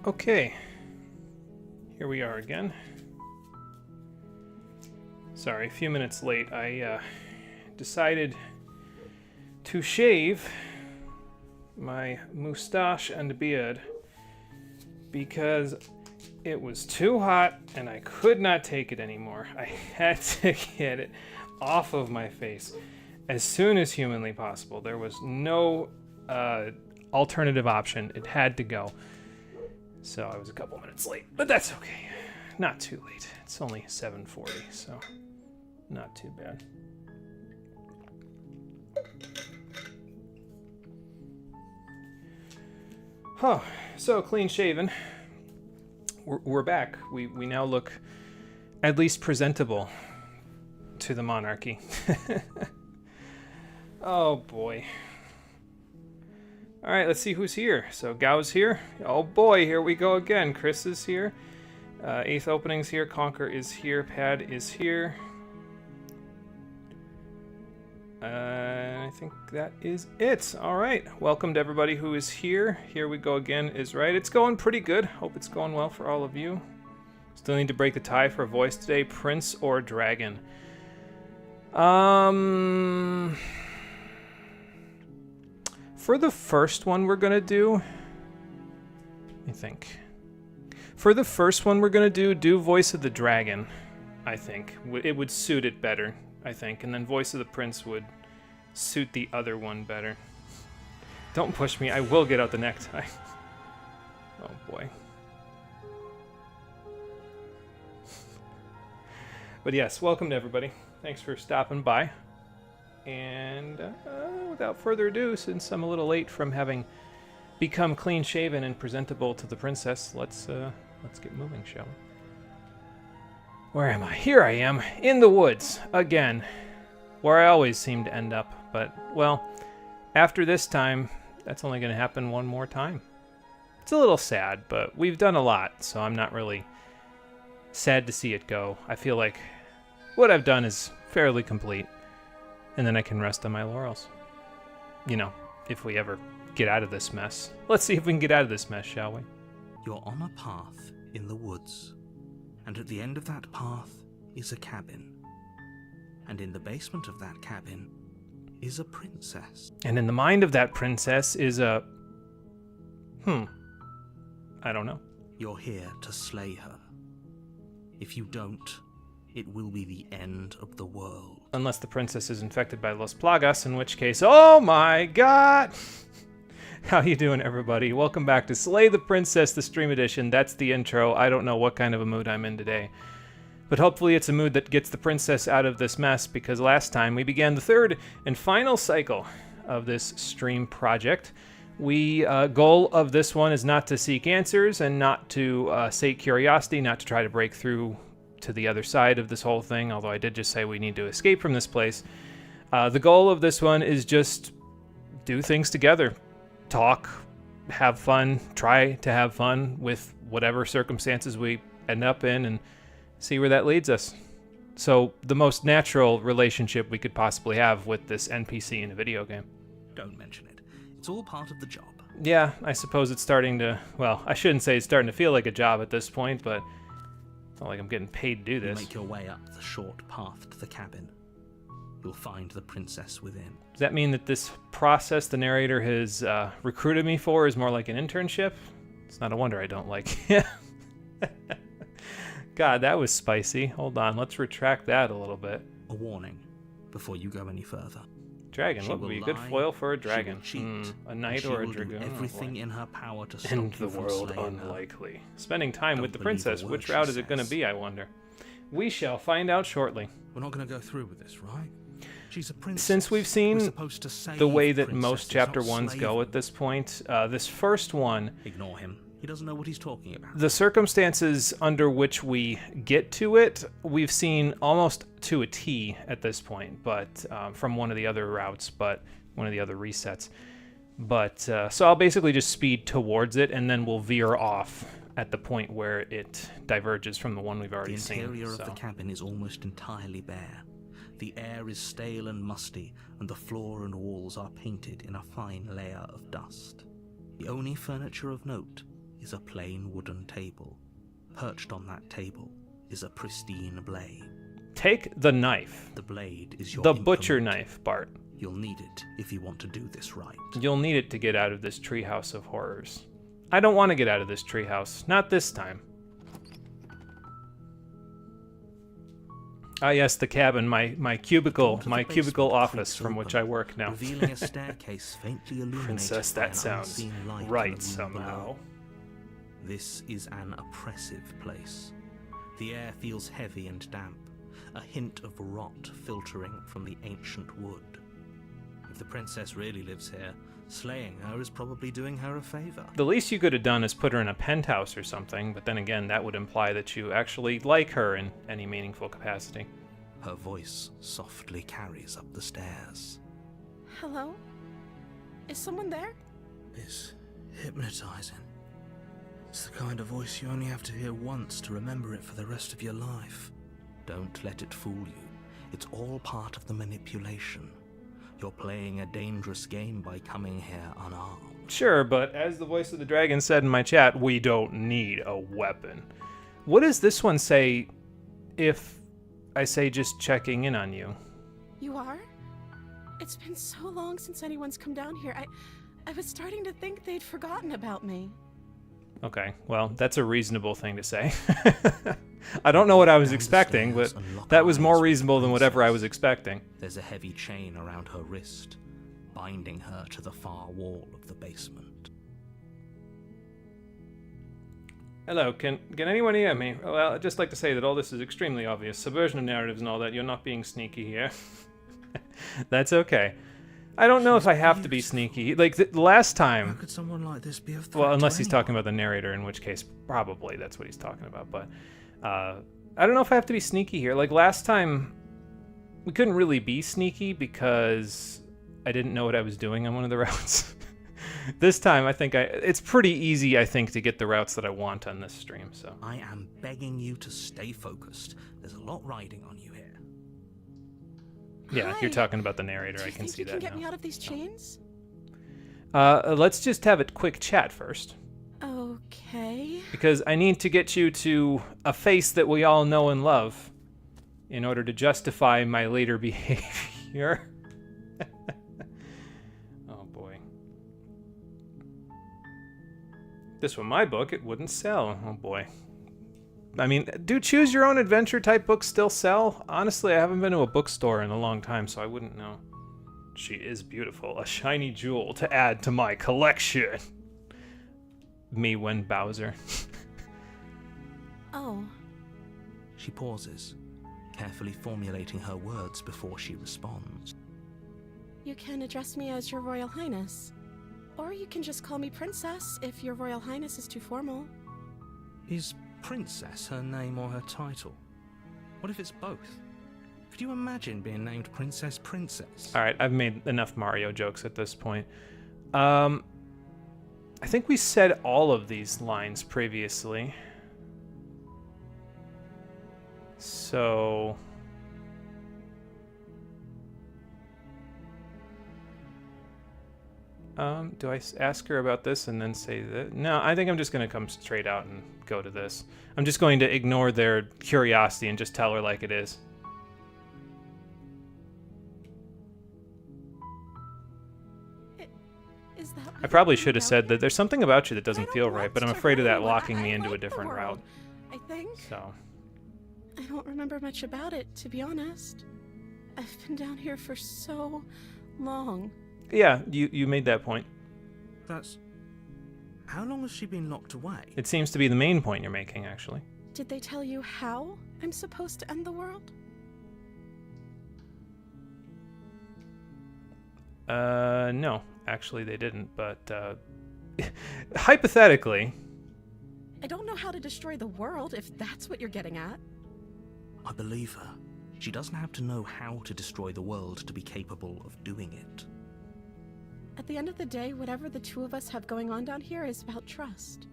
Okay, here we are again. Sorry, a few minutes late. I decided to shave my mustache and beard because it was too hot and I could not take it anymore. I had to get it off of my face as soon as humanly possible. There was no alternative option. It had to go. So I was a couple minutes late, but that's okay. Not too late. It's only 7:40, so not too bad. Oh, so clean shaven. We're back. We now look at least presentable to the monarchy. Oh boy. All right, let's see who's here. So Gao's here. Oh boy, here we go again. Chris is here. Eighth Opening's here. Conquer is here. Pad is here. I think that is it. All right. Welcome to everybody who is here. Here we go again is right. It's going pretty good. Hope it's going well for all of you. Still need to break the tie for a voice today. Prince or Dragon? For the first one we're going to do, I think. For the first one we're going to do Voice of the Dragon, I think. It would suit it better, I think. And then Voice of the Prince would suit the other one better. Don't push me. I will get out the necktie. Oh, boy. But yes, welcome to everybody. Thanks for stopping by. And without further ado, since I'm a little late from having become clean-shaven and presentable to the princess, let's get moving, shall we? Where am I? Here I am, in the woods, again, where I always seem to end up. But, well, after this time, that's only going to happen one more time. It's a little sad, but we've done a lot, so I'm not really sad to see it go. I feel like what I've done is fairly complete. And then I can rest on my laurels. You know, if we ever get out of this mess. Let's see if we can get out of this mess, shall we? You're on a path in the woods, and at the end of that path is a cabin. And in the basement of that cabin is a princess. And in the mind of that princess is a... I don't know. You're here to slay her. If you don't, it will be the end of the world. Unless the princess is infected by Los Plagas, in which case, oh my god! How you doing, everybody? Welcome back to Slay the Princess, the stream edition. That's the intro. I don't know what kind of a mood I'm in today. But hopefully it's a mood that gets the princess out of this mess, because last time we began the third and final cycle of this stream project. Goal of this one is not to seek answers and not to sate curiosity, not to try to break through to the other side of this whole thing, although I did just say we need to escape from this place. The goal of this one is just do things together. Talk, have fun, try to have fun with whatever circumstances we end up in and see where that leads us. So the most natural relationship we could possibly have with this NPC in a video game. Don't mention it. It's all part of the job. Yeah, I suppose it's starting to, well, I shouldn't say it's starting to feel like a job at this point, but it's not like I'm getting paid to do this. You make your way up the short path to the cabin. You'll find the princess within. Does that mean that this process the narrator has recruited me for is more like an internship? It's not a wonder I don't like it. God, that was spicy. Hold on, let's retract that a little bit. A warning before you go any further. Dragon, what would be a good foil for a dragon? Cheat, a knight or a dragoon? Everything in her power to stop End you the from world slaying her. unlikely. Spending time Don't with the believe princess. a word Which she route is it going to says. be, I wonder? We shall find out shortly. We're not going to go through with this, right? She's a princess. Since we've seen We're supposed to save the way that princesses, most chapter not ones slay go them. at this point, this first one, Ignore him. He doesn't know what he's talking about. the circumstances under which we get to it, we've seen almost to a T at this point, but from one of the other routes, but one of the other resets. But so I'll basically just speed towards it, and then we'll veer off at the point where it diverges from the one we've already The seen. interior of so. the cabin is almost entirely bare. The air is stale and musty, and the floor and walls are painted in a fine layer of dust. The only furniture of note is a plain wooden table. Perched on that table is a pristine blade. Take the knife. The blade is your The butcher implement. knife, Bart. You'll need it if you want to do this right. You'll need it to get out of this treehouse of horrors. I don't want to get out of this treehouse. Not this time. Ah, yes, the cabin, my cubicle, Come to my the cubicle basement office creaks from which open, I work now. revealing a staircase faintly illuminated Princess, by that an sounds unseen light in the right room somehow. below. This is an oppressive place. The air feels heavy and damp, a hint of rot filtering from the ancient wood. If the princess really lives here, slaying her is probably doing her a favor. The least you could have done is put her in a penthouse or something, but then again, that would imply that you actually like her in any meaningful capacity. Her voice softly carries up the stairs. Hello? Is someone there? It's hypnotizing. It's the kind of voice you only have to hear once to remember it for the rest of your life. Don't let it fool you. It's all part of the manipulation. You're playing a dangerous game by coming here unarmed. Sure, but as the voice of the dragon said in my chat, we don't need a weapon. What does this one say if I say just checking in on you? You are? It's been so long since anyone's come down here. I was starting to think they'd forgotten about me. Okay, well, that's a reasonable thing to say. I don't know what I was expecting, but that was more reasonable than whatever I was expecting. There's a heavy chain around her wrist, binding her to the far wall of the basement. Hello, can anyone hear me? Well, I'd just like to say that all this is extremely obvious. Subversion of narratives and all that. You're not being sneaky here. That's okay. I don't know if I have to be sneaky. Like, the last How time... could someone like this be a threat Well, unless to he's anyone? talking about the narrator, in which case, probably that's what he's talking about. But I don't know if I have to be sneaky here. Like, last time, we couldn't really be sneaky because I didn't know what I was doing on one of the routes. This time, I think it's pretty easy, I think, to get the routes that I want on this stream. So I am begging you to stay focused. There's a lot riding on you here. yeah, Hi. you're talking about the narrator. Do you I can think see you can that get me now. out of these chains? Let's just have a quick chat first, Okay. because I need to get you to a face that we all know and love in order to justify my later behavior. Oh boy. This were my book, it wouldn't sell. Oh boy. I mean, do choose your own adventure type books still sell? Honestly, I haven't been to a bookstore in a long time, so I wouldn't know. She is beautiful, a shiny jewel to add to my collection. Me when Bowser. Oh. She pauses, carefully formulating her words before she responds. You can address me as Your Royal Highness. Or you can just call me Princess if Your Royal Highness is too formal. Is Princess her name or her title? What if it's both? Could you imagine being named Princess Princess? Alright, I've made enough Mario jokes at this point. I think we said all of these lines previously. So... do I ask her about this and then say that? No, I think I'm just going to come straight out and go to this. I'm just going to ignore their curiosity and just tell her like it is. Is that I probably should have said that there's something about you that doesn't feel right, but I'm afraid of that locking locking me into a different route. I think. So, I don't remember much about it, to be honest. I've been down here for so long. yeah, you made that point. That's... How long has she been locked away? It seems to be the main point you're making, actually. Did they tell you how I'm supposed to end the world? No, actually they didn't, but, hypothetically, I don't know how to destroy the world, if that's what you're getting at. I believe her. She doesn't have to know how to destroy the world to be capable of doing it. At the end of the day, whatever the two of us have going on down here is about trust.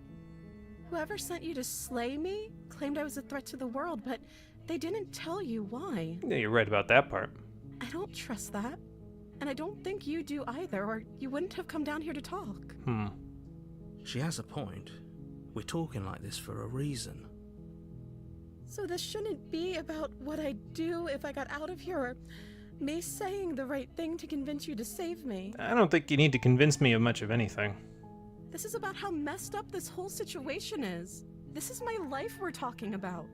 Whoever sent you to slay me claimed I was a threat to the world, but they didn't tell you why. yeah, you're right about that part. I don't trust that. And I don't think you do either, or you wouldn't have come down here to talk. She has a point. We're talking like this for a reason. So this shouldn't be about what I'd do if I got out of here, or me saying the right thing to convince you to save me. I don't think you need to convince me of much of anything. This is about how messed up this whole situation is. This is my life we're talking about.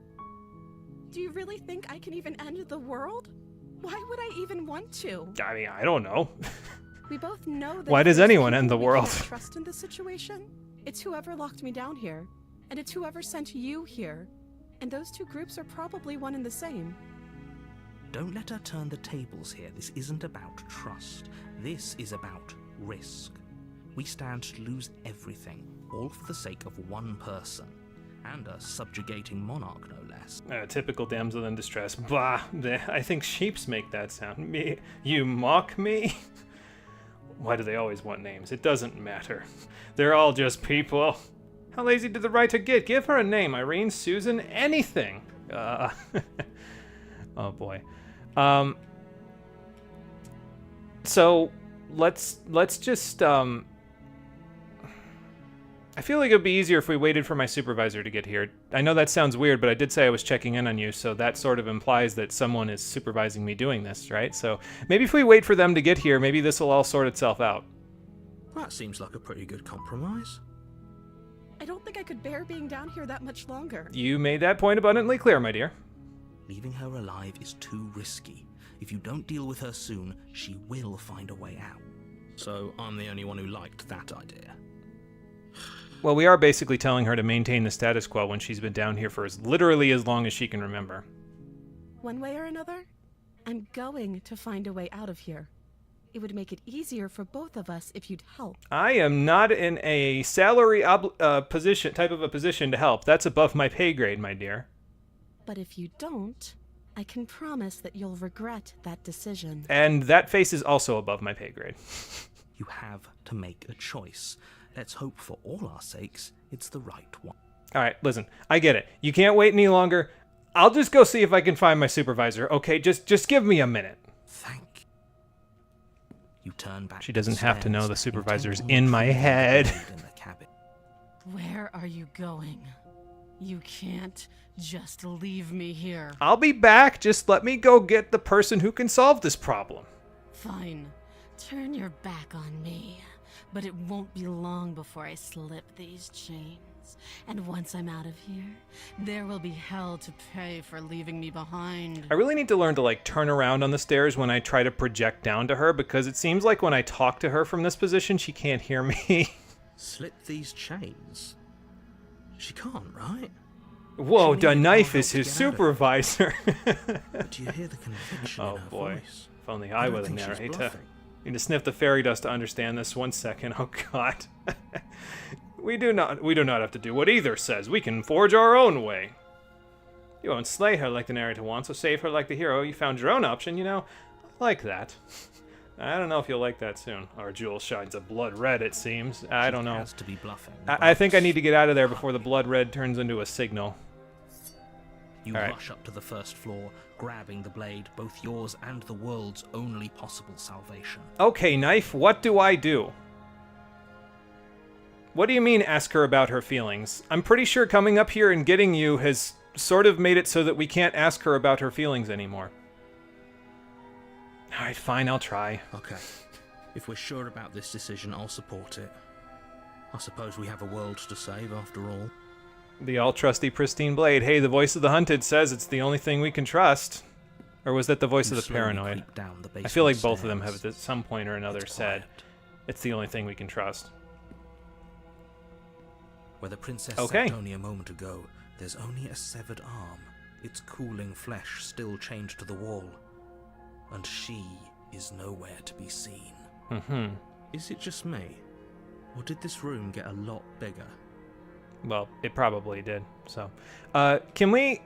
Do you really think I can even end the world? Why would I even want to? I mean, I don't know. We both know that. Why if does there's anyone end people the we world? can't trust in this situation? It's whoever locked me down here, and it's whoever sent you here. And those two groups are probably one and the same. Don't let her turn the tables here. This isn't about trust. This is about risk. We stand to lose everything, all for the sake of one person. And a subjugating monarch, no less. Typical damsel in distress. Bah, I think sheeps make that sound. Me? You mock me? Why do they always want names? It doesn't matter. They're all just people. How lazy did the writer get? Give her a name. Irene, Susan, anything. Oh boy. So let's just I feel like it would be easier if we waited for my supervisor to get here. I know that sounds weird, but I did say I was checking in on you, so that sort of implies that someone is supervising me doing this, right? So maybe if we wait for them to get here, maybe this will all sort itself out. That seems like a pretty good compromise. I don't think I could bear being down here that much longer. You made that point abundantly clear, my dear. Leaving her alive is too risky. If you don't deal with her soon, she will find a way out. So I'm the only one who liked that idea. Well, we are basically telling her to maintain the status quo when she's been down here for literally as long as she can remember. One way or another, I'm going to find a way out of here. It would make it easier for both of us if you'd help. I am not in a salary position to help. That's above my pay grade, my dear. But if you don't, I can promise that you'll regret that decision. And that face is also above my pay grade. You have to make a choice. Let's hope for all our sakes it's the right one. All right, listen, I get it. You can't wait any longer. I'll just go see if I can find my supervisor, okay? Just give me a minute. Thank you. You turn back. She doesn't have to know the supervisor's intently in my head. in the cabin. Where are you going? You can't just leave me here. I'll be back. Just let me go get the person who can solve this problem. Fine. Turn your back on me. But it won't be long before I slip these chains. And once I'm out of here, there will be hell to pay for leaving me behind. I really need to learn to, turn around on the stairs when I try to project down to her, because it seems like when I talk to her from this position, she can't hear me. Slip these chains? She can't, right? Whoa, She the needed knife more is help his to get out of it. supervisor. But do you hear the conviction Oh in her boy. voice? If only I I don't were the think she's narrator. bluffing. Need to sniff the fairy dust to understand this. 1 second. Oh god. We do not have to do what either says. We can forge our own way. You won't slay her like the narrator wants, or save her like the hero. You found your own option, I like that. I don't know if you'll like that soon. Our jewel shines a blood red, it seems. I don't know. Has to be bluffing. I think I need to get out of there before the blood red turns into a signal. You All right. rush up to the first floor, grabbing the blade, both yours and the world's only possible salvation. Okay, Knife, what do I do? What do you mean, ask her about her feelings? I'm pretty sure coming up here and getting you has sort of made it so that we can't ask her about her feelings anymore. Alright, fine, I'll try. Okay. If we're sure about this decision, I'll support it. I suppose we have a world to save after all. The all-trusty pristine blade. Hey, the voice of the hunted says it's the only thing we can trust. Or was that the voice You of the slowly paranoid? creep down the I feel like basement both of them have stairs. at some point or another It's said quiet. it's the only thing we can trust. Where the princess Okay. sat only a moment ago, there's only a severed arm, its cooling flesh still chained to the wall. And she is nowhere to be seen. Mm-hmm. Is it just me? Or did this room get a lot bigger? Well, it probably did. So, can we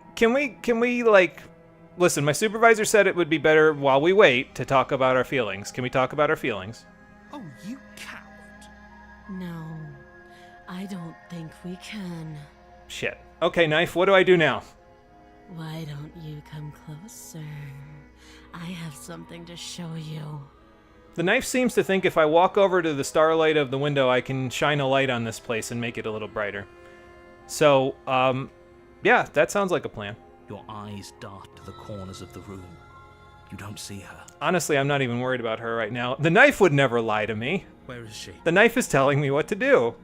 listen, my supervisor said it would be better while we wait to talk about our feelings. Can we talk about our feelings? Oh, you coward! No, I don't think we can. Shit. Okay, Knife, what do I do now? Why don't you come closer? I have something to show you. The Knife seems to think if I walk over to the starlight of the window, I can shine a light on this place and make it a little brighter. So, yeah, that sounds like a plan. Your eyes dart to the corners of the room. You don't see her. Honestly, I'm not even worried about her right now. The knife would never lie to me. Where is she? The knife is telling me what to do.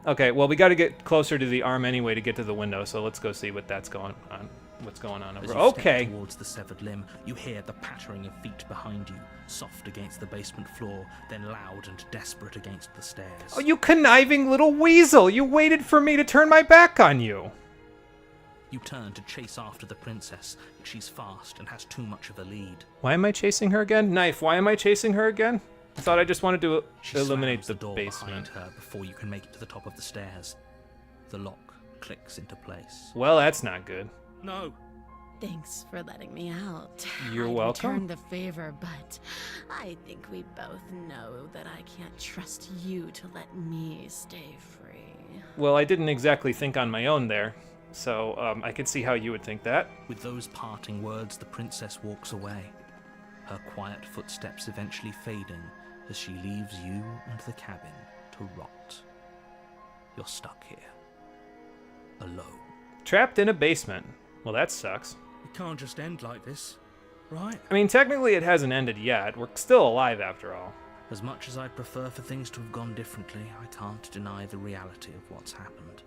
Okay, well, we got to get closer to the arm anyway to get to the window, so let's go see what's going on. What's going on over? Okay. Step towards the severed limb, you hear the pattering of feet behind you, soft against the basement floor, then loud and desperate against the stairs. Oh, you conniving little weasel! You waited for me to turn my back on you. You turn to chase after the princess, but she's fast and has too much of a lead. Why am I chasing her again? Knife, why am I chasing her again? I thought I just wanted to eliminate the door basement. behind her before you can make it to the top of the stairs. The lock clicks into place. Well, that's not good. No. Thanks for letting me out. You're I'd welcome. return the favor, but I think we both know that I can't trust you to let me stay free. Well, I didn't exactly think on my own there, so I can see how you would think that. With those parting words, the princess walks away, her quiet footsteps eventually fading as she leaves you and the cabin to rot. You're stuck here, alone. Trapped in a basement. Well, that sucks. It can't just end like this, right? I mean, technically it hasn't ended yet. We're still alive after all. As much as I'd prefer for things to have gone differently, I can't deny the reality of what's happened.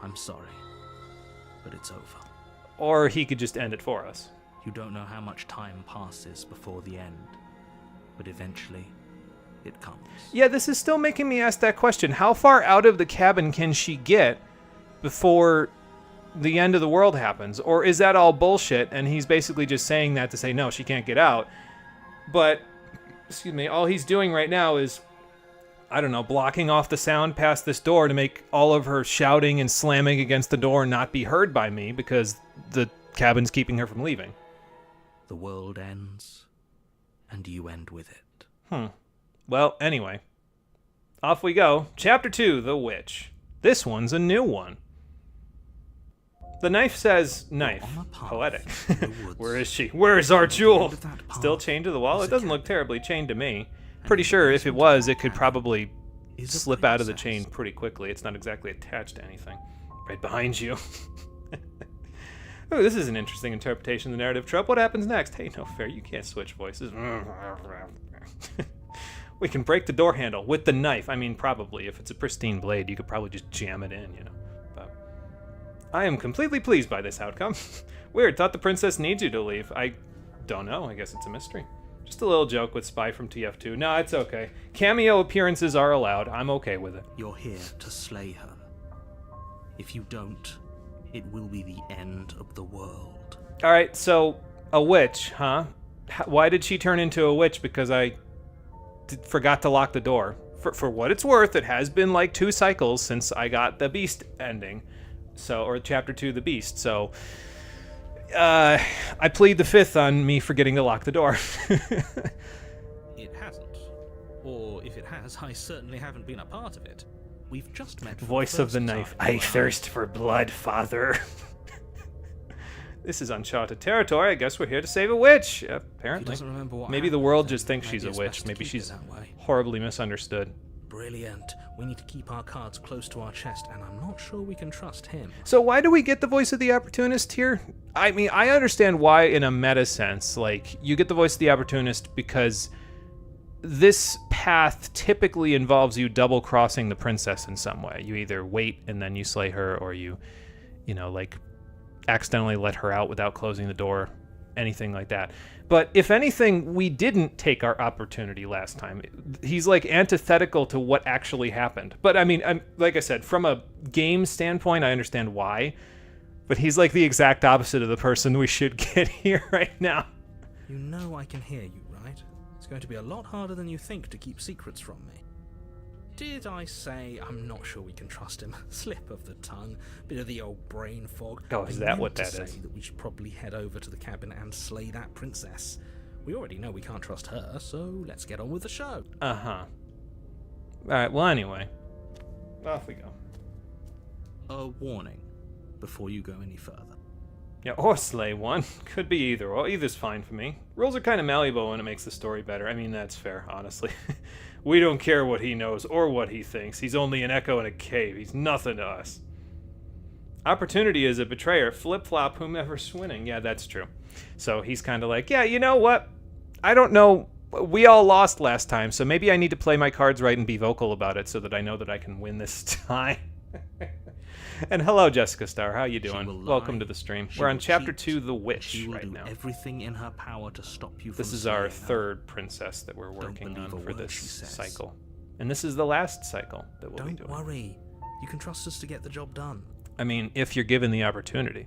I'm sorry, but it's over. Or he could just end it for us. You don't know how much time passes before the end, but eventually it comes. Yeah, this is still making me ask that question. How far out of the cabin can she get before the end of the world happens? Or is that all bullshit and he's basically just saying that to say, no, she can't get out? But, excuse me, all he's doing right now is, I don't know, blocking off the sound past this door to make all of her shouting and slamming against the door not be heard by me because the cabin's keeping her from leaving. The world ends, and you end with it. Well, anyway, off we go. Chapter 2, The Witch. This one's a new one. The knife says knife. Poetic. Where is she? Where's our jewel? Still chained to the wall? It doesn't look terribly chained to me. Pretty sure if it was, it could probably slip out of the chain pretty quickly. It's not exactly attached to anything. Right behind you. Ooh, this is an interesting interpretation of the narrative trope. What happens next? Hey, no fair. You can't switch voices. We can break the door handle with the knife. I mean, probably. If it's a pristine blade, you could probably just jam it in, you know. But I am completely pleased by this outcome. Weird. Thought the princess needs you to leave. I don't know. I guess it's a mystery. Just a little joke with Spy from TF2. No, it's okay. Cameo appearances are allowed. I'm okay with it. You're here to slay her. If you don't, it will be the end of the world. All right, so a witch, huh? Why did she turn into a witch? Because I forgot to lock the door. For what it's worth, it has been like 2 cycles since I got the Beast ending. So, or Chapter 2, The Beast. So, I plead the fifth on me forgetting to lock the door. It hasn't. Or if it has, I certainly haven't been a part of it. We've just met. Voice of the knife. I thirst for blood, father. This is uncharted territory. I guess we're here to save a witch. Apparently. Maybe the world just thinks she's a witch. Maybe she's horribly misunderstood. Brilliant. We need to keep our cards close to our chest, and I'm not sure we can trust him. So why do we get the voice of the opportunist here? I mean, I understand why in a meta sense. Like, you get the voice of the opportunist because this path typically involves you double-crossing the princess in some way. You either wait and then you slay her, or you know, like, accidentally let her out without closing the door, anything like that. But if anything, we didn't take our opportunity last time. He's like antithetical to what actually happened. But I mean, like I said, from a game standpoint, I understand why. But he's like the exact opposite of the person we should get here right now. You know I can hear you, right? It's going to be a lot harder than you think to keep secrets from me. Did I say I'm not sure we can trust him? Slip of the tongue, bit of the old brain fog. Oh, is that what that is? Say that we should probably head over to the cabin and slay that princess. We already know we can't trust her, so let's get on with the show. Uh-huh. Alright, well anyway. Off we go. A warning before you go any further. Yeah, or slay one. Could be either, or either's fine for me. Rules are kind of malleable when it makes the story better. I mean, that's fair, honestly. We don't care what he knows or what he thinks. He's only an echo in a cave. He's nothing to us. Opportunity is a betrayer. Flip-flop whomever's winning. Yeah, that's true. So he's kind of like, yeah, you know what? I don't know. We all lost last time, so maybe I need to play my cards right and be vocal about it so that I know that I can win this time. And hello, Jessica Starr. How you doing? Welcome to the stream. We're on Chapter 2, The Witch, right now. Everything in her power to stop you. This is our third princess that we're working on for this cycle. And this is the last cycle that we'll be doing. Don't worry. You can trust us to get the job done. I mean, if you're given the opportunity.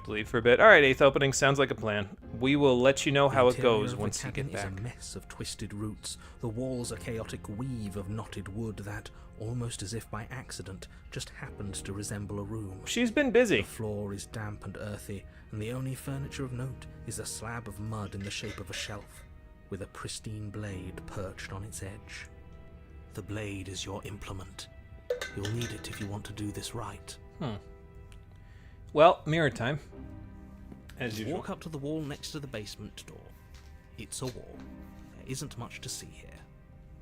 Leave for a bit. All right, 8th opening sounds like a plan. We will let you know how it goes once you get back. Is a mess of twisted roots. The walls a chaotic weave of knotted wood that, almost as if by accident, just happens to resemble a room. She's been busy. The floor is damp and earthy, and the only furniture of note is a slab of mud in the shape of a shelf, with a pristine blade perched on its edge. The blade is your implement. You'll need it if you want to do this right. Well, mirror time. As usual. Walk up to the wall next to the basement door. It's a wall. There isn't much to see here.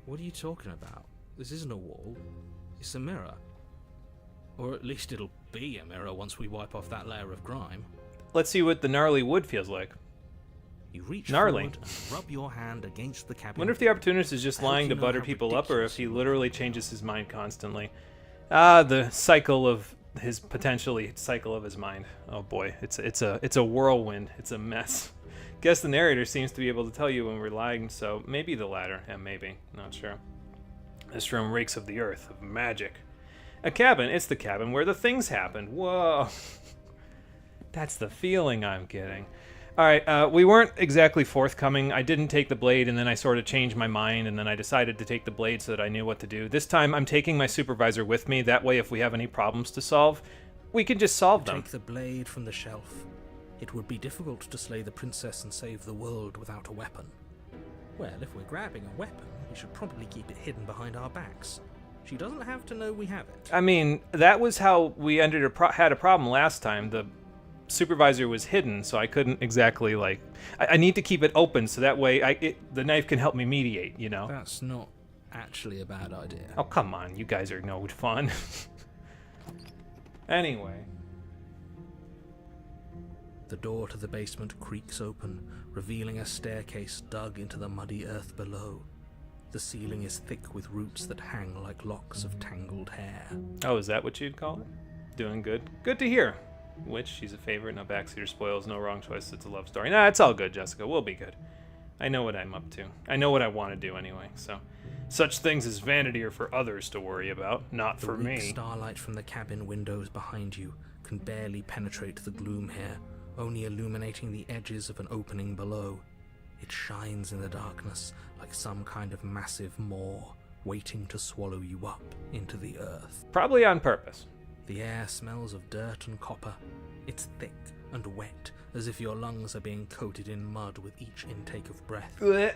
What are you talking about? This isn't a wall. It's a mirror. Or at least it'll be a mirror once we wipe off that layer of grime. Let's see what the gnarly wood feels like. You reach gnarly. forward and rub your hand against the cabin. Wonder if the opportunist is just lying to butter people up, or if he literally changes his mind constantly. The cycle of his cycle of his mind. Oh boy, it's a whirlwind. It's a mess. Guess the narrator seems to be able to tell you when we're lying, so maybe the latter. Yeah, maybe. Not sure. This room reeks of the earth, of magic. A cabin. It's the cabin where the things happened. Whoa. That's the feeling I'm getting. All right, we weren't exactly forthcoming. I didn't take the blade, and then I sort of changed my mind, and then I decided to take the blade so that I knew what to do. This time, I'm taking my supervisor with me. That way, if we have any problems to solve, we can just solve them. Take the blade from the shelf. It would be difficult to slay the princess and save the world without a weapon. Well, if we're grabbing a weapon, we should probably keep it hidden behind our backs. She doesn't have to know we have it. I mean, that was how we had a problem last time. The supervisor was hidden, so I couldn't exactly, like... I need to keep it open, so that way the knife can help me mediate, you know? That's not actually a bad idea. Oh, come on. You guys are no fun. Anyway. The door to the basement creaks open, revealing a staircase dug into the muddy earth below. The ceiling is thick with roots that hang like locks of tangled hair. Oh, is that what you'd call it? Doing good. Good to hear. Which, she's a favorite, no backseater spoils, no wrong choice, it's a love story. Nah, it's all good, Jessica. We'll be good. I know what I'm up to. I know what I want to do anyway, so... Such things as vanity are for others to worry about, not for me. The weak starlight from the cabin windows behind you can barely penetrate the gloom here, only illuminating the edges of an opening below. It shines in the darkness like some kind of massive maw, waiting to swallow you up into the earth. Probably on purpose. The air smells of dirt and copper. It's thick and wet, as if your lungs are being coated in mud with each intake of breath. Blech.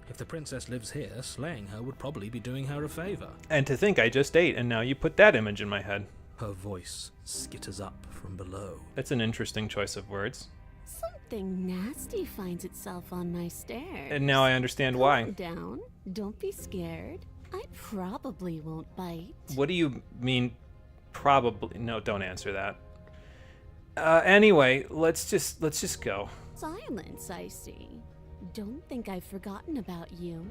If the princess lives here, slaying her would probably be doing her a favor. And to think I just ate, and now you put that image in my head. Her voice skitters up from below. That's an interesting choice of words. Something nasty finds itself on my stairs. And now I understand why. Calm down. Don't be scared. I probably won't bite. What do you mean, probably? No, don't answer that. Anyway, let's just go. Silence, I see. Don't think I've forgotten about you.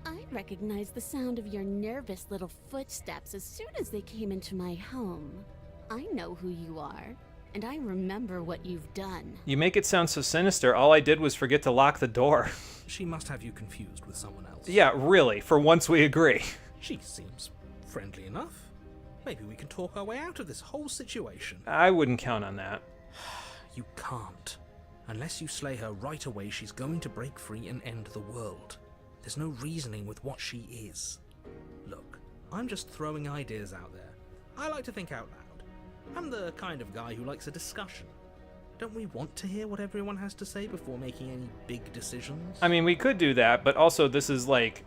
I recognized the sound of your nervous little footsteps as soon as they came into my home. I know who you are, and I remember what you've done. You make it sound so sinister. All I did was forget to lock the door. She must have you confused with someone else. Yeah, really. For once we agree. She seems friendly enough. Maybe we can talk our way out of this whole situation. I wouldn't count on that. You can't. Unless you slay her right away, she's going to break free and end the world. There's no reasoning with what she is. Look, I'm just throwing ideas out there. I like to think out loud. I'm the kind of guy who likes a discussion. Don't we want to hear what everyone has to say before making any big decisions? I mean, we could do that, but also this is like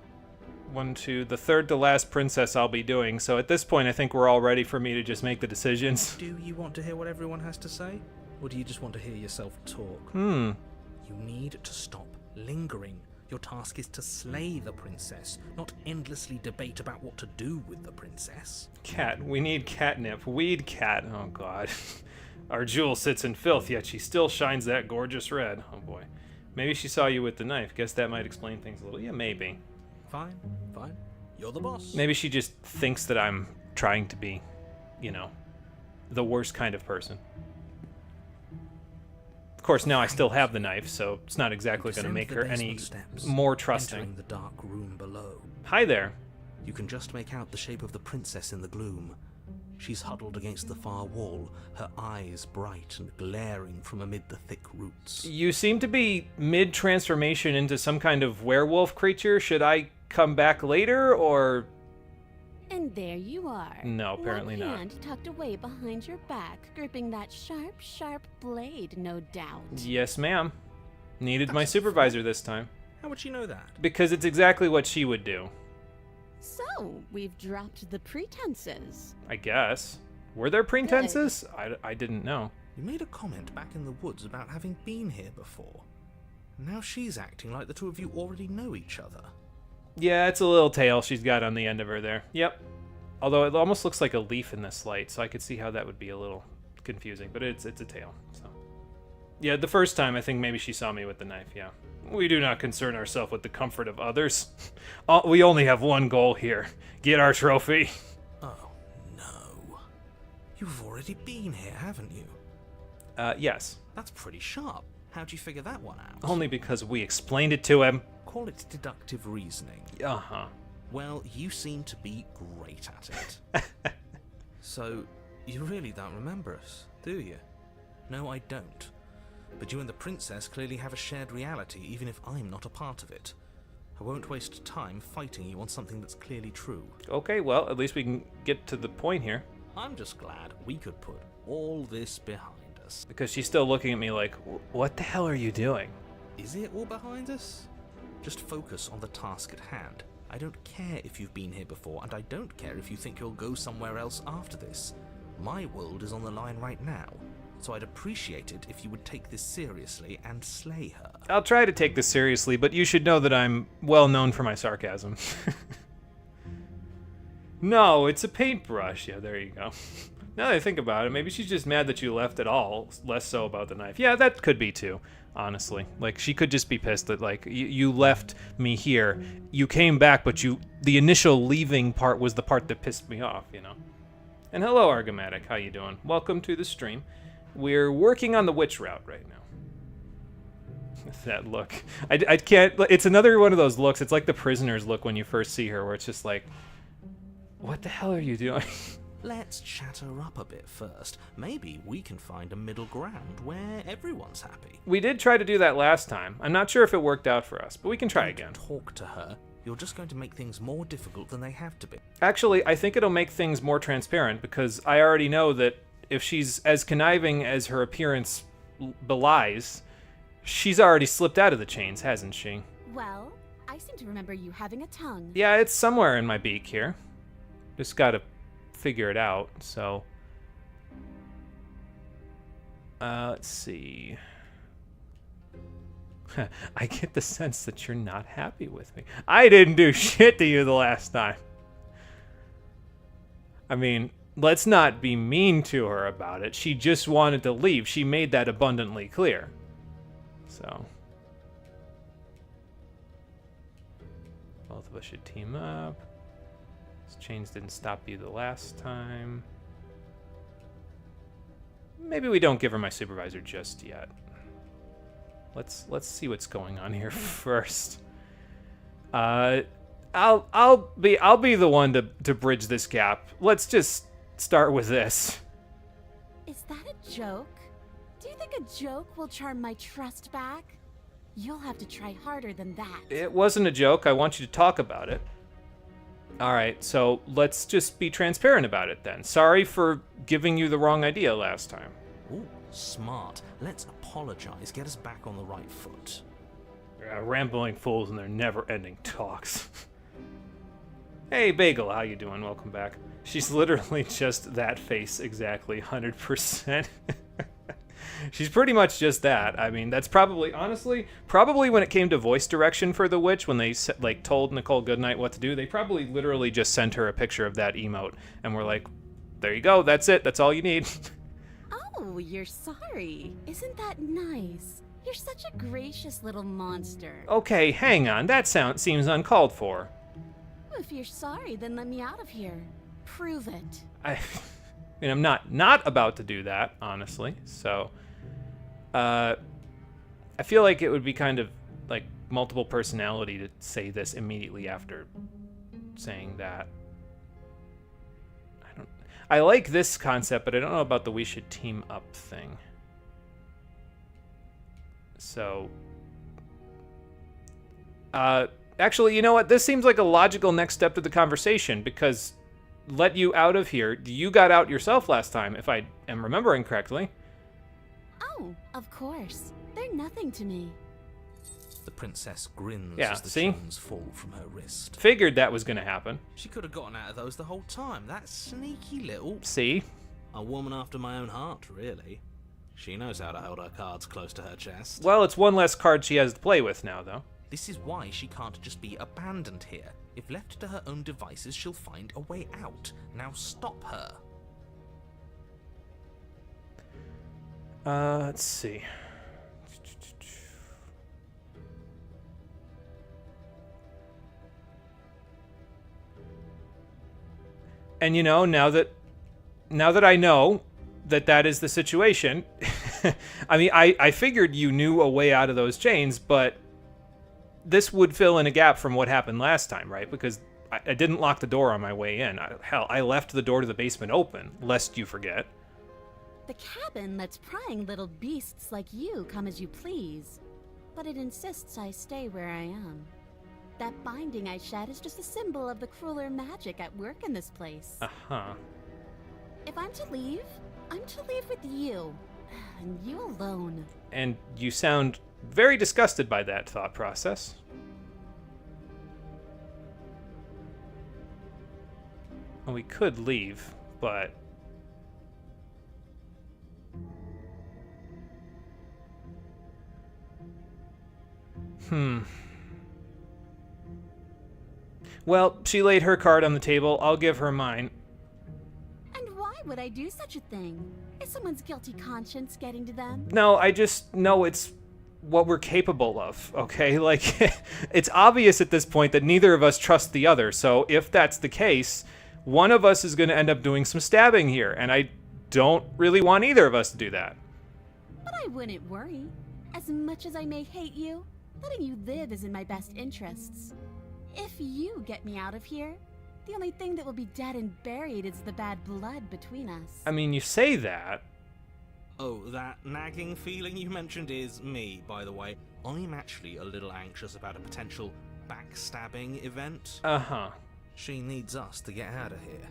the third to last princess I'll be doing, so at this point I think we're all ready for me to just make the decisions. Do you want to hear what everyone has to say? Or do you just want to hear yourself talk? You need to stop lingering. Your task is to slay the princess, not endlessly debate about what to do with the princess. Cat. We need catnip. Weed cat. Oh, God. Our jewel sits in filth, yet she still shines that gorgeous red. Oh, boy. Maybe she saw you with the knife. Guess that might explain things a little. Yeah, maybe. Fine. You're the boss. Maybe she just thinks that I'm trying to be, you know, the worst kind of person. Of course, now I still have the knife, so it's not exactly going to make her any more trusting. Entering the dark room below. Hi there. You can just make out the shape of the princess in the gloom. She's huddled against the far wall, her eyes bright and glaring from amid the thick roots. You seem to be mid-transformation into some kind of werewolf creature. Should I come back later, or... And there you are. No, apparently One not. hand tucked away behind your back, gripping that sharp, sharp blade, no doubt. Yes, ma'am. Needed my supervisor this time. How would she know that? Because it's exactly what she would do, So, we've dropped the pretenses. I guess. Were there pretenses? I didn't know. You made a comment back in the woods about having been here before. Now she's acting like the two of you already know each other. Yeah, it's a little tail she's got on the end of her there. Yep. Although it almost looks like a leaf in this light, so I could see how that would be a little confusing, but it's a tail, so. Yeah, the first time I think maybe she saw me with the knife, yeah. We do not concern ourselves with the comfort of others. We only have one goal here. Get our trophy. Oh, no. You've already been here, haven't you? Yes. That's pretty sharp. How'd you figure that one out? Only because we explained it to him. Call it deductive reasoning. Uh-huh. Well, you seem to be great at it. So, you really don't remember us, do you? No, I don't. But you and the princess clearly have a shared reality, even if I'm not a part of it. I won't waste time fighting you on something that's clearly true. Okay, well, at least we can get to the point here. I'm just glad we could put all this behind us. Because she's still looking at me like, what the hell are you doing? Is it all behind us? Just focus on the task at hand. I don't care if you've been here before, and I don't care if you think you'll go somewhere else after this. My world is on the line right now, so I'd appreciate it if you would take this seriously and slay her. I'll try to take this seriously, but you should know that I'm well known for my sarcasm. No, it's a paintbrush. Yeah, there you go. Now that I think about it, maybe she's just mad that you left at all, less so about the knife. Yeah, that could be too, honestly. Like, she could just be pissed that, like, you left me here. You came back, but the initial leaving part was the part that pissed me off, you know? And hello, Argomatic. How you doing? Welcome to the stream. We're working on the witch route right now. That look. I can't... It's another one of those looks. It's like the prisoner's look when you first see her, where it's just like, what the hell are you doing? Let's chat her up a bit first. Maybe we can find a middle ground where everyone's happy. We did try to do that last time. I'm not sure if it worked out for us, but we can try again. Talk to her. You're just going to make things more difficult than they have to be. Actually, I think it'll make things more transparent, because I already know that if she's as conniving as her appearance belies, she's already slipped out of the chains, hasn't she? Well, I seem to remember you having a tongue. Yeah, it's somewhere in my beak here. Just gotta figure it out, so... let's see... I get the sense that you're not happy with me. I didn't do shit to you the last time. I mean, let's not be mean to her about it. She just wanted to leave. She made that abundantly clear. So... both of us should team up. This chains didn't stop you the last time. Maybe we don't give her my supervisor just yet. Let's see what's going on here first. I'll be the one to bridge this gap. Let's just start with this. Is that a joke? Do you think a joke will charm my trust back? You'll have to try harder than that. It wasn't a joke. I want you to talk about it. All right, so let's just be transparent about it then. Sorry for giving you the wrong idea last time. Ooh, smart. Let's apologize. Get us back on the right foot. Rambling fools and their never-ending talks. Hey, Bagel, how you doing? Welcome back. She's literally just that face exactly, 100%. She's pretty much just that. I mean, that's probably, honestly, probably when it came to voice direction for the witch, when they like told Nicole Goodnight what to do, they probably literally just sent her a picture of that emote and were like, there you go, that's it, that's all you need. Oh, you're sorry. Isn't that nice? You're such a gracious little monster. Okay, hang on, that seems uncalled for. If you're sorry, then let me out of here. Prove it. I mean, I'm not about to do that, honestly. So, I feel like it would be kind of like multiple personality to say this immediately after saying that. I like this concept, but I don't know about the we should team up thing. So, actually, you know what? This seems like a logical next step to the conversation, because let you out of here. You got out yourself last time, if I am remembering correctly. Oh, of course. They're nothing to me. The princess grins Yeah, as the see? chains fall from her wrist. Figured that was going to happen. She could have gotten out of those the whole time. That sneaky little... See? A woman after my own heart, really. She knows how to hold her cards close to her chest. Well, it's one less card she has to play with now, though. This is why she can't just be abandoned here. If left to her own devices, she'll find a way out. Now stop her. Let's see. And you know, now that I know that is the situation, I mean, I figured you knew a way out of those chains, but this would fill in a gap from what happened last time, right? Because I didn't lock the door on my way in. Hell, I left the door to the basement open, lest you forget. The cabin lets prying little beasts like you come as you please, but it insists I stay where I am. That binding I shed is just a symbol of the crueler magic at work in this place. Uh-huh. If I'm to leave, I'm to leave with you, and you alone. And you sound very disgusted by that thought process. Well, we could leave, but... Well, she laid her card on the table. I'll give her mine. And why would I do such a thing? Is someone's guilty conscience getting to them? No, I just know it's what we're capable of, okay? Like, it's obvious at this point that neither of us trust the other, so if that's the case, one of us is going to end up doing some stabbing here, and I don't really want either of us to do that. But I wouldn't worry. As much as I may hate you, letting you live is in my best interests. If you get me out of here, the only thing that will be dead and buried is the bad blood between us. I mean, you say that. Oh, that nagging feeling you mentioned is me, by the way. I'm actually a little anxious about a potential backstabbing event. Uh-huh. She needs us to get out of here.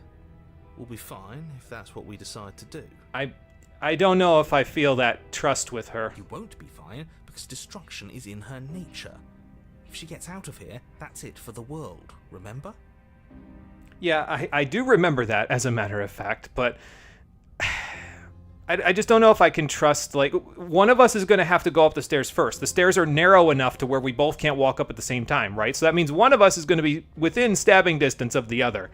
We'll be fine if that's what we decide to do. I don't know if I feel that trust with her. You won't be fine, because destruction is in her nature. If she gets out of here, that's it for the world, remember? Yeah, I do remember that, as a matter of fact, but I just don't know if I can trust, like, one of us is going to have to go up the stairs first. The stairs are narrow enough to where we both can't walk up at the same time, right? So that means one of us is going to be within stabbing distance of the other.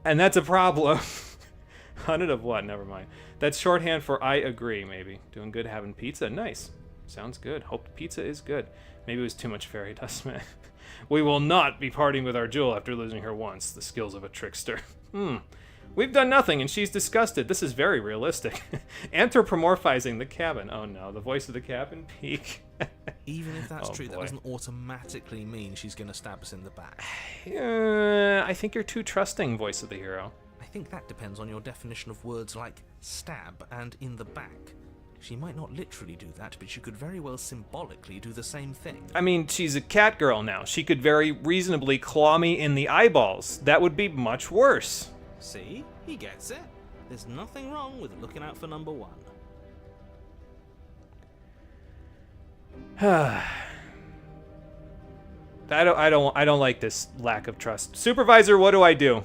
And that's a problem. 100 of what? Never mind. That's shorthand for I agree, maybe. Doing good having pizza? Nice. Sounds good. Hope the pizza is good. Maybe it was too much fairy dust, man. We will not be parting with our jewel after losing her once. The skills of a trickster. We've done nothing, and she's disgusted. This is very realistic. Anthropomorphizing the cabin. Oh no, the voice of the cabin peak. Even if that's true, boy. that doesn't automatically mean she's going to stab us in the back. I think you're too trusting, voice of the hero. I think that depends on your definition of words like stab and in the back. She might not literally do that, but she could very well symbolically do the same thing. I mean, she's a cat girl now. She could very reasonably claw me in the eyeballs. That would be much worse. See? He gets it. There's nothing wrong with looking out for number one. I don't like this lack of trust. Supervisor, what do I do?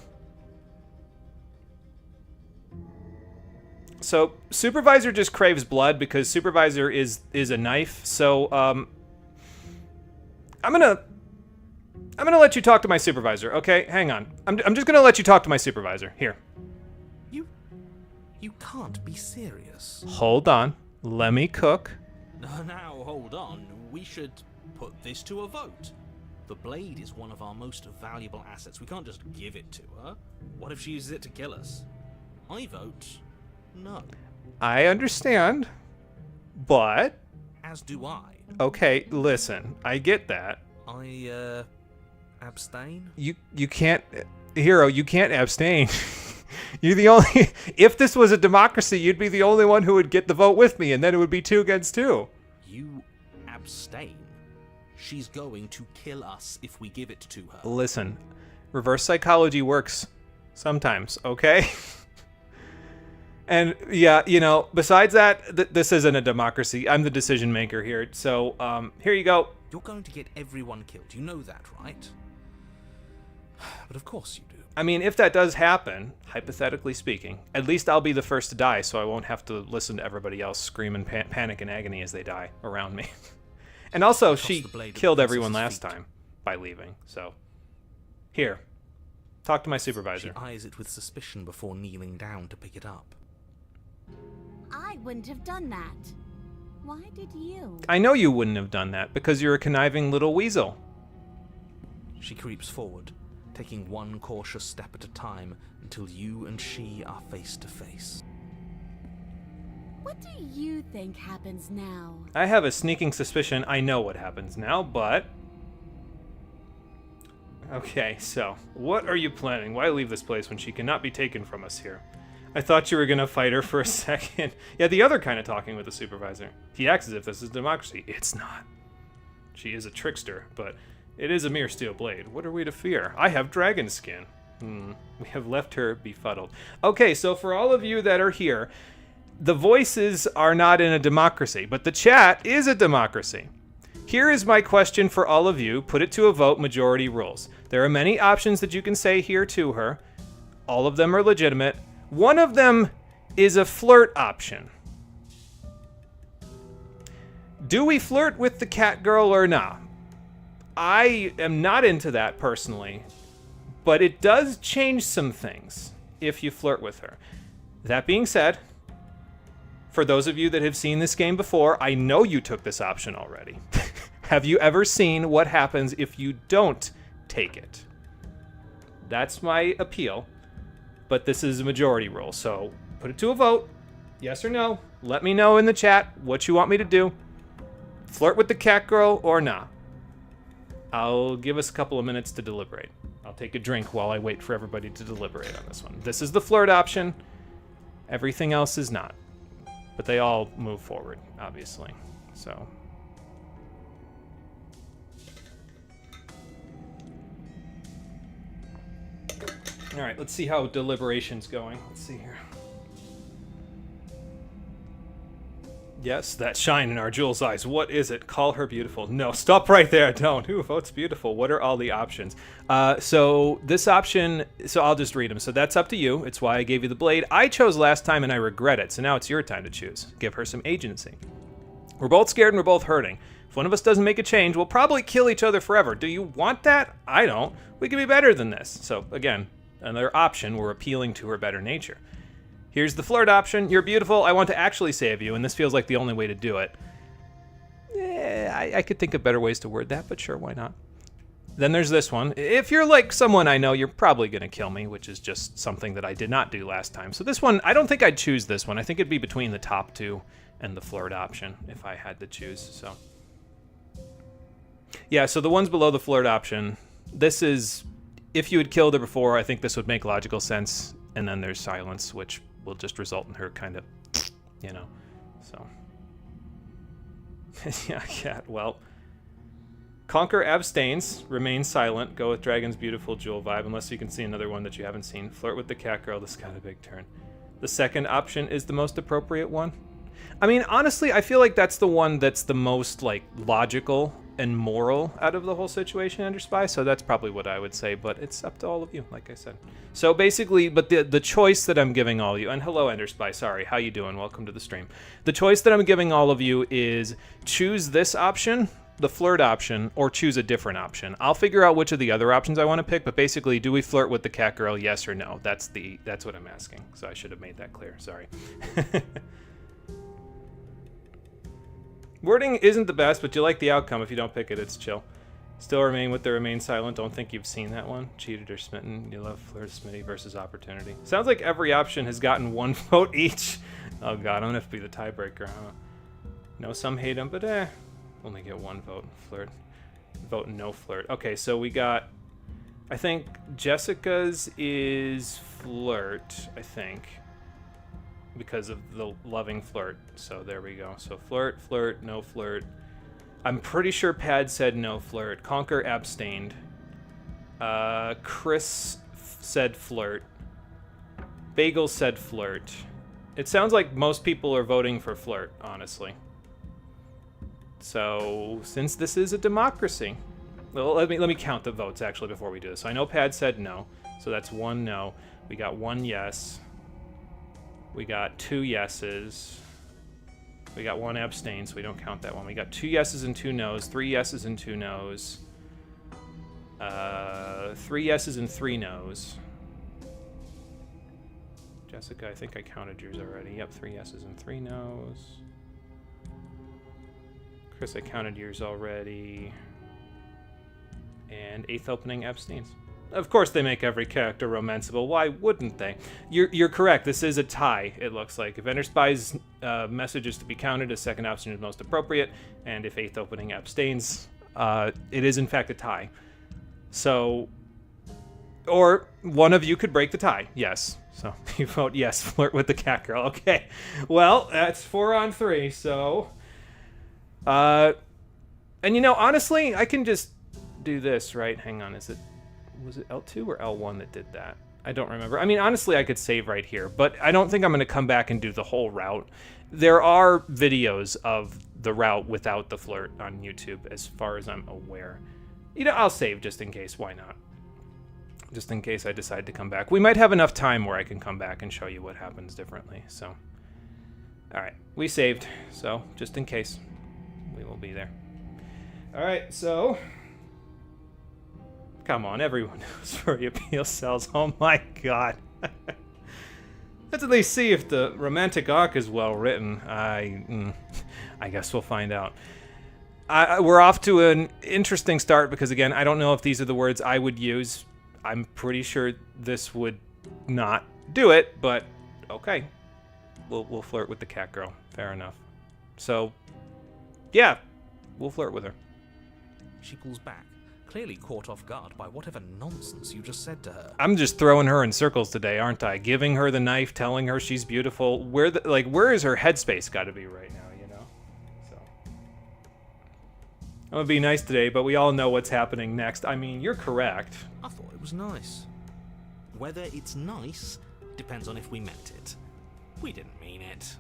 So Supervisor just craves blood because Supervisor is a knife. So I'm gonna let you talk to my supervisor. Okay, hang on. I'm just gonna let you talk to my supervisor. Here. You can't be serious. Hold on. Let me cook. Now, hold on. We should put this to a vote. The blade is one of our most valuable assets. We can't just give it to her. What if she uses it to kill us? I vote no. I understand, but... As do I. Okay, listen. I get that. I, abstain? You can't... Hero, you can't abstain. You're the only... If this was a democracy, you'd be the only one who would get the vote with me, and then it would be 2 against 2. You abstain? She's going to kill us if we give it to her. Listen, reverse psychology works sometimes, okay? And yeah, you know, besides that, this isn't a democracy. I'm the decision maker here. So here you go. You're going to get everyone killed. You know that, right? But of course you do. I mean, if that does happen, hypothetically speaking, at least I'll be the first to die, so I won't have to listen to everybody else scream in panic and agony as they die around me. And also, she killed everyone last time by leaving, so... Here. Talk to my supervisor. She eyes it with suspicion before kneeling down to pick it up. I wouldn't have done that. Why did you? I know you wouldn't have done that, because you're a conniving little weasel. She creeps forward, taking one cautious step at a time until you and she are face to face. What do you think happens now? I have a sneaking suspicion I know what happens now, but... Okay, so, what are you planning? Why leave this place when she cannot be taken from us here? I thought you were gonna fight her for a second. Yeah, the other kind of talking with the supervisor. He acts as if this is democracy. It's not. She is a trickster, but it is a mere steel blade. What are we to fear? I have dragon skin. We have left her befuddled. Okay, so for all of you that are here, the voices are not in a democracy, but the chat is a democracy. Here is my question for all of you. Put it to a vote, majority rules. There are many options that you can say here to her. All of them are legitimate. One of them is a flirt option. Do we flirt with the cat girl or not? I am not into that personally, but it does change some things if you flirt with her. That being said, for those of you that have seen this game before, I know you took this option already. Have you ever seen what happens if you don't take it? That's my appeal, but this is a majority rule, so put it to a vote. Yes or no? Let me know in the chat what you want me to do. Flirt with the cat girl or not? I'll give us a couple of minutes to deliberate. I'll take a drink while I wait for everybody to deliberate on this one. This is the flirt option. Everything else is not. But they all move forward, obviously. So. All right, let's see how deliberation's going. Let's see here. Yes, that shine in our Jewel's eyes. What is it? Call her beautiful. No, stop right there. Don't. Who votes beautiful? What are all the options? So this option, so I'll just read them. So that's up to you. It's why I gave you the blade. I chose last time and I regret it. So now it's your time to choose. Give her some agency. We're both scared and we're both hurting. If one of us doesn't make a change, we'll probably kill each other forever. Do you want that? I don't. We can be better than this. So again, another option. We're appealing to her better nature. Here's the flirt option. You're beautiful. I want to actually save you, and this feels like the only way to do it. I could think of better ways to word that, but sure, why not? Then there's this one. If you're like someone I know, you're probably going to kill me, which is just something that I did not do last time. So this one, I don't think I'd choose this one. I think it'd be between the top two and the flirt option if I had to choose. So yeah, so the ones below the flirt option, this is, if you had killed her before, I think this would make logical sense. And then there's silence, which will just result in her kind of, you know, so. Yeah, cat, well. Conquer abstains, remain silent, go with Dragon's beautiful jewel vibe, unless you can see another one that you haven't seen. Flirt with the cat girl, this got a big turn. The second option is the most appropriate one. I mean, honestly, I feel like that's the one that's the most, like, logical and moral out of the whole situation, Ender Spy. So that's probably what I would say, but it's up to all of you, like I said. So basically, but the choice that I'm giving all of you, and hello, Ender Spy, sorry, how you doing? Welcome to the stream. The choice that I'm giving all of you is choose this option, the flirt option, or choose a different option. I'll figure out which of the other options I want to pick, but basically, do we flirt with the cat girl, yes or no? That's what I'm asking. So I should have made that clear, sorry. Wording isn't the best, but you like the outcome. If you don't pick it, it's chill. Still remain with the remain silent. Don't think you've seen that one. Cheated or smitten. You love flirt, Smitty versus opportunity. Sounds like every option has gotten 1 vote each. Oh god, I'm gonna have to be the tiebreaker, huh? No, some hate him, but only get 1 vote. Flirt. Vote no flirt. Okay, so we got, I think Jessica's is flirt, I think, because of the loving flirt. So there we go. So flirt, flirt, no flirt. I'm pretty sure Pad said no flirt. Conker abstained. Chris said flirt. Bagel said flirt. It sounds like most people are voting for flirt, honestly. So since this is a democracy, well, let me count the votes actually before we do this. So I know Pad said no, so that's 1 no. We got 1 yes. We got 2 yeses. We got 1 abstain, so we don't count that one. We got 2 yeses and 2 nos, 3 yeses and 2 nos, 3 yeses and 3 nos. Jessica, I think I counted yours already. Yep, 3 yeses and 3 nos. Chris, I counted yours already. And 8th opening abstains. Of course they make every character romanceable. Why wouldn't they? You're correct. This is a tie, it looks like. If Ender Spy's message is to be counted, a second option is most appropriate. And if 8th opening abstains, it is in fact a tie. So, or one of you could break the tie. Yes. So you vote yes, flirt with the cat girl. Okay. Well, that's 4 on 3. So, and you know, honestly, I can just do this, right? Hang on. Was it L2 or L1 that did that? I don't remember. I mean, honestly, I could save right here, but I don't think I'm going to come back and do the whole route. There are videos of the route without the flirt on YouTube, as far as I'm aware. You know, I'll save just in case. Why not? Just in case I decide to come back. We might have enough time where I can come back and show you what happens differently. So, all right, we saved. So, just in case, we will be there. All right, so... Come on, everyone knows furry appeal sells. Oh my god. Let's at least see if the romantic arc is well written. I guess we'll find out. We're off to an interesting start because, again, I don't know if these are the words I would use. I'm pretty sure this would not do it, but okay. We'll flirt with the cat girl. Fair enough. So, yeah, we'll flirt with her. She pulls back, clearly caught off guard by whatever nonsense you just said to her. I'm just throwing her in circles today, aren't I? Giving her the knife, telling her she's beautiful. Where is her headspace got to be right now, you know? So I'm gonna be nice today, but we all know what's happening next. I mean, you're correct. I thought it was nice. Whether it's nice depends on if we meant it. We didn't mean it.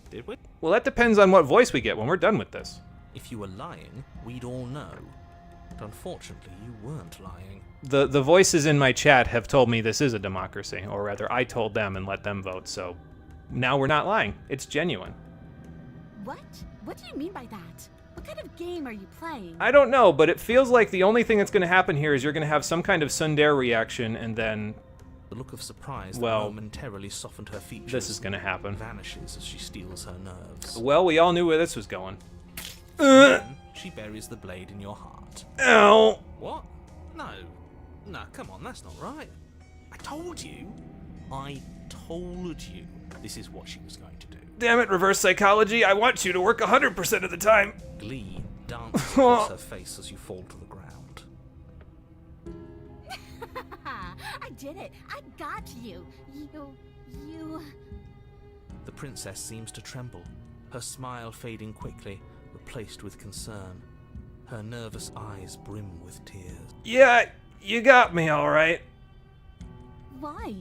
Did we? Well, that depends on what voice we get when we're done with this. If you were lying, we'd all know. But unfortunately, you weren't lying. The voices in my chat have told me this is a democracy, or rather, I told them and let them vote, so now we're not lying. It's genuine. What? What do you mean by that? What kind of game are you playing? I don't know, but it feels like the only thing that's going to happen here is you're going to have some kind of tsundere reaction, and then... The look of surprise well, that momentarily softened her features. This is going to happen. Vanishes as she steals her nerves. Well, we all knew where this was going. Then she buries the blade in your heart. Ow! What? No. No, come on, that's not right. I told you this is what she was going to do. Damn it, reverse psychology. I want you to work 100% of the time. Glee dances across her face as you fall to the ground. I did it. I got you. You... The princess seems to tremble, her smile fading quickly, replaced with concern. Her nervous eyes brim with tears. Yeah, you got me all right. Why?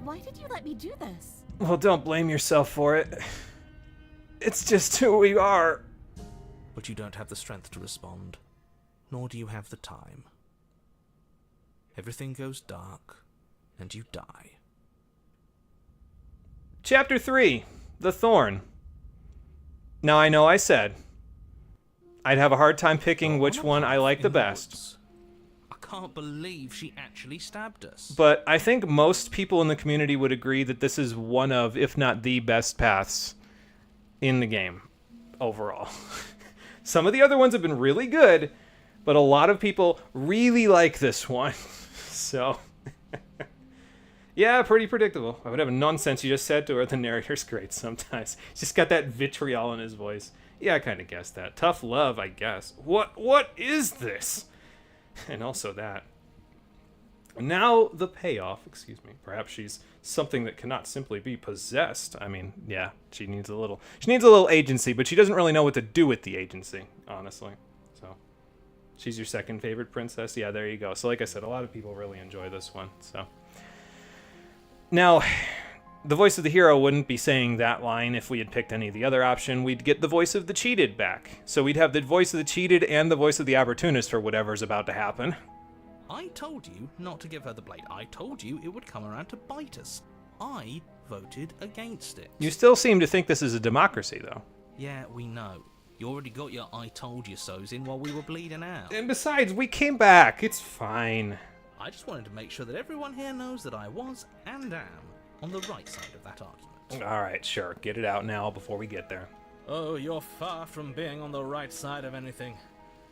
Why did you let me do this? Well, don't blame yourself for it. It's just who we are. but you don't have the strength to respond, nor do you have the time. Everything goes dark, and you die. Chapter 3, The Thorn. Now I know I said I'd have a hard time picking which one I like the best. I can't believe she actually stabbed us. But I think most people in the community would agree that this is one of, if not the best paths in the game overall. Some of the other ones have been really good, but a lot of people really like this one. So, yeah, pretty predictable. Whatever nonsense you just said to her, the narrator's great sometimes. He's just got that vitriol in his voice. Yeah, I kind of guessed that. Tough love, I guess. What is this? And also that. Now the payoff, excuse me. Perhaps she's something that cannot simply be possessed. I mean, yeah, she needs a little agency, but she doesn't really know what to do with the agency, honestly. So, she's your second favorite princess. Yeah, there you go. So like I said, a lot of people really enjoy this one. So now, the voice of the hero wouldn't be saying that line if we had picked any of the other option. We'd get the voice of the cheated back. So we'd have the voice of the cheated and the voice of the opportunist for whatever's about to happen. I told you not to give her the blade. I told you it would come around to bite us. I voted against it. You still seem to think this is a democracy, though. Yeah, we know. You already got your I told you so's in while we were bleeding out. And besides, we came back. It's fine. I just wanted to make sure that everyone here knows that I was and am on the right side of that argument. All right, sure. Get it out now before we get there. Oh, you're far from being on the right side of anything.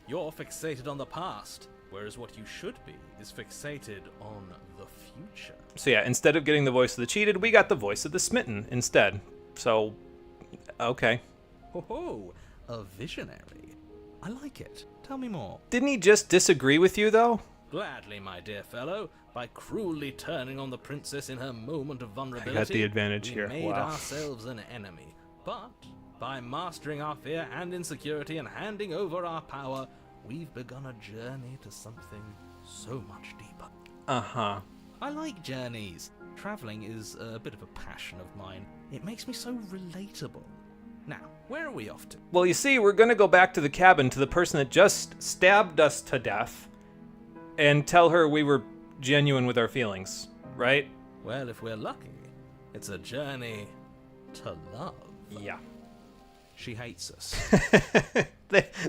You're fixated on the past, whereas what you should be is fixated on the future. So yeah, instead of getting the voice of the cheated, we got the voice of the smitten instead. So, okay. Ho ho, a visionary. I like it. Tell me more. Didn't he just disagree with you, though? Gladly, my dear fellow. By cruelly turning on the princess in her moment of vulnerability, I got the advantage we here. made Wow. ourselves an enemy. But by mastering our fear and insecurity and handing over our power, we've begun a journey to something so much deeper. Uh-huh. I like journeys. Traveling is a bit of a passion of mine. It makes me so relatable. Now, where are we off to? Well, you see, we're gonna go back to the cabin to the person that just stabbed us to death and tell her we were genuine with our feelings, right? Well, if we're lucky, it's a journey to love. Yeah. She hates us.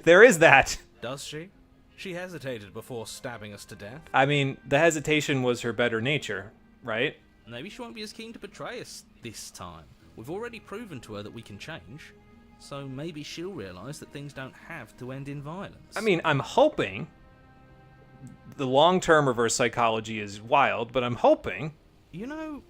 There is that. Does she? She hesitated before stabbing us to death. I mean, the hesitation was her better nature, right? Maybe she won't be as keen to betray us this time. We've already proven to her that we can change. So maybe she'll realise that things don't have to end in violence. I mean, I'm hoping. The long-term reverse psychology is wild, but I'm hoping. You know,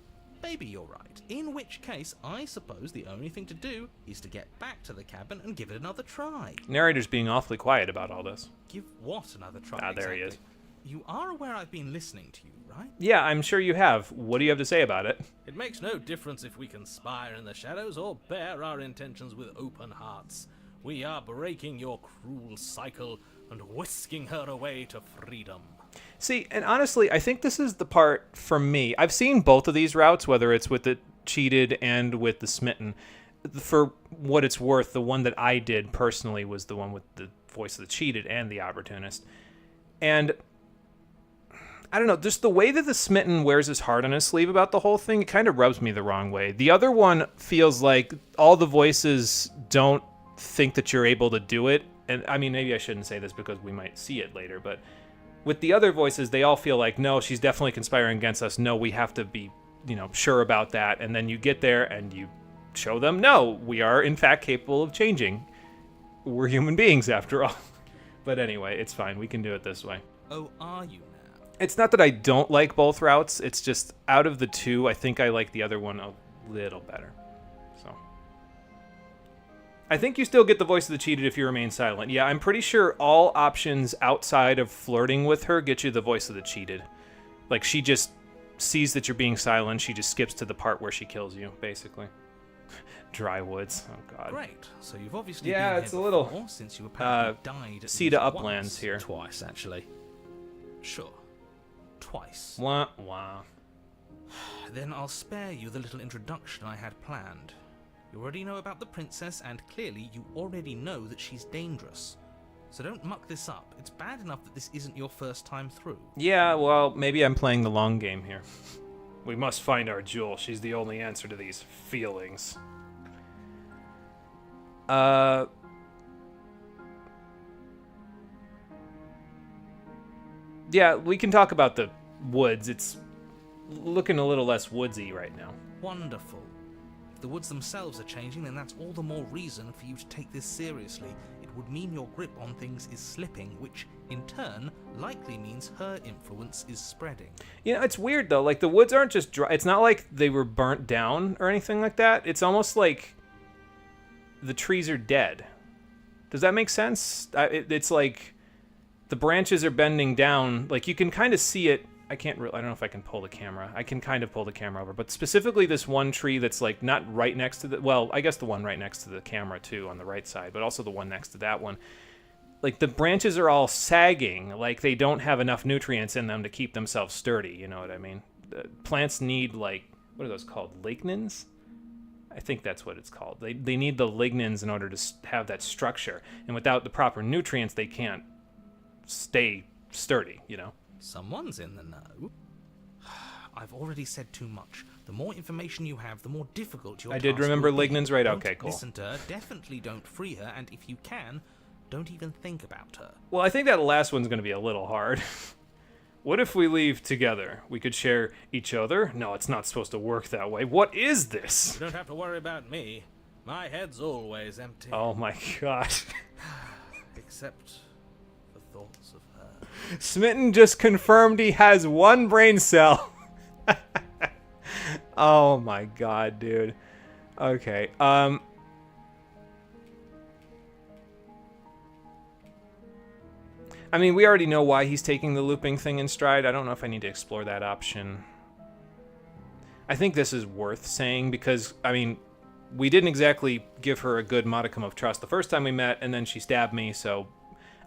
maybe you're right. In which case, I suppose the only thing to do is to get back to the cabin and give it another try. Narrator's being awfully quiet about all this. Give what another try? Ah, there he is. You are aware I've been listening to you, right? Yeah, I'm sure you have. What do you have to say about it? It makes no difference if we conspire in the shadows or bear our intentions with open hearts. We are breaking your cruel cycle and whisking her away to freedom. See, and honestly, I think this is the part for me. I've seen both of these routes, whether it's with the cheated and with the smitten. For what it's worth, the one that I did personally was the one with the voice of the cheated and the opportunist. And I don't know, just the way that the smitten wears his heart on his sleeve about the whole thing, it kind of rubs me the wrong way. The other one feels like all the voices don't think that you're able to do it. And I mean, maybe I shouldn't say this because we might see it later, but with the other voices, they all feel like, no, she's definitely conspiring against us. No, we have to be, sure about that. And then you get there and you show them, no, we are in fact capable of changing. We're human beings after all. But anyway, it's fine. We can do it this way. Oh, are you now? It's not that I don't like both routes. It's just out of the two, I think I like the other one a little better. So I think you still get the voice of the cheated if you remain silent. Yeah, I'm pretty sure all options outside of flirting with her get you the voice of the cheated. Like, she just sees that you're being silent. She just skips to the part where she kills you, basically. Dry woods. Oh, God. Great. So you've obviously Yeah, been it's here a little, before, since you apparently died at Sea to least Uplands once. here. Twice, actually. Sure. Twice. Wah, wah. Then I'll spare you the little introduction I had planned. You already know about the princess, and clearly you already know that she's dangerous. So don't muck this up. It's bad enough that this isn't your first time through. Yeah, well, maybe I'm playing the long game here. We must find our jewel. She's the only answer to these feelings. Yeah, we can talk about the woods. It's looking a little less woodsy right now. Wonderful. If the woods themselves are changing, then that's all the more reason for you to take this seriously. It would mean your grip on things is slipping, which, in turn, likely means her influence is spreading. You know, it's weird, though. Like, the woods aren't just dry. It's not like they were burnt down or anything like that. It's almost like the trees are dead. Does that make sense? It's like the branches are bending down. Like, you can kind of see it. I don't know if I can pull the camera. I can kind of pull the camera over. But specifically this one tree that's, like, not right next to the... Well, I guess the one right next to the camera, too, on the right side. But also the one next to that one. Like, the branches are all sagging. Like, they don't have enough nutrients in them to keep themselves sturdy. You know what I mean? Plants need, like... What are those called? Lignins? I think that's what it's called. They need the lignins in order to have that structure. And without the proper nutrients, they can't stay sturdy, you know? Someone's in the know. I've already said too much. The more information you have, the more difficult your I task did remember will be. lignins, right? Don't Okay, cool. Listen to her, definitely don't free her, and if you can, don't even think about her. Well, I think that last one's going to be a little hard. What if we leave together? We could share each other? No, it's not supposed to work that way. What is this? You don't have to worry about me. My head's always empty. Oh my god. Except for thoughts of her. Smitten just confirmed he has one brain cell. Oh my god, dude. Okay, I mean, we already know why he's taking the looping thing in stride. I don't know if I need to explore that option. I think this is worth saying because, I mean, we didn't exactly give her a good modicum of trust the first time we met, and then she stabbed me, so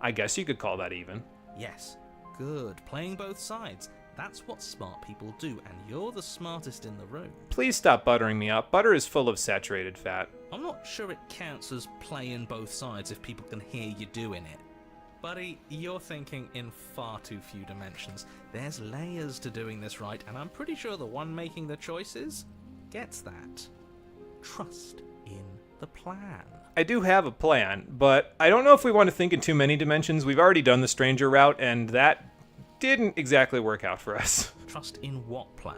I guess you could call that even. Yes, good. Playing both sides. That's what smart people do, and you're the smartest in the room. Please stop buttering me up. Butter is full of saturated fat. I'm not sure it counts as playing both sides if people can hear you doing it. Buddy, you're thinking in far too few dimensions. There's layers to doing this right, and I'm pretty sure the one making the choices gets that. Trust in the plan. I do have a plan, but I don't know if we want to think in too many dimensions. We've already done the stranger route, and that didn't exactly work out for us. Trust in what plan?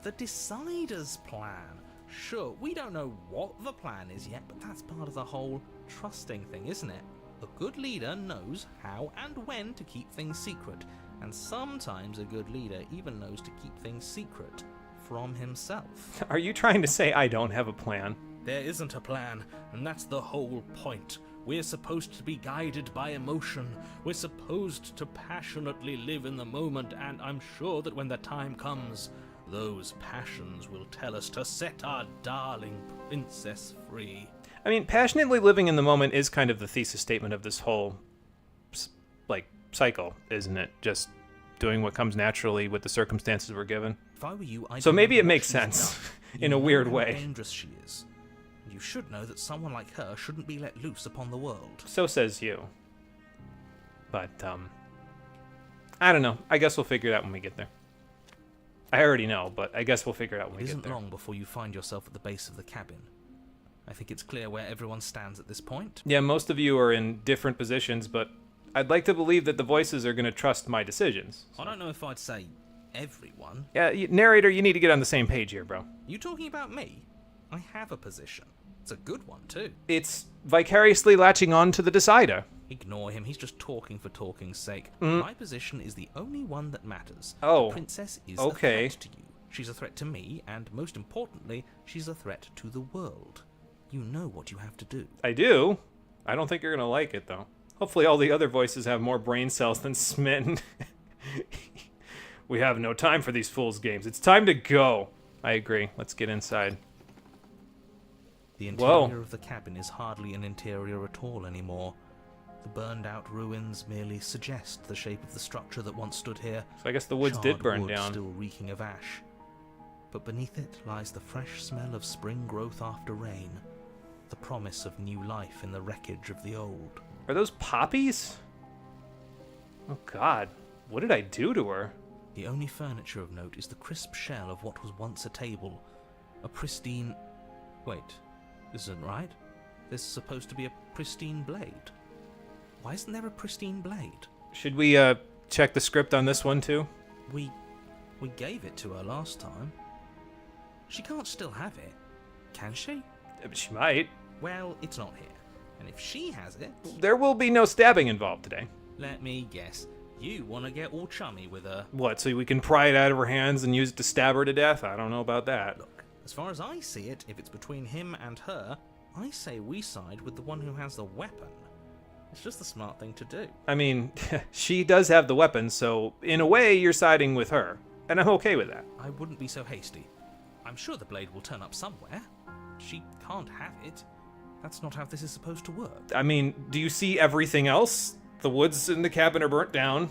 The decider's plan. Sure, we don't know what the plan is yet, but that's part of the whole trusting thing, isn't it? A good leader knows how and when to keep things secret, and sometimes a good leader even knows to keep things secret from himself. Are you trying to say I don't have a plan? There isn't a plan, and that's the whole point. We're supposed to be guided by emotion. We're supposed to passionately live in the moment, and I'm sure that when the time comes, those passions will tell us to set our darling princess free. I mean, passionately living in the moment is kind of the thesis statement of this whole, like, cycle, isn't it? Just doing what comes naturally with the circumstances we're given. If I were you, I'd So maybe it know what makes she's sense done. in a You know weird how way. dangerous she is. And you should know that someone like her shouldn't be let loose upon the world. So says you. But, I don't know. I guess we'll figure it out when we get there. I already know, but I guess we'll figure it out when It we get isn't there. long before you find yourself at the base of the cabin. I think it's clear where everyone stands at this point. Yeah, most of you are in different positions, but I'd like to believe that the voices are going to trust my decisions. I don't know if I'd say everyone. Yeah, narrator, you need to get on the same page here, bro. You talking about me? I have a position. It's a good one, too. It's vicariously latching on to the decider. Ignore him, he's just talking for talking's sake. My position is the only one that matters. Oh, The princess is okay. a threat to you. She's a threat to me, and most importantly, she's a threat to the world. You know what you have to do. I do. I don't think you're going to like it, though. Hopefully all the other voices have more brain cells than Smitten. We have no time for these fool's games. It's time to go. I agree. Let's get inside. The Whoa. interior of the cabin is hardly an interior at all anymore. The burned-out ruins merely suggest the shape of the structure that once stood here. So I guess the woods did Charred burn wood down. still reeking of ash. but beneath it lies the fresh smell of spring growth after rain, the promise of new life in the wreckage of the old. Are those poppies? Oh god, what did I do to her? The only furniture of note is the crisp shell of what was once a table. A pristine... Wait, this isn't right. There's supposed to be a pristine blade. Why isn't there a pristine blade? Should we, check the script on this one, too? We gave it to her last time. She can't still have it, can she? She might. Well, it's not here. And if she has it... There will be no stabbing involved today. Let me guess. You want to get all chummy with her. What, so we can pry it out of her hands and use it to stab her to death? I don't know about that. Look, as far as I see it, if it's between him and her, I say we side with the one who has the weapon. It's just the smart thing to do. I mean, she does have the weapon, so in a way you're siding with her. And I'm okay with that. I wouldn't be so hasty. I'm sure the blade will turn up somewhere. She can't have it. That's not how this is supposed to work. I mean, do you see everything else? The woods in the cabin are burnt down.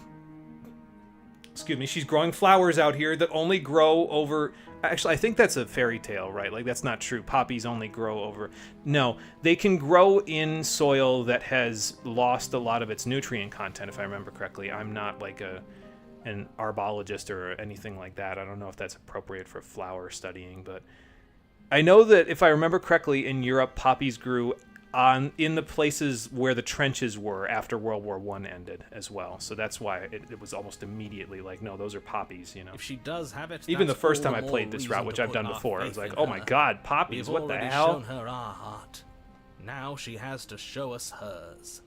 Excuse me, she's growing flowers out here that only grow over... Actually, I think that's a fairy tale, right? Like, that's not true. Poppies only grow over... No, they can grow in soil that has lost a lot of its nutrient content, if I remember correctly. I'm not like an arbologist or anything like that. I don't know if that's appropriate for flower studying, but I know that if I remember correctly, in Europe, poppies grew in the places where the trenches were after World War I ended as well. So that's why it was almost immediately like, no, those are poppies, you know. If she does have it, even the that's first all time I the played more this reason route, which to I've put done our before, I was faith like, in oh my her. god, poppies, We've what the already hell? shown her our heart. Now she has to show us hers.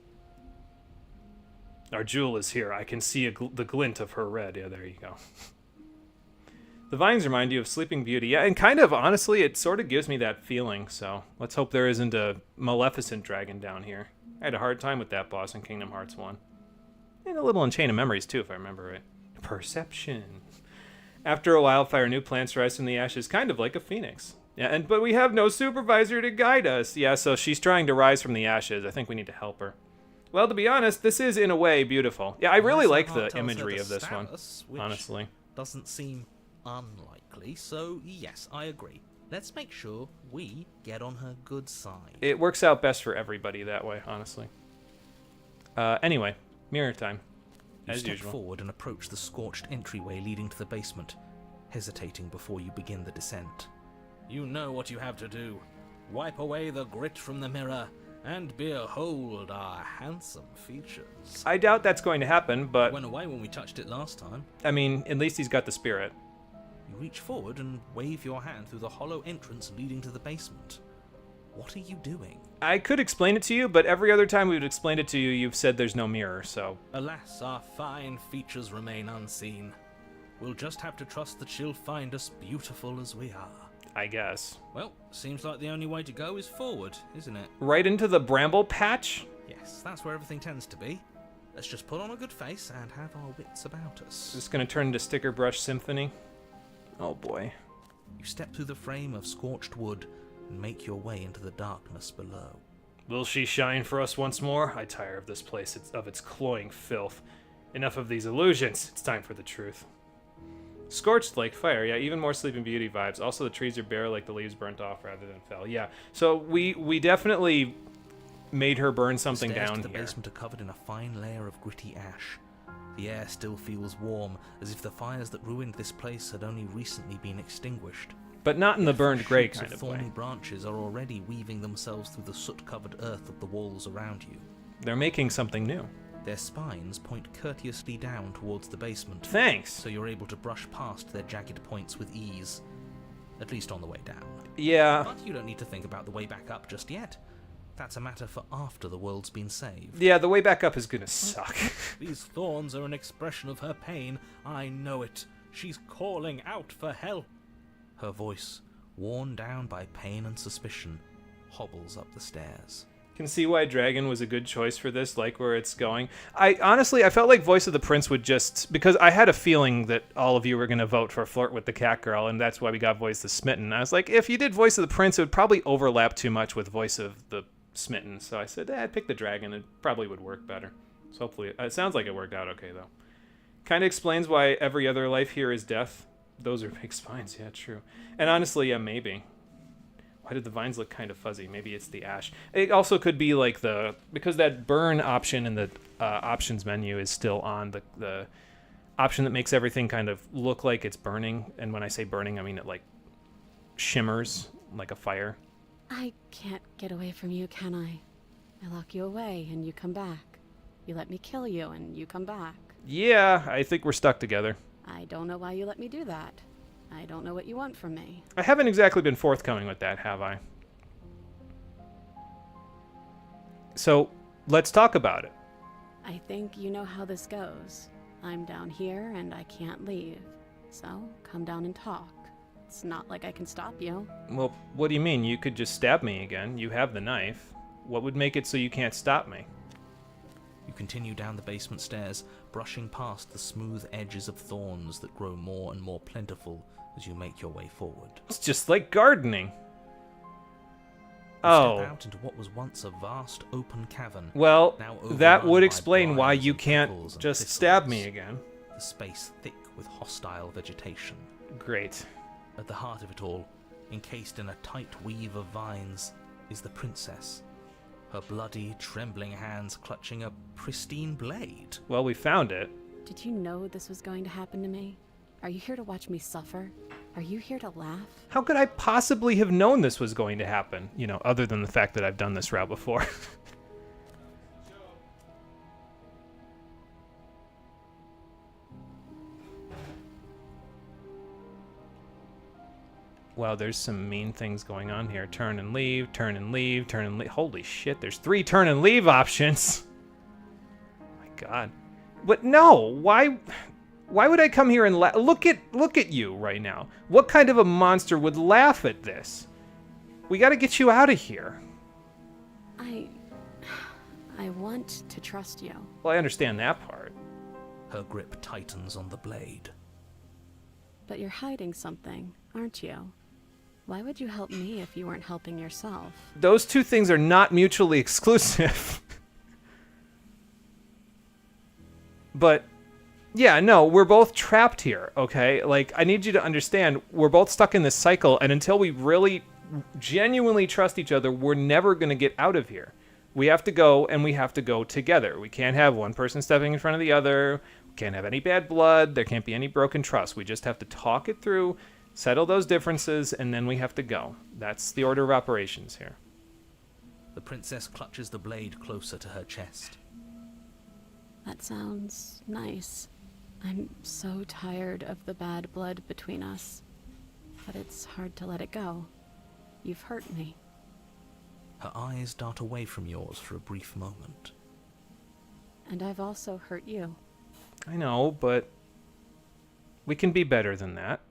Our jewel is here. I can see the glint of her red. Yeah, there you go. The vines remind you of Sleeping Beauty. Yeah, and kind of, honestly, it sort of gives me that feeling, so let's hope there isn't a Maleficent dragon down here. I had a hard time with that boss in Kingdom Hearts 1. And a little in Chain of Memories, too, if I remember right. Perception. After a wildfire, new plants rise from the ashes, kind of like a phoenix. Yeah, but we have no supervisor to guide us. Yeah, so she's trying to rise from the ashes. I think we need to help her. Well, to be honest, this is, in a way, beautiful. Yeah, I really Unless like her the heart tells her imagery to of this stab one, us, which honestly. doesn't seem unlikely, so yes, I agree. Let's make sure we get on her good side. It works out best for everybody that way, honestly. Anyway, mirror time, You as step usual. forward and approach the scorched entryway leading to the basement, hesitating before you begin the descent. You know what you have to do. Wipe away the grit from the mirror, and behold our handsome features. I doubt that's going to happen, It but, went away when we touched it last time. I mean, at least he's got the spirit. You reach forward and wave your hand through the hollow entrance leading to the basement. What are you doing? I could explain it to you, but every other time we've explained it to you, you've said there's no mirror, so... Alas, our fine features remain unseen. We'll just have to trust that she'll find us beautiful as we are. I guess. Well, seems like the only way to go is forward, isn't it? Right into the bramble patch? Yes, that's where everything tends to be. Let's just put on a good face and have our wits about us. Is this gonna turn into Sticker Brush Symphony? Oh boy. You step through the frame of scorched wood and make your way into the darkness below. Will she shine for us once more? I tire of this place, of its cloying filth. Enough of these illusions. It's time for the truth. Scorched like fire. Yeah, even more Sleeping Beauty vibes. Also, the trees are bare like the leaves burnt off rather than fell. Yeah, so we definitely made her burn something Stairs down to the here. basement are covered in a fine layer of gritty ash. The air still feels warm, as if the fires that ruined this place had only recently been extinguished. But not in the burned Fresh gray shoots kind of thorny way. branches are already weaving themselves through the soot-covered earth of the walls around you. They're making something new. Their spines point courteously down towards the basement, Thanks. so you're able to brush past their jagged points with ease. At least on the way down. Yeah. But you don't need to think about the way back up just yet. That's a matter for after the world's been saved. Yeah, the way back up is gonna suck. These thorns are an expression of her pain. I know it. She's calling out for help. Her voice, worn down by pain and suspicion, hobbles up the stairs. Can see why Dragon was a good choice for this, like where it's going. I felt like Voice of the Prince would just, because I had a feeling that all of you were going to vote for Flirt with the Cat Girl, and that's why we got Voice of the Smitten. I was like, if you did Voice of the Prince, it would probably overlap too much with Voice of the Smitten. So I said, I'd pick the Dragon. It probably would work better. So hopefully, it sounds like it worked out okay, though. Kind of explains why every other life here is death. Those are big spines. Yeah, true. And honestly, yeah, maybe. Why did the vines look kind of fuzzy? Maybe it's the ash. It also could be like because that burn option in the options menu is still on, the option that makes everything kind of look like it's burning. And when I say burning, I mean it like shimmers like a fire. I can't get away from you, can I? I lock you away and you come back. You let me kill you and you come back. Yeah, I think we're stuck together. I don't know why you let me do that. I don't know what you want from me. I haven't exactly been forthcoming with that, have I? So, let's talk about it. I think you know how this goes. I'm down here and I can't leave. So, come down and talk. It's not like I can stop you. Well, what do you mean? You could just stab me again. You have the knife. What would make it so you can't stop me? You continue down the basement stairs, brushing past the smooth edges of thorns that grow more and more plentiful as you make your way forward. It's just like gardening. You Oh. step out into what was once a vast open cavern. Well, now that overrun would by explain why briars you and can't prickles and just thistles, stab me again. The space thick with hostile vegetation. Great. At the heart of it all, encased in a tight weave of vines, is the princess. Her bloody, trembling hands clutching a pristine blade. Well, we found it. Did you know this was going to happen to me? Are you here to watch me suffer? Are you here to laugh? How could I possibly have known this was going to happen? You know, other than the fact that I've done this route before. Wow, there's some mean things going on here. Turn and leave, turn and leave, turn and leave. Holy shit, there's 3 turn and leave options. My god. But no, why would I come here and look at you right now? What kind of a monster would laugh at this? We got to get you out of here. I want to trust you. Well, I understand that part. Her grip tightens on the blade. But you're hiding something, aren't you? Why would you help me if you weren't helping yourself? Those two things are not mutually exclusive. But yeah, no, we're both trapped here, okay? Like, I need you to understand, we're both stuck in this cycle, and until we really genuinely trust each other, we're never going to get out of here. We have to go, and we have to go together. We can't have one person stepping in front of the other. We can't have any bad blood. There can't be any broken trust. We just have to talk it through, settle those differences, and then we have to go. That's the order of operations here. The princess clutches the blade closer to her chest. That sounds nice. I'm so tired of the bad blood between us. But it's hard to let it go. You've hurt me. Her eyes dart away from yours for a brief moment. And I've also hurt you. I know, but we can be better than that.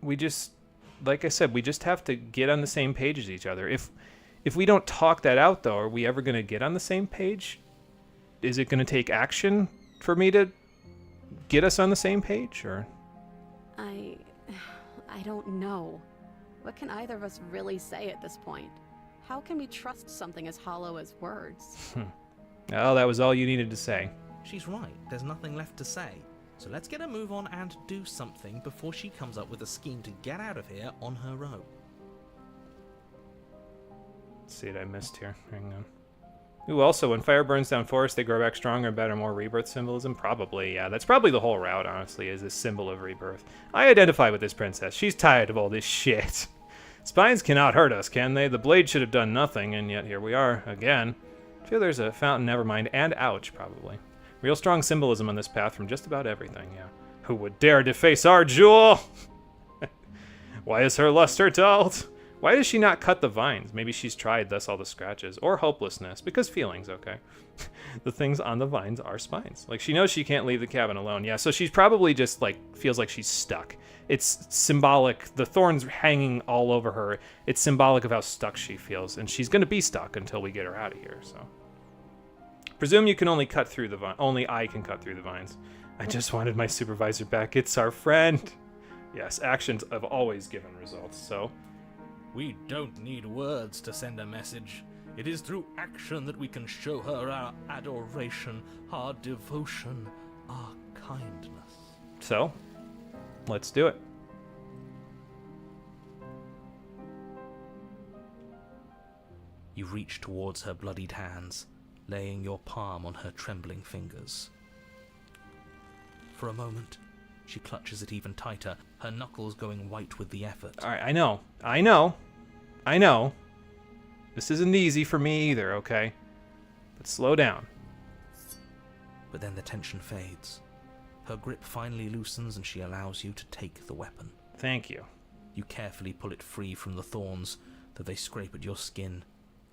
We just, like I said, we just have to get on the same page as each other. If we don't talk that out, though, are we ever going to get on the same page? Is it going to take action for me to get us on the same page, or? I don't know. What can either of us really say at this point? How can we trust something as hollow as words? Oh, that was all you needed to say. She's right, there's nothing left to say. So let's get a move on and do something before she comes up with a scheme to get out of here on her own. Let's see what I missed here. Hang on. Ooh, also, when fire burns down forests, they grow back stronger and better, more rebirth symbolism? Probably, yeah. That's probably the whole route, honestly, is this symbol of rebirth. I identify with this princess. She's tired of all this shit. Spines cannot hurt us, can they? The blade should have done nothing, and yet here we are, again. I feel there's a fountain, never mind, and ouch, probably. Real strong symbolism on this path from just about everything, yeah. Who would dare deface our jewel? Why is her luster dulled? Why does she not cut the vines? Maybe she's tried, thus all the scratches. Or hopelessness, because feelings, okay. The things on the vines are spines. Like, she knows she can't leave the cabin alone. Yeah, so she's probably just, like, feels like she's stuck. It's symbolic. The thorns hanging all over her. It's symbolic of how stuck she feels. And she's going to be stuck until we get her out of here, so. Presume you can only cut through the vine. Only I can cut through the vines. I just wanted my supervisor back. It's our friend. Yes, actions have always given results, so. We don't need words to send a message. It is through action that we can show her our adoration, our devotion, our kindness. So? Let's do it. You reach towards her bloodied hands, laying your palm on her trembling fingers. For a moment, she clutches it even tighter, her knuckles going white with the effort. All right, I know. This isn't easy for me either, okay? But slow down. But then the tension fades. Her grip finally loosens and she allows you to take the weapon. Thank you. You carefully pull it free from the thorns, though they scrape at your skin,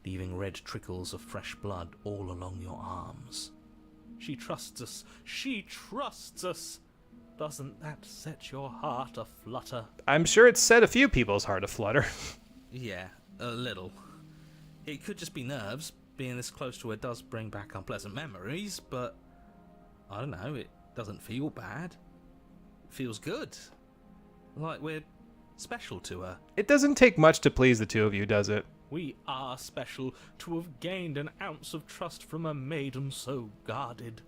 leaving red trickles of fresh blood all along your arms. She trusts us. She trusts us. Doesn't that set your heart aflutter? I'm sure it's set a few people's heart aflutter. Yeah, a little. It could just be nerves. Being this close to her does bring back unpleasant memories, but I don't know, it doesn't feel bad. It feels good. Like we're special to her. It doesn't take much to please the two of you, does it? We are special to have gained an ounce of trust from a maiden so guarded.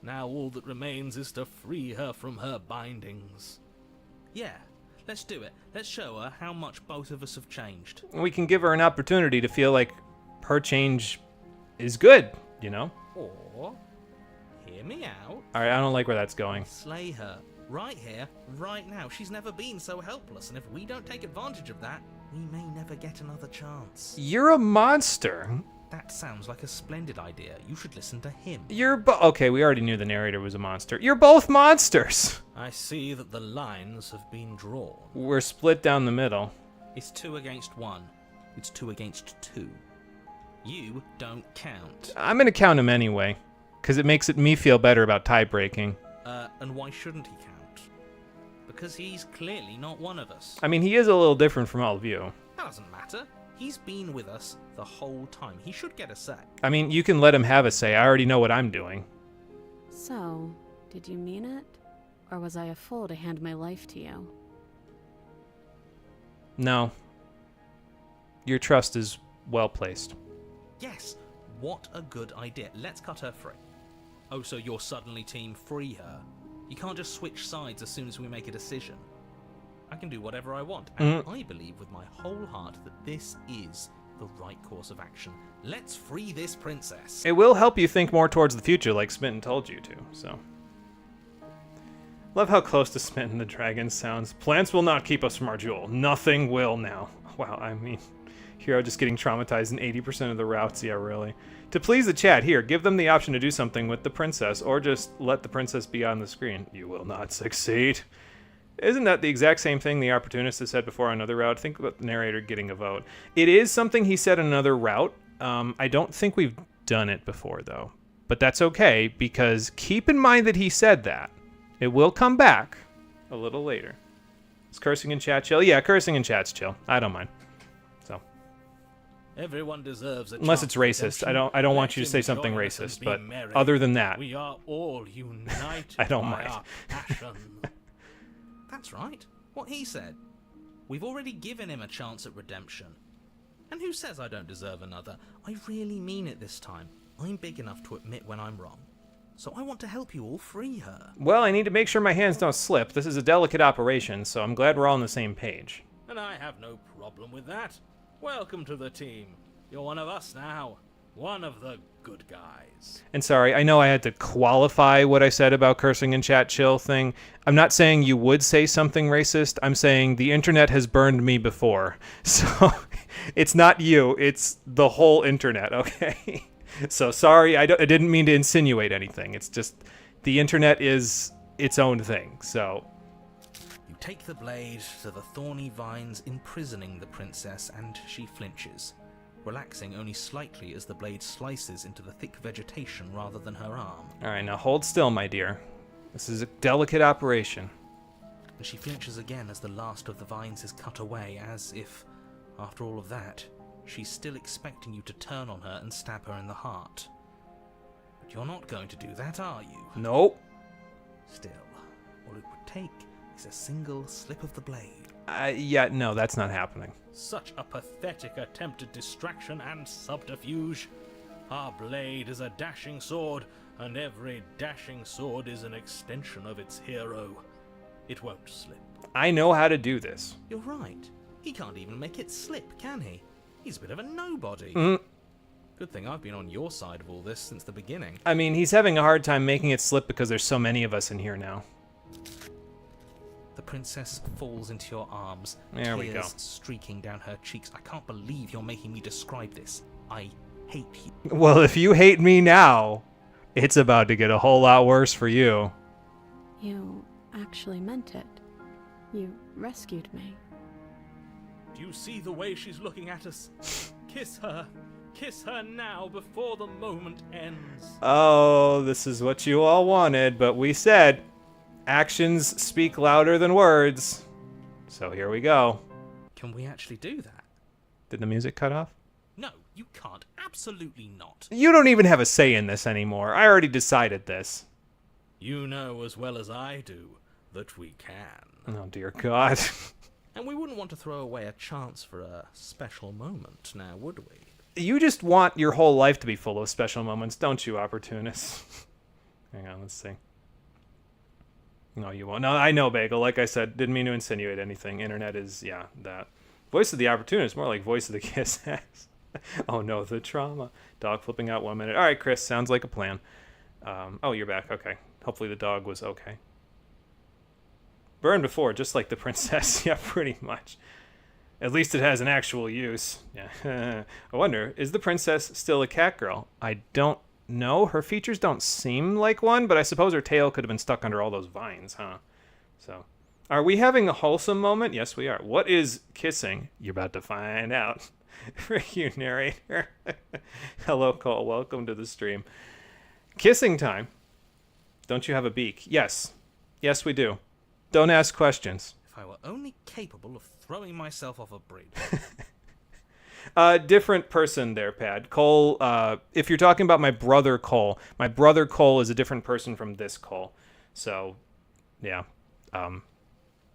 Now all that remains is to free her from her bindings. Yeah, let's do it. Let's show her how much both of us have changed. We can give her an opportunity to feel like her change is good, you know? Or, hear me out, All right, I don't like where that's going. slay her. Right here, right now. She's never been so helpless, and if we don't take advantage of that, we may never get another chance. You're a monster. That sounds like a splendid idea. You should listen to him. Okay, we already knew the narrator was a monster. You're both monsters. I see that the lines have been drawn. We're split down the middle. It's 2 against 1. It's 2 against 2. You don't count. I'm gonna count him anyway, because it makes me feel better about tie breaking. And why shouldn't he count? Because he's clearly not one of us. I mean, he is a little different from all of you. That doesn't matter. He's been with us the whole time. He should get a say. I mean, you can let him have a say. I already know what I'm doing. So, did you mean it? Or was I a fool to hand my life to you? No. Your trust is well placed. Yes, what a good idea. Let's cut her free. Oh, so you're suddenly team free her? You can't just switch sides as soon as we make a decision. I can do whatever I want, and I believe with my whole heart that this is the right course of action. Let's free this princess. It will help you think more towards the future, like Smitten told you to, so. Love how close to Smitten the dragon sounds. Plants will not keep us from our jewel. Nothing will now. Wow, I mean, Hero just getting traumatized in 80% of the routes. Yeah, really. To please the chat, here, give them the option to do something with the princess, or just let the princess be on the screen. You will not succeed. Isn't that the exact same thing the opportunist has said before on another route? Think about the narrator getting a vote. It is something he said on another route. I don't think we've done it before, though. But that's okay, because keep in mind that he said that. It will come back a little later. Is cursing in chat chill? Yeah, cursing in chat's chill. I don't mind. So. Everyone deserves a Unless chance it's racist. at I don't redemption. want you to Let say him something join us and racist, be but merry. other than that, We are all united I don't by mind. our passion. That's right. What he said. We've already given him a chance at redemption. And who says I don't deserve another? I really mean it this time. I'm big enough to admit when I'm wrong. So I want to help you all free her. well, I need to make sure my hands don't slip. This is a delicate operation, so I'm glad we're all on the same page. And I have no problem with that. Welcome to the team. You're one of us now. One of the good guys. And sorry, I know I had to qualify what I said about cursing in chat chill thing. I'm not saying you would say something racist. I'm saying the internet has burned me before. So it's not you, it's the whole internet, okay? So sorry, I didn't mean to insinuate anything. It's just the internet is its own thing, so. You take the blade to the thorny vines imprisoning the princess, and she flinches, relaxing only slightly as the blade slices into the thick vegetation rather than her arm. All right, now hold still, my dear. This is a delicate operation. And she flinches again as the last of the vines is cut away, as if, after all of that, she's still expecting you to turn on her and stab her in the heart. But you're not going to do that, are you? Nope. Still, all it would take is a single slip of the blade. Yeah, no, that's not happening. Such a pathetic attempt at distraction and subterfuge. Our blade is a dashing sword, and every dashing sword is an extension of its hero. It won't slip. I know how to do this. You're right. He can't even make it slip, can he? He's a bit of a nobody. Good thing I've been on your side of all this since the beginning. I mean, he's having a hard time making it slip because there's so many of us in here now. The princess falls into your arms, There we go. tears streaking down her cheeks. I can't believe you're making me describe this. I hate you. Well, if you hate me now, it's about to get a whole lot worse for you. You actually meant it. You rescued me. Do you see the way she's looking at us? Kiss her. Kiss her now before the moment ends. Oh, this is what you all wanted, but we said actions speak louder than words. So here we go. Can we actually do that? Did the music cut off? No, you can't. Absolutely not. You don't even have a say in this anymore. I already decided this. You know as well as I do that we can. Oh, dear God. And we wouldn't want to throw away a chance for a special moment, now would we? You just want your whole life to be full of special moments, don't you, opportunists? Hang on, let's see. No, you won't. No, I know, Bagel. Like I said, didn't mean to insinuate anything. Internet is, yeah, that. Voice of the opportunist, more like voice of the kiss ass. Oh no, the trauma. Dog flipping out 1 minute. All right, Chris, sounds like a plan. Oh, you're back. Okay. Hopefully the dog was okay. Burned before, just like the princess. Yeah, pretty much. At least it has an actual use. Yeah. I wonder, is the princess still a cat girl? I don't know. Her features don't seem like one, but I suppose her tail could have been stuck under all those vines, huh? So, are we having a wholesome moment? Yes, we are. What is kissing? You're about to find out. For you, narrator. Hello, Cole. Welcome to the stream. Kissing time. Don't you have a beak? Yes. Yes, we do. Don't ask questions. If I were only capable of throwing myself off a bridge. Different person there, Pad. Cole, if you're talking about my brother Cole is a different person from this Cole. So, yeah.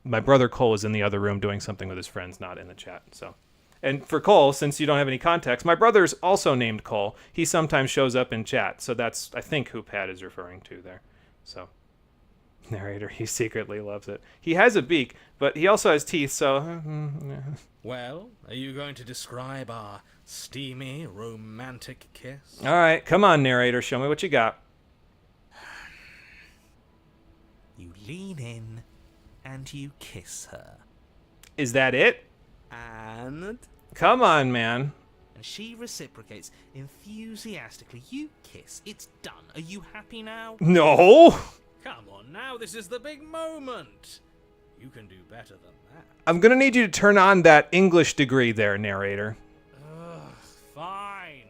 My brother Cole is in the other room doing something with his friends, not in the chat. So, and for Cole, since you don't have any context, my brother's also named Cole. He sometimes shows up in chat. So that's, I think, who Pad is referring to there. So, narrator, he secretly loves it. He has a beak, but he also has teeth, so... Well, are you going to describe our steamy, romantic kiss? All right, come on, narrator, show me what you got. You lean in and you kiss her. Is that it? And Come on, man. she reciprocates enthusiastically. You kiss. It's done. Are you happy now? No! Come on now, this is the big moment. You can do better than that. I'm gonna need you to turn on that English degree there, narrator. Ugh, fine.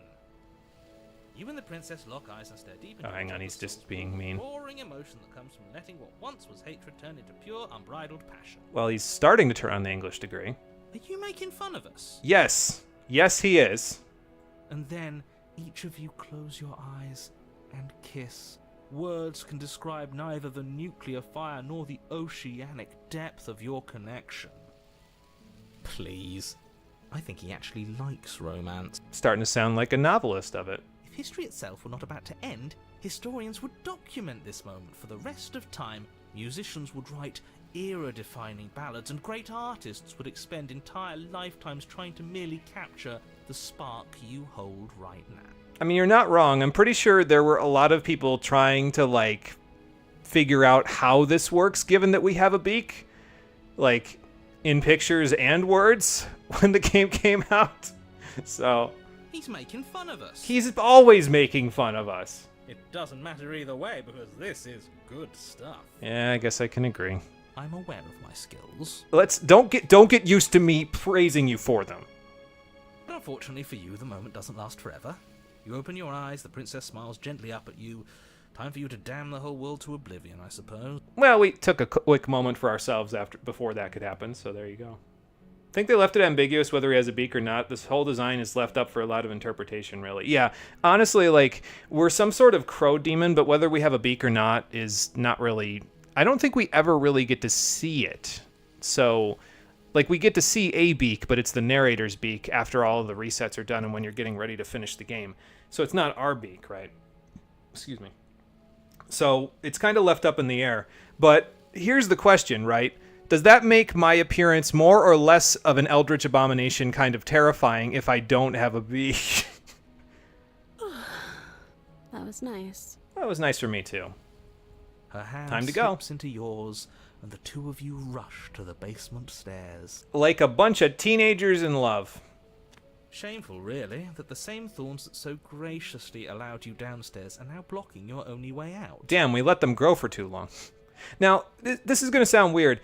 You and the princess lock eyes and stare deep into Oh, hang each on, other's he's just souls being with a mean. roaring emotion that comes from letting what once was hatred turn into pure, unbridled passion. Well, he's starting to turn on the English degree. Are you making fun of us? Yes. Yes, he is. And then each of you close your eyes and kiss. Words can describe neither the nuclear fire nor the oceanic depth of your connection. Please. I think he actually likes romance. Starting to sound like a novelist of it. If history itself were not about to end, historians would document this moment for the rest of time. Musicians would write era-defining ballads, and great artists would expend entire lifetimes trying to merely capture the spark you hold right now. I mean, you're not wrong. I'm pretty sure there were a lot of people trying to, like, figure out how this works, given that we have a beak. Like, in pictures and words, when the game came out. So... He's making fun of us. he's always making fun of us. It doesn't matter either way, because this is good stuff. Yeah, I guess I can agree. I'm aware of my skills. Don't get used to me praising you for them. But unfortunately for you, the moment doesn't last forever. You open your eyes, the princess smiles gently up at you. Time for you to damn the whole world to oblivion, I suppose. Well, we took a quick moment for ourselves before that could happen, so there you go. I think they left it ambiguous whether he has a beak or not. This whole design is left up for a lot of interpretation, really. Yeah, honestly, like, we're some sort of crow demon, but whether we have a beak or not is not really... I don't think we ever really get to see it. So, like, we get to see a beak, but it's the narrator's beak after all of the resets are done and when you're getting ready to finish the game. So it's not our beak, right? Excuse me. So it's kind of left up in the air. But here's the question, right? Does that make my appearance more or less of an eldritch abomination kind of terrifying if I don't have a beak? That was nice. That was nice for me, too. Her hand Time to go. slips into yours, and the two of you rush to the basement stairs. Like a bunch of teenagers in love. Shameful, really, that the same thorns that so graciously allowed you downstairs are now blocking your only way out. Damn, we let them grow for too long. Now, this is going to sound weird.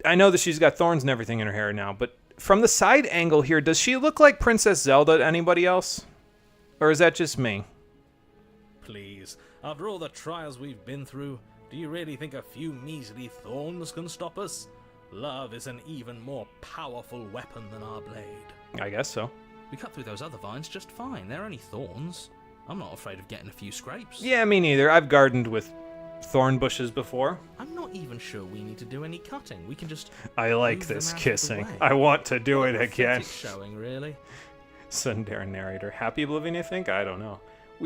I know that she's got thorns and everything in her hair now, but from the side angle here, does she look like Princess Zelda to anybody else? Or is that just me? Please, after all the trials we've been through, do you really think a few measly thorns can stop us? Love is an even more powerful weapon than our blade. I guess so. We cut through those other vines just fine. They're only thorns. I'm not afraid of getting a few scrapes. Yeah, me neither. I've gardened with thorn bushes before. I'm not even sure we need to do any cutting. We can just I like move this them out of the kissing. way. I want to do it again. Pathetic showing, really. Sundar narrator. Happy Oblivion, you think? I don't know.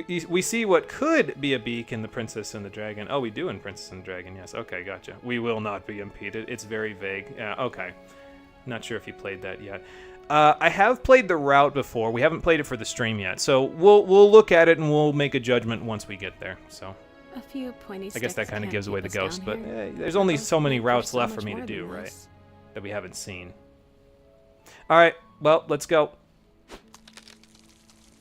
We see what could be a beak in The Princess and the Dragon. Oh, we do in Princess and the Dragon, yes. Okay, gotcha. We will not be impeded. It's very vague. Yeah, okay. Not sure if you played that yet. I have played the route before. We haven't played it for the stream yet. So we'll look at it and we'll make a judgment once we get there. So A few pointy I guess that sticks kind of can't gives away the keep us ghost. down But here. there's only so many There's routes so left for much me to more do, than right? this. That we haven't seen. All right. Well, let's go.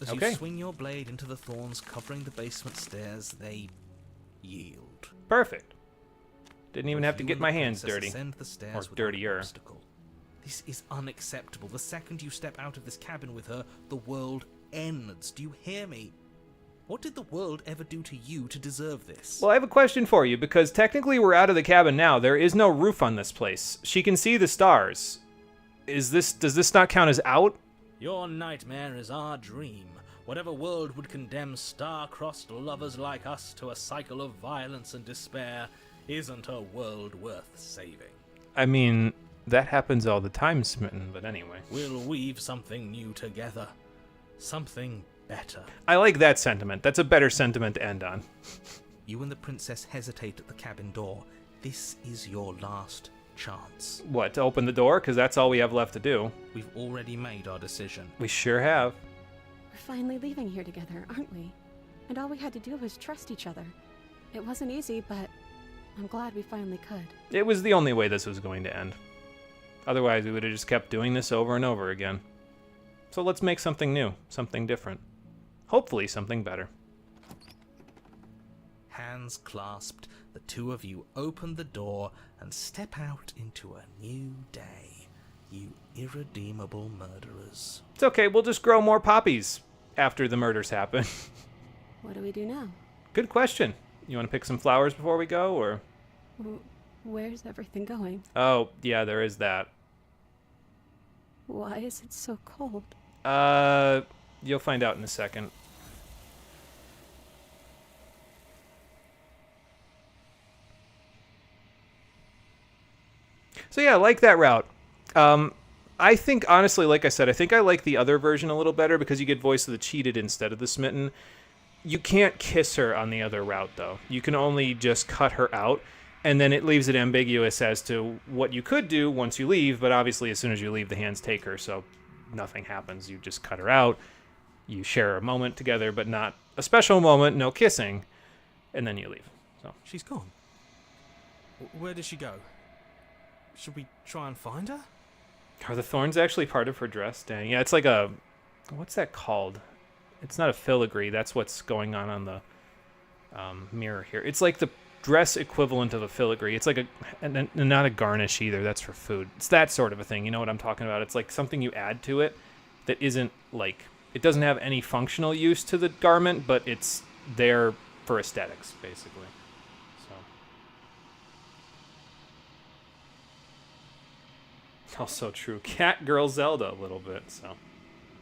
As Okay. you swing your blade into the thorns covering the basement stairs, they yield. Perfect. Didn't even Both have to you get and my the hands princess dirty. ascend the stairs Or without dirtier. obstacle. This is unacceptable. The second you step out of this cabin with her, the world ends. Do you hear me? What did the world ever do to you to deserve this? Well, I have a question for you, because technically we're out of the cabin now. There is no roof on this place. She can see the stars. Does this not count as out? Your nightmare is our dream. Whatever world would condemn star-crossed lovers like us to a cycle of violence and despair isn't a world worth saving. I mean, that happens all the time, Smitten, but anyway. We'll weave something new together. Something better. I like that sentiment. That's a better sentiment to end on. You and the princess hesitate at the cabin door. This is your last chance. What, to open the door? Because that's all we have left to do. We've already made our decision. We sure have. We're finally leaving here together, aren't we? And all we had to do was trust each other. It wasn't easy, but I'm glad we finally could. It was the only way this was going to end. Otherwise, we would have just kept doing this over and over again. So let's make something new, something different. Hopefully something better. Hands clasped, the two of you open the door and step out into a new day. You irredeemable murderers. It's okay, we'll just grow more poppies after the murders happen. What do we do now? Good question. You want to pick some flowers before we go, or? Where's everything going? Oh, yeah, there is that. Why is it so cold? You'll find out in a second. So yeah, I like that route. I think, honestly, like I said, I think I like the other version a little better because you get Voice of the Cheated instead of the Smitten. You can't kiss her on the other route, though. You can only just cut her out, and then it leaves it ambiguous as to what you could do once you leave, but obviously as soon as you leave, the hands take her, so nothing happens. You just cut her out, you share a moment together, but not a special moment, no kissing, and then you leave. So She's gone. Where did she go? Should we try and find her? are the thorns actually part of her dress? Dang. Yeah, it's like a... What's that called? It's not a filigree. That's what's going on the mirror here. It's like the dress equivalent of a filigree. It's like a... And not a garnish either. That's for food. It's that sort of a thing. You know what I'm talking about? It's like something you add to it that isn't like... It doesn't have any functional use to the garment, but it's there for aesthetics, basically. Also true. Cat girl Zelda a little bit, so.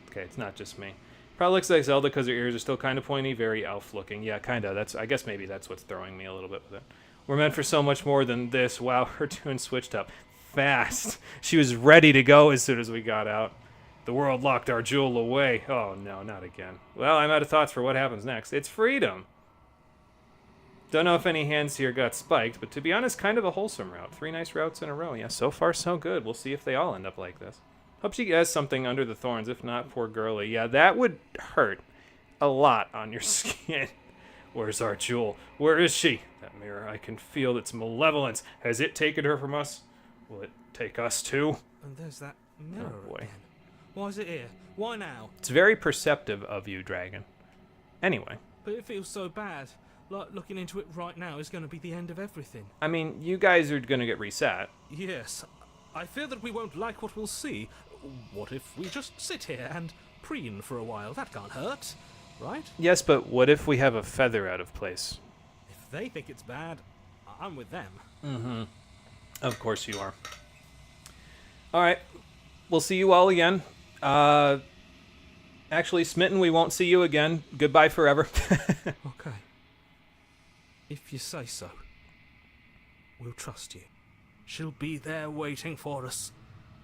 Okay, it's not just me. Probably looks like Zelda because her ears are still kind of pointy, very elf looking. Yeah, kind of. I guess maybe that's what's throwing me a little bit with it. We're meant for so much more than this. Wow, her tune switched up fast. She was ready to go as soon as we got out. The world locked our jewel away. Oh no, not again. Well, I'm out of thoughts for what happens next. It's freedom. Don't know if any hands here got spiked, but to be honest, kind of a wholesome route. 3 nice routes in a row. Yeah, so far so good. We'll see if they all end up like this. Hope she has something under the thorns. If not, poor girlie. Yeah, that would hurt a lot on your skin. Where's our jewel? Where is she? That mirror, I can feel its malevolence. Has it taken her from us? Will it take us too? And there's that mirror Oh, boy. again. Why is it here? Why now? It's very perceptive of you, dragon. Anyway. But it feels so bad. Like looking into it right now is going to be the end of everything. I mean, you guys are going to get reset. Yes. I fear that we won't like what we'll see. What if we just sit here and preen for a while? That can't hurt, right? Yes, but what if we have a feather out of place? If they think it's bad, I'm with them. Mm-hmm. Of course you are. All right. We'll see you all again. Actually, Smitten, we won't see you again. Goodbye forever. Okay. If you say so. We'll trust you. She'll be there waiting for us.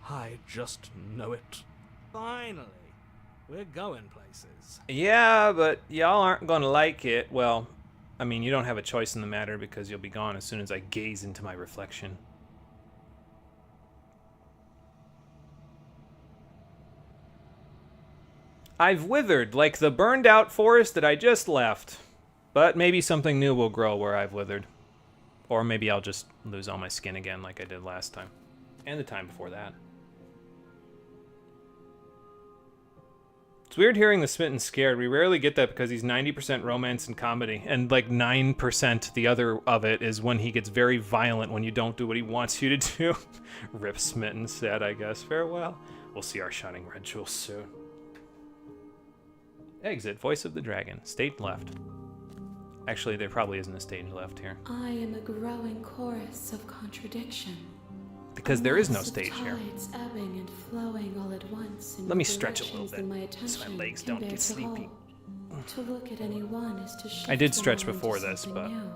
I just know it. Finally. We're going places. Yeah, but y'all aren't going to like it. Well, I mean, you don't have a choice in the matter because you'll be gone as soon as I gaze into my reflection. I've withered like the burned out forest that I just left. But maybe something new will grow where I've withered. Or maybe I'll just lose all my skin again like I did last time. And the time before that. It's weird hearing the Smitten scared. We rarely get that because he's 90% romance and comedy. And like 9% the other of it is when he gets very violent when you don't do what he wants you to do. Rip Smitten, sad I guess. Farewell. We'll see our shining red jewels soon. Exit, voice of the dragon. Stage left. Actually, there probably isn't a stage left here. I am a growing chorus of contradiction. Because there is no Mass of stage here. tides ebbing and flowing all at once in Let me more stretch a little directions than bit my so my attention legs can don't bear get to sleepy. hold. To look at any one is to shift I did them stretch all before into this, something but new,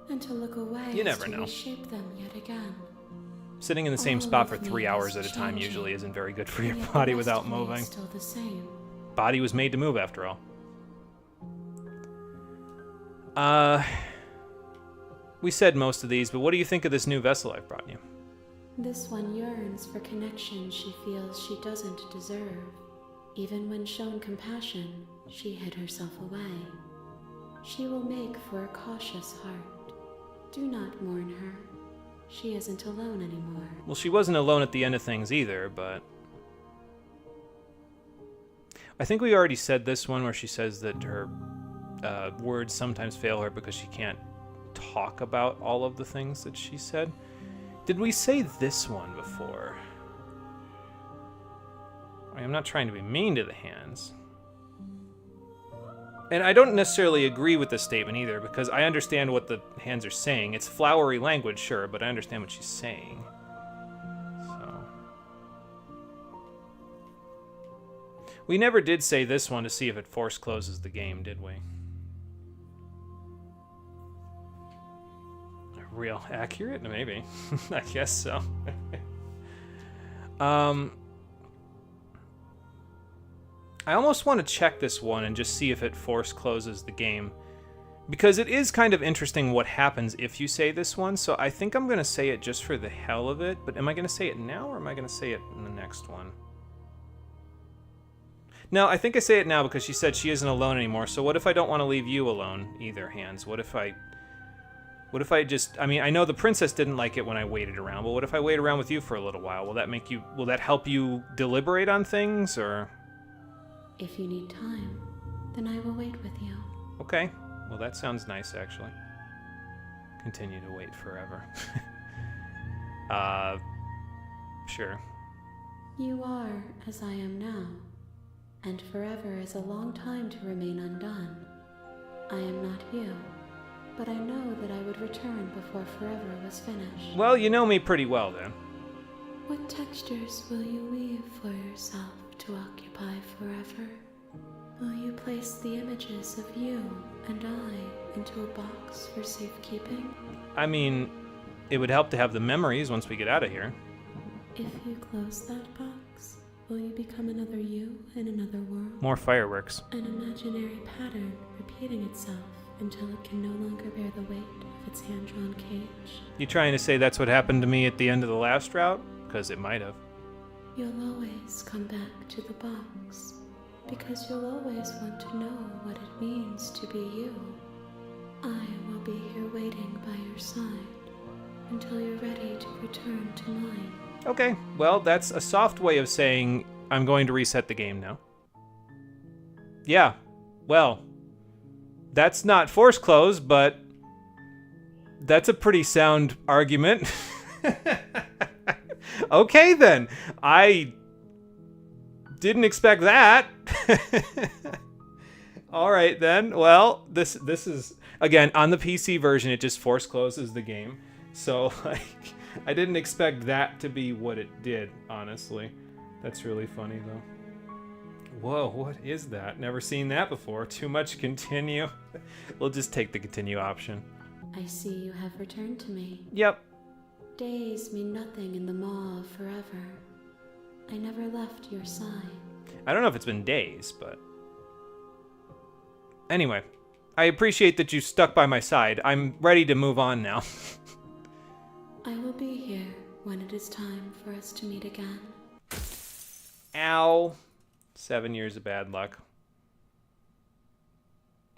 and to look away you is never to know. reshape them yet again. Sitting in the same All spot for of 3 me hours is at a time changing, usually isn't very good for your and yet the body rest without of me is moving. still the same. Body was made to move after all. We said most of these, but what do you think of this new vessel I've brought you? This one yearns for connection she feels she doesn't deserve. Even when shown compassion, she hid herself away. She will make for a cautious heart. Do not mourn her. She isn't alone anymore. Well, she wasn't alone at the end of things either, but... I think we already said this one where she says that her words sometimes fail her because she can't talk about all of the things that she said. Did we say this one before? I'm not trying to be mean to the hands. And I don't necessarily agree with this statement either, because I understand what the hands are saying. It's flowery language, sure, but I understand what she's saying. So... We never did say this one to see if it force closes the game, did we? Real accurate? Maybe. I guess so. I almost want to check this one and just see if it force closes the game. Because it is kind of interesting what happens if you say this one, so I think I'm going to say it just for the hell of it. But am I going to say it now, or am I going to say it in the next one? No, I think I say it now because she said she isn't alone anymore, so what if I don't want to leave you alone either, Hands? What if I just... I mean, I know the princess didn't like it when I waited around, but what if I wait around with you for a little while? Will that help you deliberate on things, or... If you need time, then I will wait with you. Okay. Well, that sounds nice, actually. Continue to wait forever. Sure. You are as I am now, and forever is a long time to remain undone. I am not you, but I know that I would return before forever was finished. Well, you know me pretty well, then. What textures will you weave for yourself to occupy forever? Will you place the images of you and I into a box for safekeeping? I mean, it would help to have the memories once we get out of here. If you close that box, will you become another you in another world? More fireworks. An imaginary pattern repeating itself until it can no longer bear the weight of its hand-drawn cage. You trying to say that's what happened to me at the end of the last route? Because it might have. You'll always come back to the box, because you'll always want to know what it means to be you. I will be here waiting by your side until you're ready to return to mine. Okay, well, that's a soft way of saying I'm going to reset the game now. Yeah, well, that's not force close, but that's a pretty sound argument. Okay, then. I didn't expect that. All right, then. Well, this is, again, on the PC version, it just force closes the game. So, like, I didn't expect that to be what it did, honestly. That's really funny, though. Whoa, what is that? Never seen that before. Too much continue. We'll just take the continue option. I see you have returned to me. Yep. Days mean nothing in the maw of forever. I never left your side. I don't know if it's been days, but... Anyway, I appreciate that you stuck by my side. I'm ready to move on now. I will be here when it is time for us to meet again. Ow. 7 years of bad luck.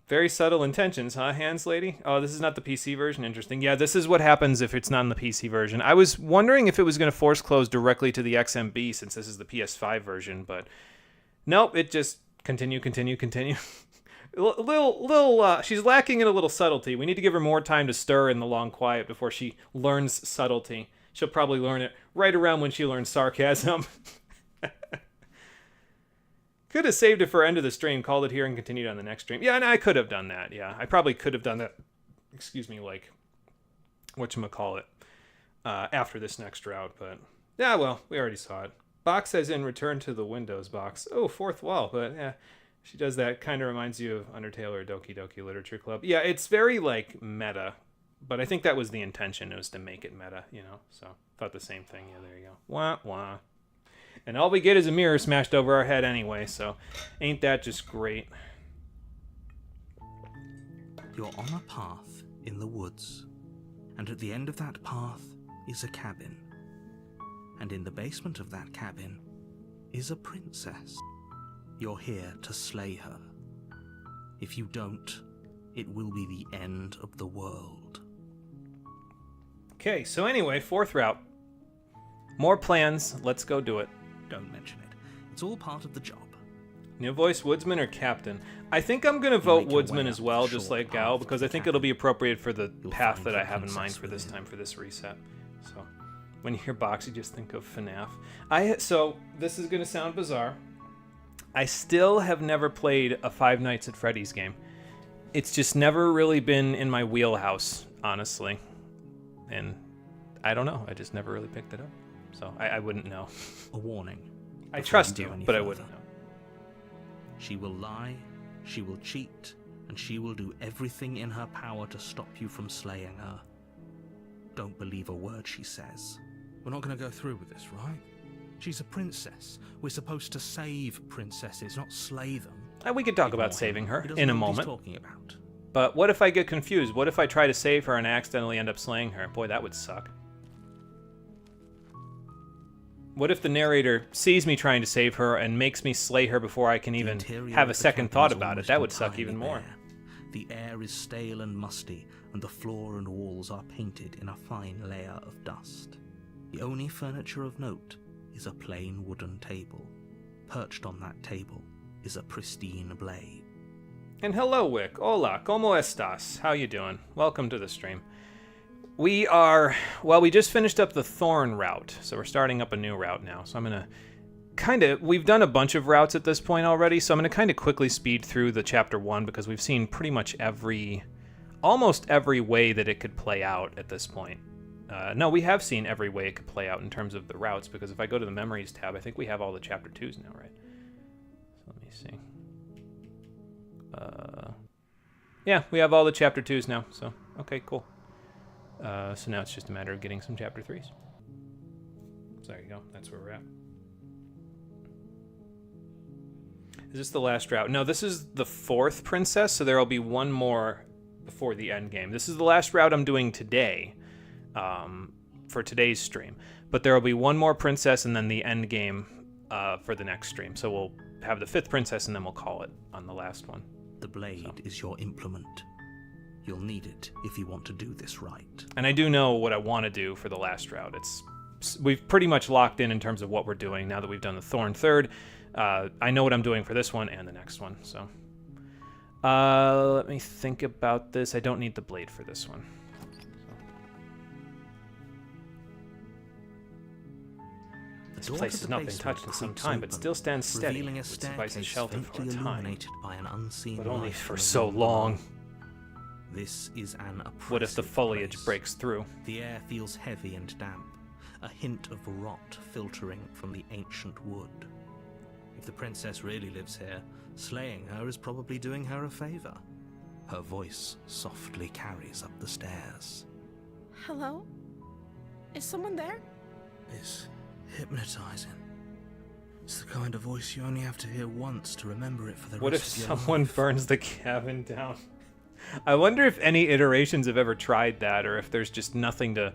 Very subtle intentions, huh, Hands Lady? Oh, this is not the PC version? Interesting. Yeah, this is what happens if it's not in the PC version. I was wondering if it was going to force close directly to the XMB since this is the PS5 version, but nope, it just continue. She's lacking in a little subtlety. We need to give her more time to stir in the long quiet before she learns subtlety. She'll probably learn it right around when she learns sarcasm. Could have saved it for end of the stream, called it here, and continued on the next stream. Yeah, and I could have done that, yeah. I probably could have done that, like, whatchamacallit, after this next route, but, yeah, well, we already saw it. Box as in return to the Windows box. Oh, fourth wall, but, yeah, she does that. Kind of reminds you of Undertale or Doki Doki Literature Club. Yeah, it's very, like, meta, but I think that was the intention, was to make it meta, you know, so, thought the same thing. Yeah, there you go. Wah, wah. And all we get is a mirror smashed over our head anyway, so ain't that just great? You're on a path in the woods, and at the end of that path is a cabin. And in the basement of that cabin is a princess. You're here to slay her. If you don't, it will be the end of the world. Okay, so anyway, fourth route. More plans, let's go do it. Don't mention it. It's all part of the job. New voice, Woodsman or Captain? I think I'm going to vote make your Woodsman way as up well, the just short like path Gal, of because the I think cabin. it'll be appropriate for the You'll path find that your I have in mind princess for this within. time, for this reset. So, when you hear box, you just think of FNAF. So, this is going to sound bizarre. I still have never played a Five Nights at Freddy's game. It's just never really been in my wheelhouse, honestly. And I don't know. I just never really picked it up. So, I wouldn't know. A warning. I before trust go you, any but I further. wouldn't know. She will lie, she will cheat, and she will do everything in her power to stop you from slaying her. Don't believe a word she says. We're not going to go through with this, right? She's a princess. We're supposed to save princesses, not slay them. And we could talk Ignore about saving him. her He doesn't in a know what he's moment. talking about. But what if I get confused? What if I try to save her and I accidentally end up slaying her? Boy, that would suck. What if the narrator sees me trying to save her and makes me slay her before I can even Interior have of a the second cabin thought is about it? almost That would suck entirely even more. bare. The air is stale and musty, and the floor and walls are painted in a fine layer of dust. The only furniture of note is a plain wooden table. Perched on that table is a pristine blade. And hello, Wick. Hola, ¿cómo estás? How you doing? Welcome to the stream. We just finished up the Thorn route, so we're starting up a new route now. So I'm going to we've done a bunch of routes at this point already, so I'm going to kind of quickly speed through the chapter 1 because we've seen pretty much almost every way that it could play out at this point. No, we have seen every way it could play out in terms of the routes, because if I go to the Memories tab, I think we have all the chapter 2s now, right? So let me see. Yeah, we have all the chapter 2s now, so okay, cool. So now it's just a matter of getting some chapter 3s. So there you go, that's where we're at. Is this the last route? No, this is the fourth princess, so there will be one more before the end game. This is the last route I'm doing today, for today's stream. But there will be one more princess and then the end game for the next stream. So we'll have the 5th princess and then we'll call it on the last one. The blade is your implement. You'll need it if you want to do this right. And I do know what I want to do for the last route. We've pretty much locked in terms of what we're doing now that we've done the Thorn 3rd. I know what I'm doing for this one and the next one. So let me think about this. I don't need the blade for this one. This place has not been touched in some time, but still stands steady, with sufficing shelter for a time, by an unseen but only light for from so above. long. This is an oppressive What if the foliage place. breaks through? The air feels heavy and damp, a hint of rot filtering from the ancient wood. If the princess really lives here, slaying her is probably doing her a favor. Her voice softly carries up the stairs. Hello? Is someone there? It's hypnotizing. It's the kind of voice you only have to hear once to remember it for the What if rest of your someone life. burns the cabin down? I wonder if any iterations have ever tried that, or if there's just nothing to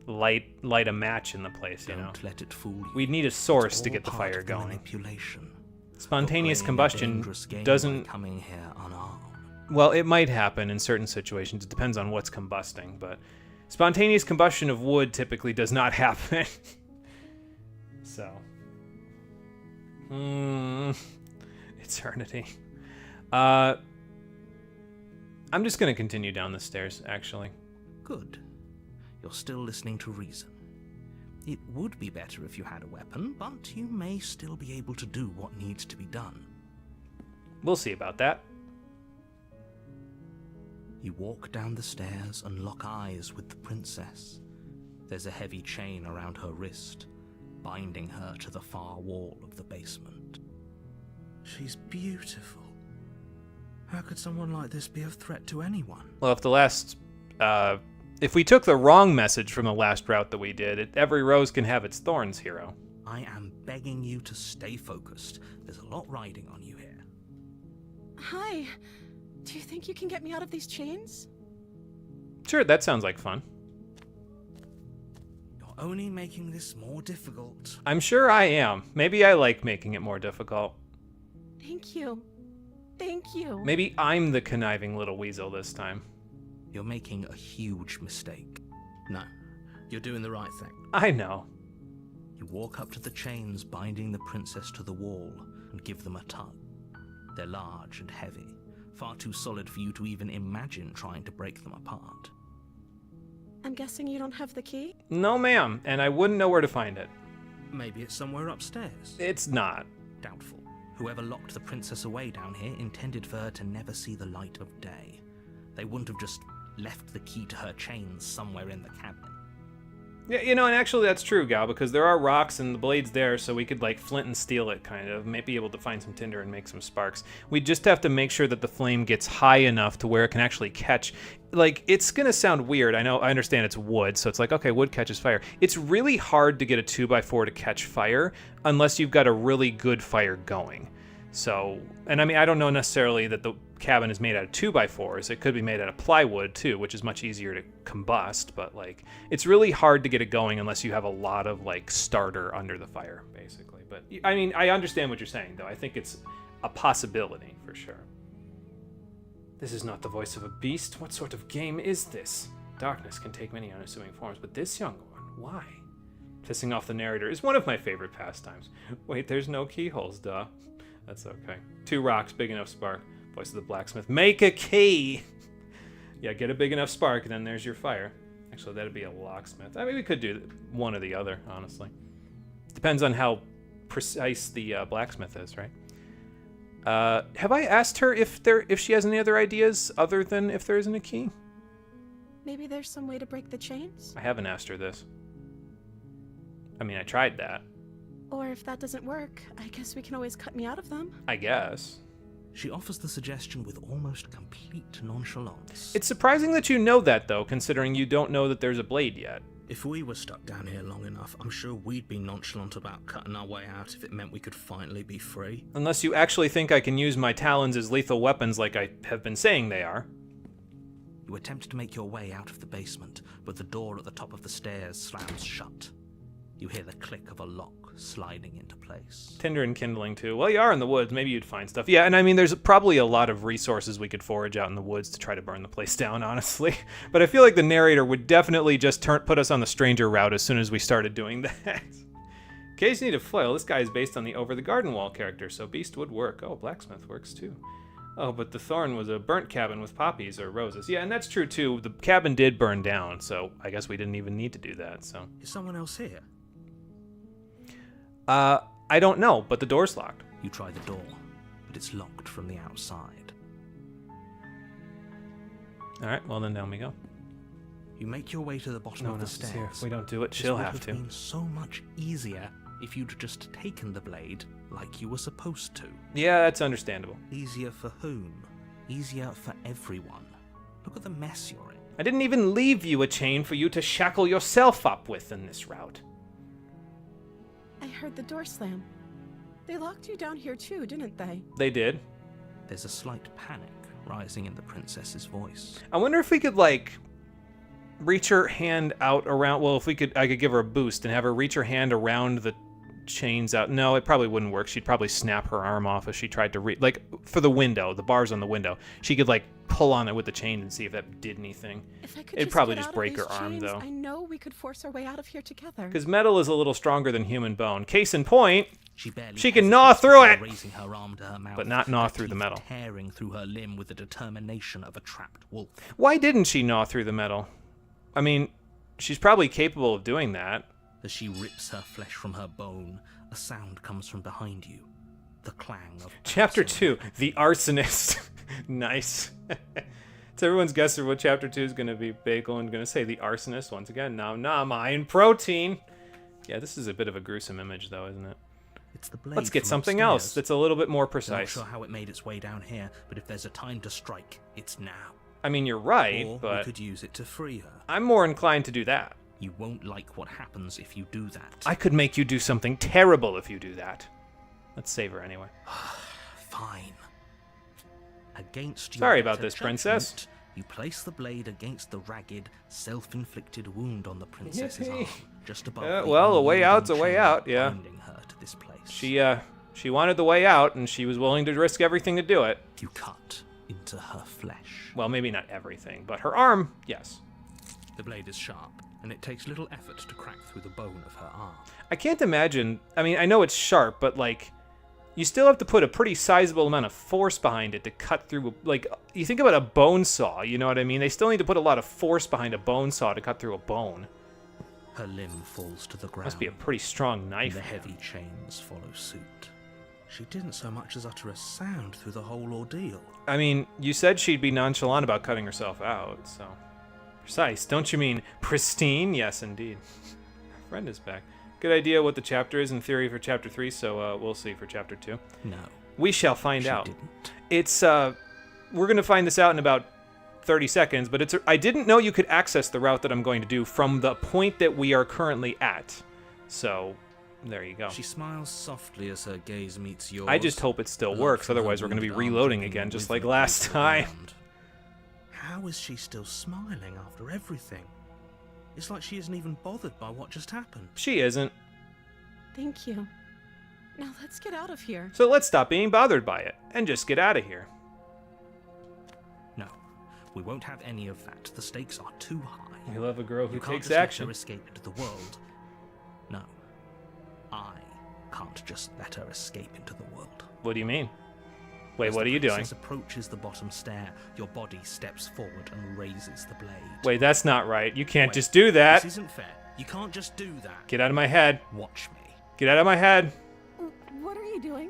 light a match in the place, you know? Don't let it fool you. We'd need a source It's to all get the part fire of the going. manipulation. Spontaneous You're playing a combustion dangerous game by doesn't... coming here unarmed. Well, it might happen in certain situations. It depends on what's combusting, but spontaneous combustion of wood typically does not happen. So... eternity. I'm just going to continue down the stairs, actually. Good. You're still listening to reason. It would be better if you had a weapon, but you may still be able to do what needs to be done. We'll see about that. You walk down the stairs and lock eyes with the princess. There's a heavy chain around her wrist, binding her to the far wall of the basement. She's beautiful. How could someone like this be a threat to anyone? Well, if we took the wrong message from the last route that we did, every rose can have its thorns, hero. I am begging you to stay focused. There's a lot riding on you here. Hi. Do you think you can get me out of these chains? Sure, that sounds like fun. You're only making this more difficult. I'm sure I am. Maybe I like making it more difficult. Thank you. Thank you. Maybe I'm the conniving little weasel this time. You're making a huge mistake. No, you're doing the right thing. I know. You walk up to the chains binding the princess to the wall and give them a tug. They're large and heavy, far too solid for you to even imagine trying to break them apart. I'm guessing you don't have the key? No, ma'am, and I wouldn't know where to find it. Maybe it's somewhere upstairs. It's not. Doubtful. Whoever locked the princess away down here intended for her to never see the light of day. They wouldn't have just left the key to her chains somewhere in the cabin. Yeah, and actually that's true, Gal, because there are rocks and the blade's there, so we could, flint and steel it, kind of. Maybe able to find some tinder and make some sparks. We just have to make sure that the flame gets high enough to where it can actually catch. It's gonna sound weird. I understand it's wood, so it's okay, wood catches fire. It's really hard to get a 2x4 to catch fire unless you've got a really good fire going. So, and I don't know necessarily that the cabin is made out of 2x4s. It could be made out of plywood too, which is much easier to combust, but it's really hard to get it going unless you have a lot of starter under the fire, basically. But I understand what you're saying, though. I think it's a possibility for sure. This is not the voice of a beast. What sort of game is this? Darkness can take many unassuming forms, but this young one, why? Pissing off the narrator is one of my favorite pastimes. Wait, there's no keyholes, duh. That's okay. 2 rocks, big enough spark. Voice of the blacksmith. Make a key! Yeah, get a big enough spark, and then there's your fire. Actually, that'd be a locksmith. We could do one or the other, honestly. Depends on how precise the blacksmith is, right? Have I asked her if she has any other ideas other than if there isn't a key? Maybe there's some way to break the chains? I haven't asked her this. I tried that. Or if that doesn't work, I guess we can always cut me out of them. I guess. She offers the suggestion with almost complete nonchalance. It's surprising that you know that, though, considering you don't know that there's a blade yet. If we were stuck down here long enough, I'm sure we'd be nonchalant about cutting our way out if it meant we could finally be free. Unless you actually think I can use my talons as lethal weapons like I have been saying they are. You attempt to make your way out of the basement, but the door at the top of the stairs slams shut. You hear the click of a lock sliding into place. Tinder and kindling, too. Well, you are in the woods. Maybe you'd find stuff. Yeah, and I mean, there's probably a lot of resources we could forage out in the woods to try to burn the place down, honestly. But I feel like the narrator would definitely just put us on the stranger route as soon as we started doing that. Case need a foil. This guy is based on the Over the Garden Wall character, so beast would work. Oh, blacksmith works, too. Oh, but the thorn was a burnt cabin with poppies or roses. Yeah, and that's true, too. The cabin did burn down, so I guess we didn't even need to do that, so... Is someone else here? I don't know, but the door's locked. You try the door, but it's locked from the outside. Alright, well then down we go. You make your way to the bottom of the stairs. Here. If we don't do it, This she'll would have to. been so much easier if you'd just taken the blade like you were supposed to. Yeah, that's understandable. Easier for whom? Easier for everyone. Look at the mess you're in. I didn't even leave you a chain for you to shackle yourself up with in this route. I heard the door slam. They locked you down here too, didn't they? They did. There's a slight panic rising in the princess's voice. I wonder if we could, like, reach her hand out around... Well, if we could, I could give her a boost and have her reach her hand around the chains out. No, it probably wouldn't work. She'd probably snap her arm off if she tried to like, for the window, the bars on the window. She could, like, pull on it with the chain and see if that did anything. If I could It'd probably get just out of break these her arm, chains, though. I know we could force our way out of here together. Because metal is a little stronger than human bone. Case in point, She can gnaw through it, raising her arm to her mouth, but not gnaw her through the teeth metal. tearing through her limb with the determination of a trapped wolf. Why didn't she gnaw through the metal? I mean, she's probably capable of doing that. As she rips her flesh from her bone, a sound comes from behind you. The clang of... Chapter bouncing 2, The Arsonist. Nice. So everyone's guessing what Chapter 2 is going to be. Bagel and going to say The Arsonist once again. Nom nom, iron protein. Yeah, this is a bit of a gruesome image, though, isn't it? It's the blade Let's get from something upstairs. else that's a little bit more I'm not precise. sure how it made its way down here, but if there's a time to strike, it's now. I mean, you're right, Or we but could use it to free her. I'm more inclined to do that. You won't like what happens if you do that. I could make you do something terrible if you do that. Let's save her anyway. Fine. Against your Sorry about better this, princess. judgment, you place the blade against the ragged, self-inflicted wound on the princess's Yippee. arm, just above. the well, a way unyielding out's a way chain out, yeah. binding her to this place. She wanted the way out, and she was willing to risk everything to do it. You cut into her flesh. Well, maybe not everything, but her arm, yes. The blade is sharp, and it takes little effort to crack through the bone of her arm. I can't imagine. I mean, I know it's sharp, but like, you still have to put a pretty sizable amount of force behind it to cut through. Like, you think about a bone saw, you know what I mean? They still need to put a lot of force behind a bone saw to cut through a bone. Her limb falls to the ground. Must be a pretty strong and knife. the heavy chains follow suit. She didn't so much as utter a sound through the whole ordeal. I mean, you said she'd be nonchalant about cutting herself out, so. Precise. Don't you mean pristine? Yes, indeed. Our friend is back. Good idea what the chapter is in theory for Chapter 3, so we'll see for Chapter 2. No, We shall find she out. didn't. It's, we're going to find this out in about 30 seconds, but I didn't know you could access the route that I'm going to do from the point that we are currently at. So, there you go. She smiles softly as her gaze meets yours. I just hope it still Blood works, from her otherwise we're going to be wounded arm reloading dripping again, just like rhythmically last to the time. ground. How is she still smiling after everything? It's like she isn't even bothered by what just happened. She isn't. Thank you. Now let's get out of here. So let's stop being bothered by it, and just get out of here. No, we won't have any of that. The stakes are too high. We love a girl who You can't takes just let action. her escape into the world. No, I can't just let her escape into the world. What do you mean? Wait, As what the are you doing? princess approaches the bottom stair, your body steps forward and raises the blade. Wait, that's not right. You can't Wait, just do that. This isn't fair. You can't just do that. Get out of my head. Watch me. Get out of my head. What are you doing?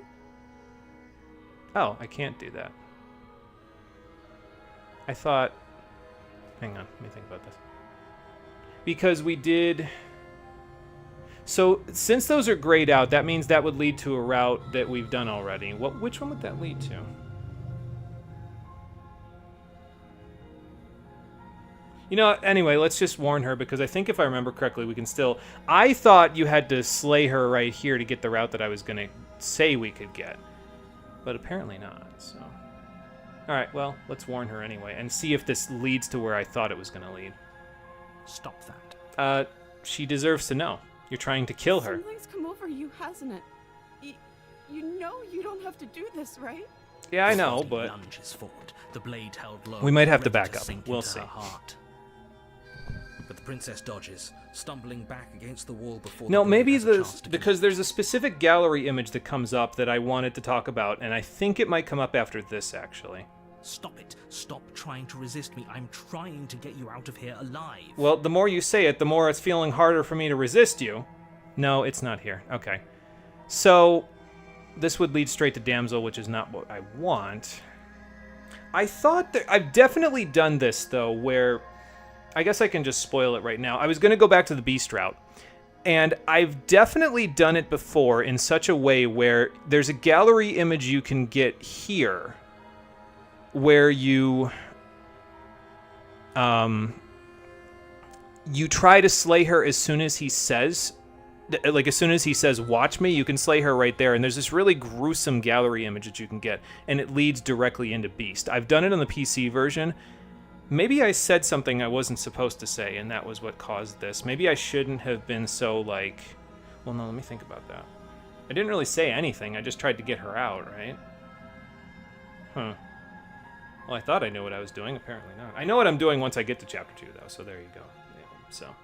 Oh, I can't do that. I thought... Hang on, let me think about this. Because we did... So, since those are grayed out, that means that would lead to a route that we've done already. Which one would that lead to? You know, anyway, let's just warn her, because I think if I remember correctly, we can still... I thought you had to slay her right here to get the route that I was going to say we could get. But apparently not, so... Alright, well, let's warn her anyway, and see if this leads to where I thought it was going to lead. Stop that. She deserves to know. You're trying to kill her. Something's come over you, hasn't it? You know you don't have to do this, right? Yeah, I The know, body but... lunges forward, the blade held low, We might have to ready back up. sink We'll into see. her heart. But the princess dodges, stumbling back against the wall before No, the blade maybe has a chance to because there's a specific gallery image that comes up that I wanted to talk about, and I think it might come up after this, actually. Stop it. Stop trying to resist me. I'm trying to get you out of here alive. Well, the more you say it, the more it's feeling harder for me to resist you. No, it's not here. Okay. So, this would lead straight to Damsel, which is not what I want. I thought that... I've definitely done this, though, where... I guess I can just spoil it right now. I was going to go back to the Beast route. And I've definitely done it before in such a way where there's a gallery image you can get here where you try to slay her as soon as he says, like as soon as he says, watch me, you can slay her right there. And there's this really gruesome gallery image that you can get, and it leads directly into Beast. I've done it on the PC version. Maybe I said something I wasn't supposed to say, and that was what caused this. Maybe I shouldn't have been so, like... Well, no, let me think about that. I didn't really say anything. I just tried to get her out, right? Huh. Well, I thought I knew what I was doing. Apparently not. I know what I'm doing once I get to Chapter 2, though, so there you go. Yeah, so...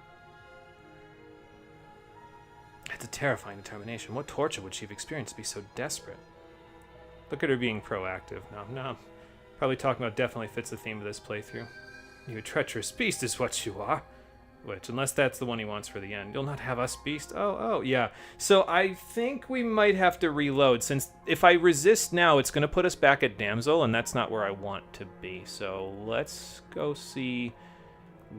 It's a terrifying determination. What torture would she have experienced to be so desperate? Look at her being proactive. No. Probably talking about definitely fits the theme of this playthrough. You a treacherous beast is what you are. Which, unless that's the one he wants for the end. You'll not have us, beast? Oh, yeah. So I think we might have to reload, since if I resist now, it's going to put us back at Damsel, and that's not where I want to be. So let's go see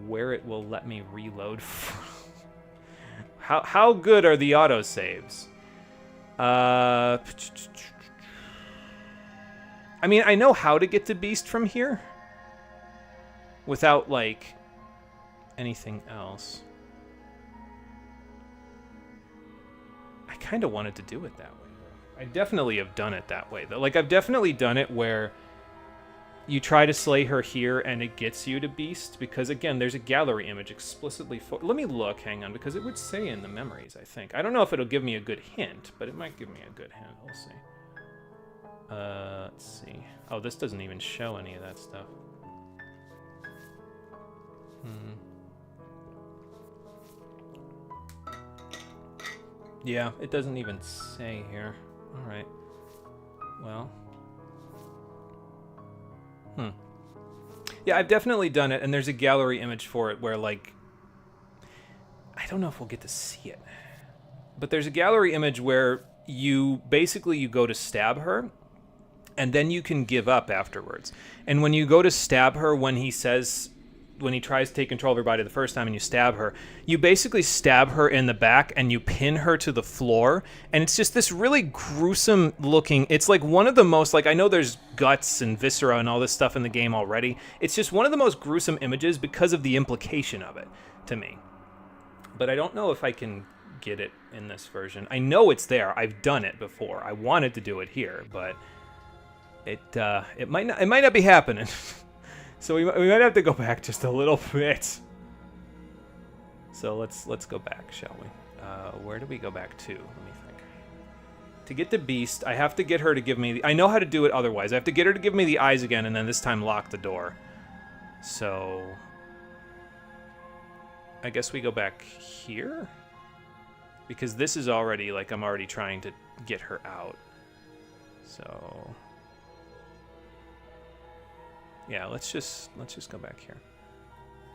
where it will let me reload from. How good are the autosaves? I mean, I know how to get to Beast from here without, like, anything else. I kind of wanted to do it that way, though. I definitely have done it that way, though. Like, I've definitely done it where you try to slay her here and it gets you to Beast, because, again, there's a gallery image explicitly for... Let me look, hang on, because it would say in the memories, I think. I don't know if it'll give me a good hint, but it might give me a good hint. We'll see. Let's see. Oh, this doesn't even show any of that stuff. Yeah, it doesn't even say here. Alright. Well. Yeah, I've definitely done it, and there's a gallery image for it where, like... I don't know if we'll get to see it. But there's a gallery image where you go to stab her, and then you can give up afterwards. And when you go to stab her, when he tries to take control of her body the first time and you stab her, you basically stab her in the back and you pin her to the floor. And it's just this really gruesome looking, it's like one of the most, like, I know there's guts and viscera and all this stuff in the game already. It's just one of the most gruesome images because of the implication of it to me. But I don't know if I can get it in this version. I know it's there. I've done it before. I wanted to do it here, but it might not be happening. So we might have to go back just a little bit. So let's go back, shall we? Where do we go back to? Let me think. To get the Beast, I have to get her to give me... I know how to do it otherwise. I have to get her to give me the eyes again, and then this time lock the door. So... I guess we go back here? Because this is already, like, I'm already trying to get her out. So... Yeah, let's just go back here.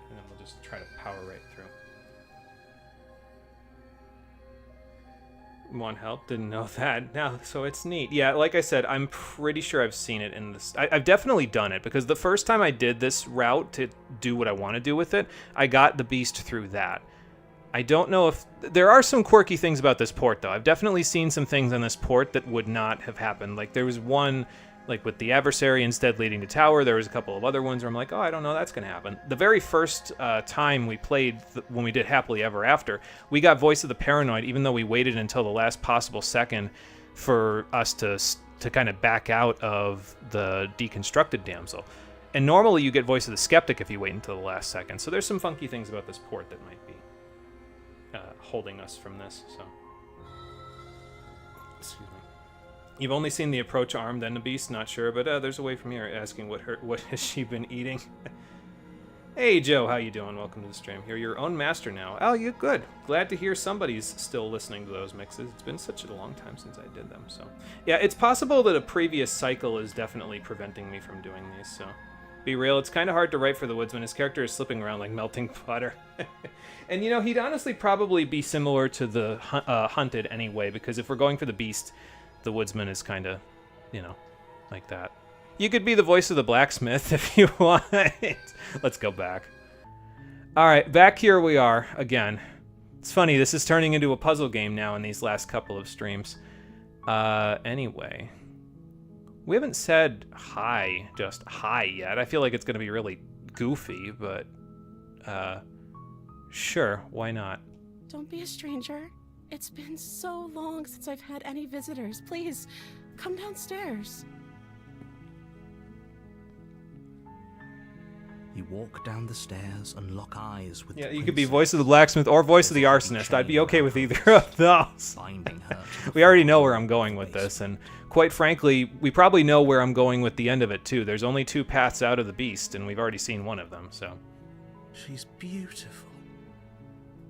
And then we'll just try to power right through. Want help? Didn't know that. Now, so it's neat. Yeah, like I said, I'm pretty sure I've seen it in this. I've definitely done it, because the first time I did this route to do what I want to do with it, I got the Beast through that. I don't know if... There are some quirky things about this port, though. I've definitely seen some things on this port that would not have happened. Like, there was one... Like, with the adversary instead leading to tower, there was a couple of other ones where I'm like, oh, I don't know that's going to happen. The very first time we played, when we did Happily Ever After, we got Voice of the Paranoid, even though we waited until the last possible second for us to to kind of back out of the deconstructed damsel. And normally you get Voice of the Skeptic if you wait until the last second. So there's some funky things about this port that might be holding us from this. So, excuse me. You've only seen the approach arm, then the beast. Not sure, but there's a way from here asking what has she been eating. Hey Joe, how you doing? Welcome to the stream. You're your own master now. Oh, you good. Glad to hear somebody's still listening to those mixes. It's been such a long time since I did them. So, yeah, it's possible that a previous cycle is definitely preventing me from doing these. So, be real, it's kind of hard to write for the Woodsman. His character is slipping around like melting butter. And, you know, he'd honestly probably be similar to the Hunted anyway, because if we're going for the Beast, the Woodsman is kind of, you know, like that. You could be the voice of the blacksmith if you want. Let's go back. All right, back here we are again. It's funny, this is turning into a puzzle game now in these last couple of streams. Anyway. We haven't said hi, just hi yet. I feel like it's going to be really goofy, but sure, why not? Don't be a stranger. It's been so long since I've had any visitors. Please, come downstairs. You walk down the stairs and lock eyes with Yeah, the you could be princess. voice of the blacksmith or voice of the arsonist. I'd be okay with either of those. Binding her to the We already know floor where of I'm the going with place. this, and quite frankly, we probably know where I'm going with the end of it too. There's only 2 paths out of the beast, and we've already seen one of them, so. She's beautiful.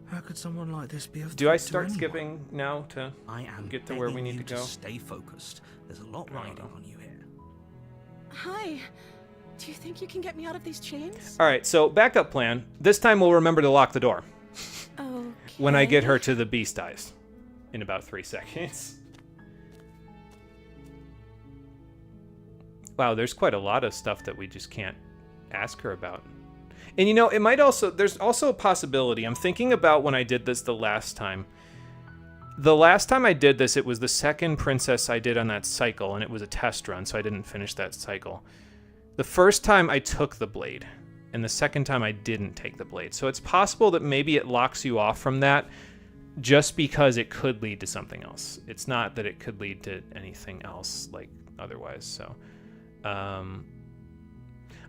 How could someone like this be of Do I threat to start anyone? skipping now to I am get to where we begging need you to go? Stay focused. There's a lot I don't riding know. on you here. Hi. Do you think you can get me out of these chains? All right, so backup plan. This time we'll remember to lock the door Okay. when I get her to the beast eyes in about 3 seconds. Wow, there's quite a lot of stuff that we just can't ask her about. And you know, it might also, there's also a possibility. I'm thinking about when I did this the last time. The last time I did this, it was the second princess I did on that cycle, and it was a test run, so I didn't finish that cycle. The first time I took the blade, and the second time I didn't take the blade. So it's possible that maybe it locks you off from that just because it could lead to something else. It's not that it could lead to anything else, like, otherwise, so.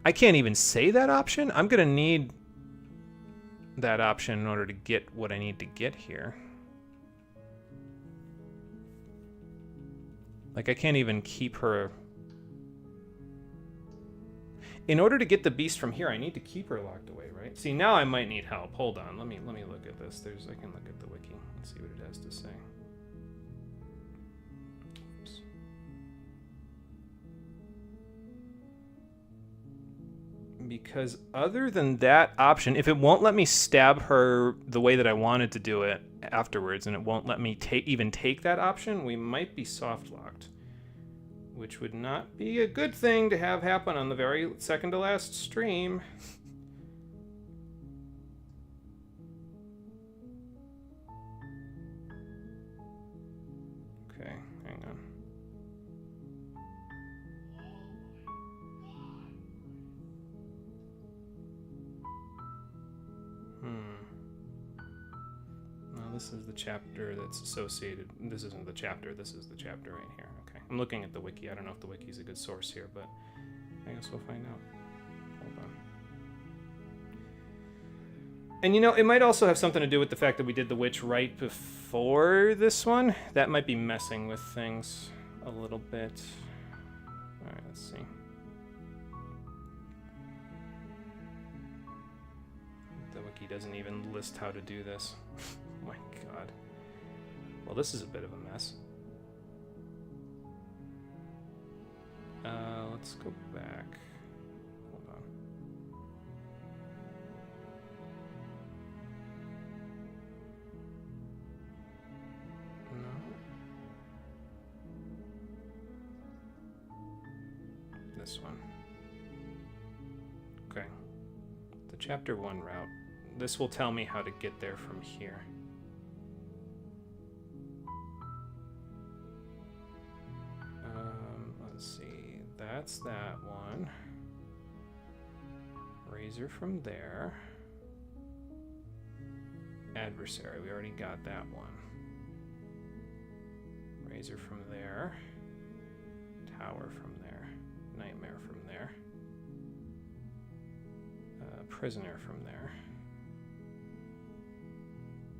I can't even say that option. I'm gonna need that option in order to get what I need to get here. Like, I can't even keep her... In order to get the beast from here, I need to keep her locked away, right? See, now I might need help. Hold on, let me look at this. I can look at the wiki and see what it has to say. Oops. Because other than that option, if it won't let me stab her the way that I wanted to do it afterwards, and it won't let me even take that option, we might be soft locked. Which would not be a good thing to have happen on the very second to last stream. Okay, hang on. No, this is the chapter that's associated. This isn't the chapter, this is the chapter right here. Okay, I'm looking at the wiki. I don't know if the wiki is a good source here, but I guess we'll find out. Hold on. And you know, it might also have something to do with the fact that we did the witch right before this one. That might be messing with things a little bit. Alright, let's see. The wiki doesn't even list how to do this. Oh my god. Well, this is a bit of a mess. Let's go back. Hold on. No. This one. Okay. The chapter 1 route. This will tell me how to get there from here. Let's see. That's that one. Razor from there. Adversary. We already got that one. Razor from there. Tower from there. Nightmare from there. Prisoner from there.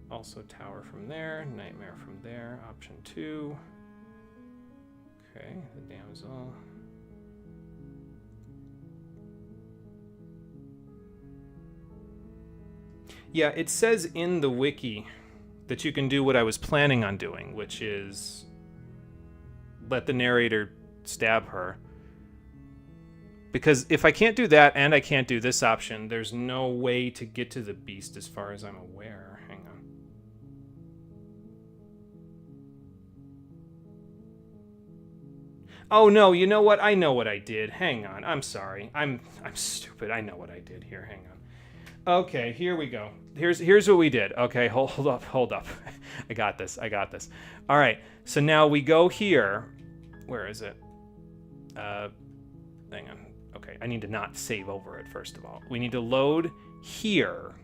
Also tower from there. Nightmare from there. Option 2. Okay, the damsel. Yeah, it says in the wiki that you can do what I was planning on doing, which is let the narrator stab her. Because if I can't do that and I can't do this option, there's no way to get to the beast as far as I'm aware. Hang on. Oh no, you know what? I know what I did. Hang on. I'm sorry. I'm stupid. I know what I did here. Hang on. Okay, here we go. Here's what we did. Okay, hold up. I got this. All right, so now we go here. Where is it? Hang on. Okay, I need to not save over it, first of all. We need to load here.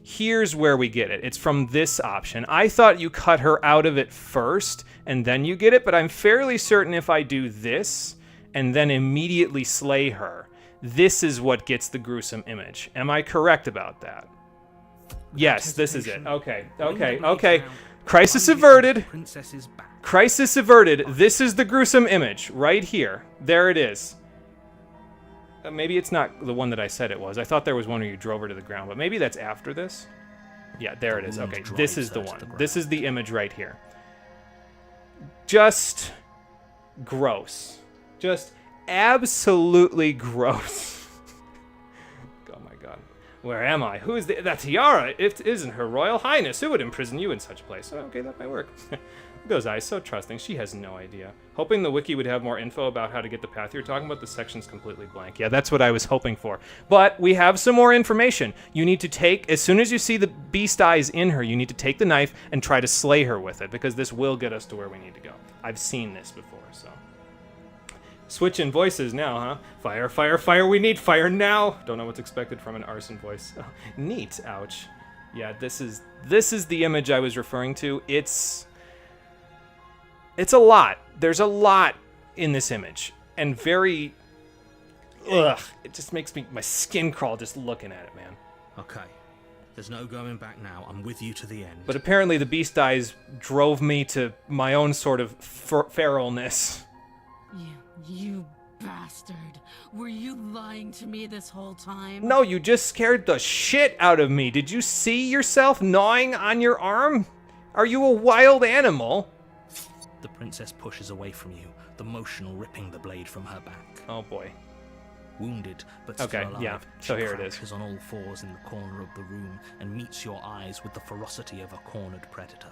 Here's where we get it. It's from this option. I thought you cut her out of it first, and then you get it, but I'm fairly certain if I do this, and then immediately slay her, this is what gets the gruesome image. Am I correct about that? Yes, this is it. Okay. Crisis averted. Crisis averted. This is the gruesome image right here. There it is. Maybe it's not the one that I said it was. I thought there was one where you drove her to the ground, but maybe that's after this. Yeah, there it is. Okay, this is the one. This is the image right here. Just gross. Just absolutely gross. Oh my god. Where am I? Who is that tiara? It isn't Her Royal Highness. Who would imprison you in such a place? Okay, that might work. Those eyes, so trusting. She has no idea. Hoping the wiki would have more info about how to get the path you're talking about. The section's completely blank. Yeah, that's what I was hoping for. But we have some more information. You need to take, as soon as you see the beast eyes in her, you need to take the knife and try to slay her with it, because this will get us to where we need to go. I've seen this before, so. Switching voices now, huh? Fire, fire, fire. We need fire now. Don't know what's expected from an arson voice. Oh, neat. Ouch. Yeah, this is the image I was referring to. It's a lot. There's a lot in this image, and very, it just makes my skin crawl just looking at it, man. Okay, there's no going back now. I'm with you to the end. But apparently the beast eyes drove me to my own sort of feralness. You bastard. Were you lying to me this whole time? No, you just scared the shit out of me. Did you see yourself gnawing on your arm? Are you a wild animal? The princess pushes away from you, the motion ripping the blade from her back. Oh boy. Wounded, but still alive, yeah. So here it is. She crouches on all fours in the corner of the room and meets your eyes with the ferocity of a cornered predator.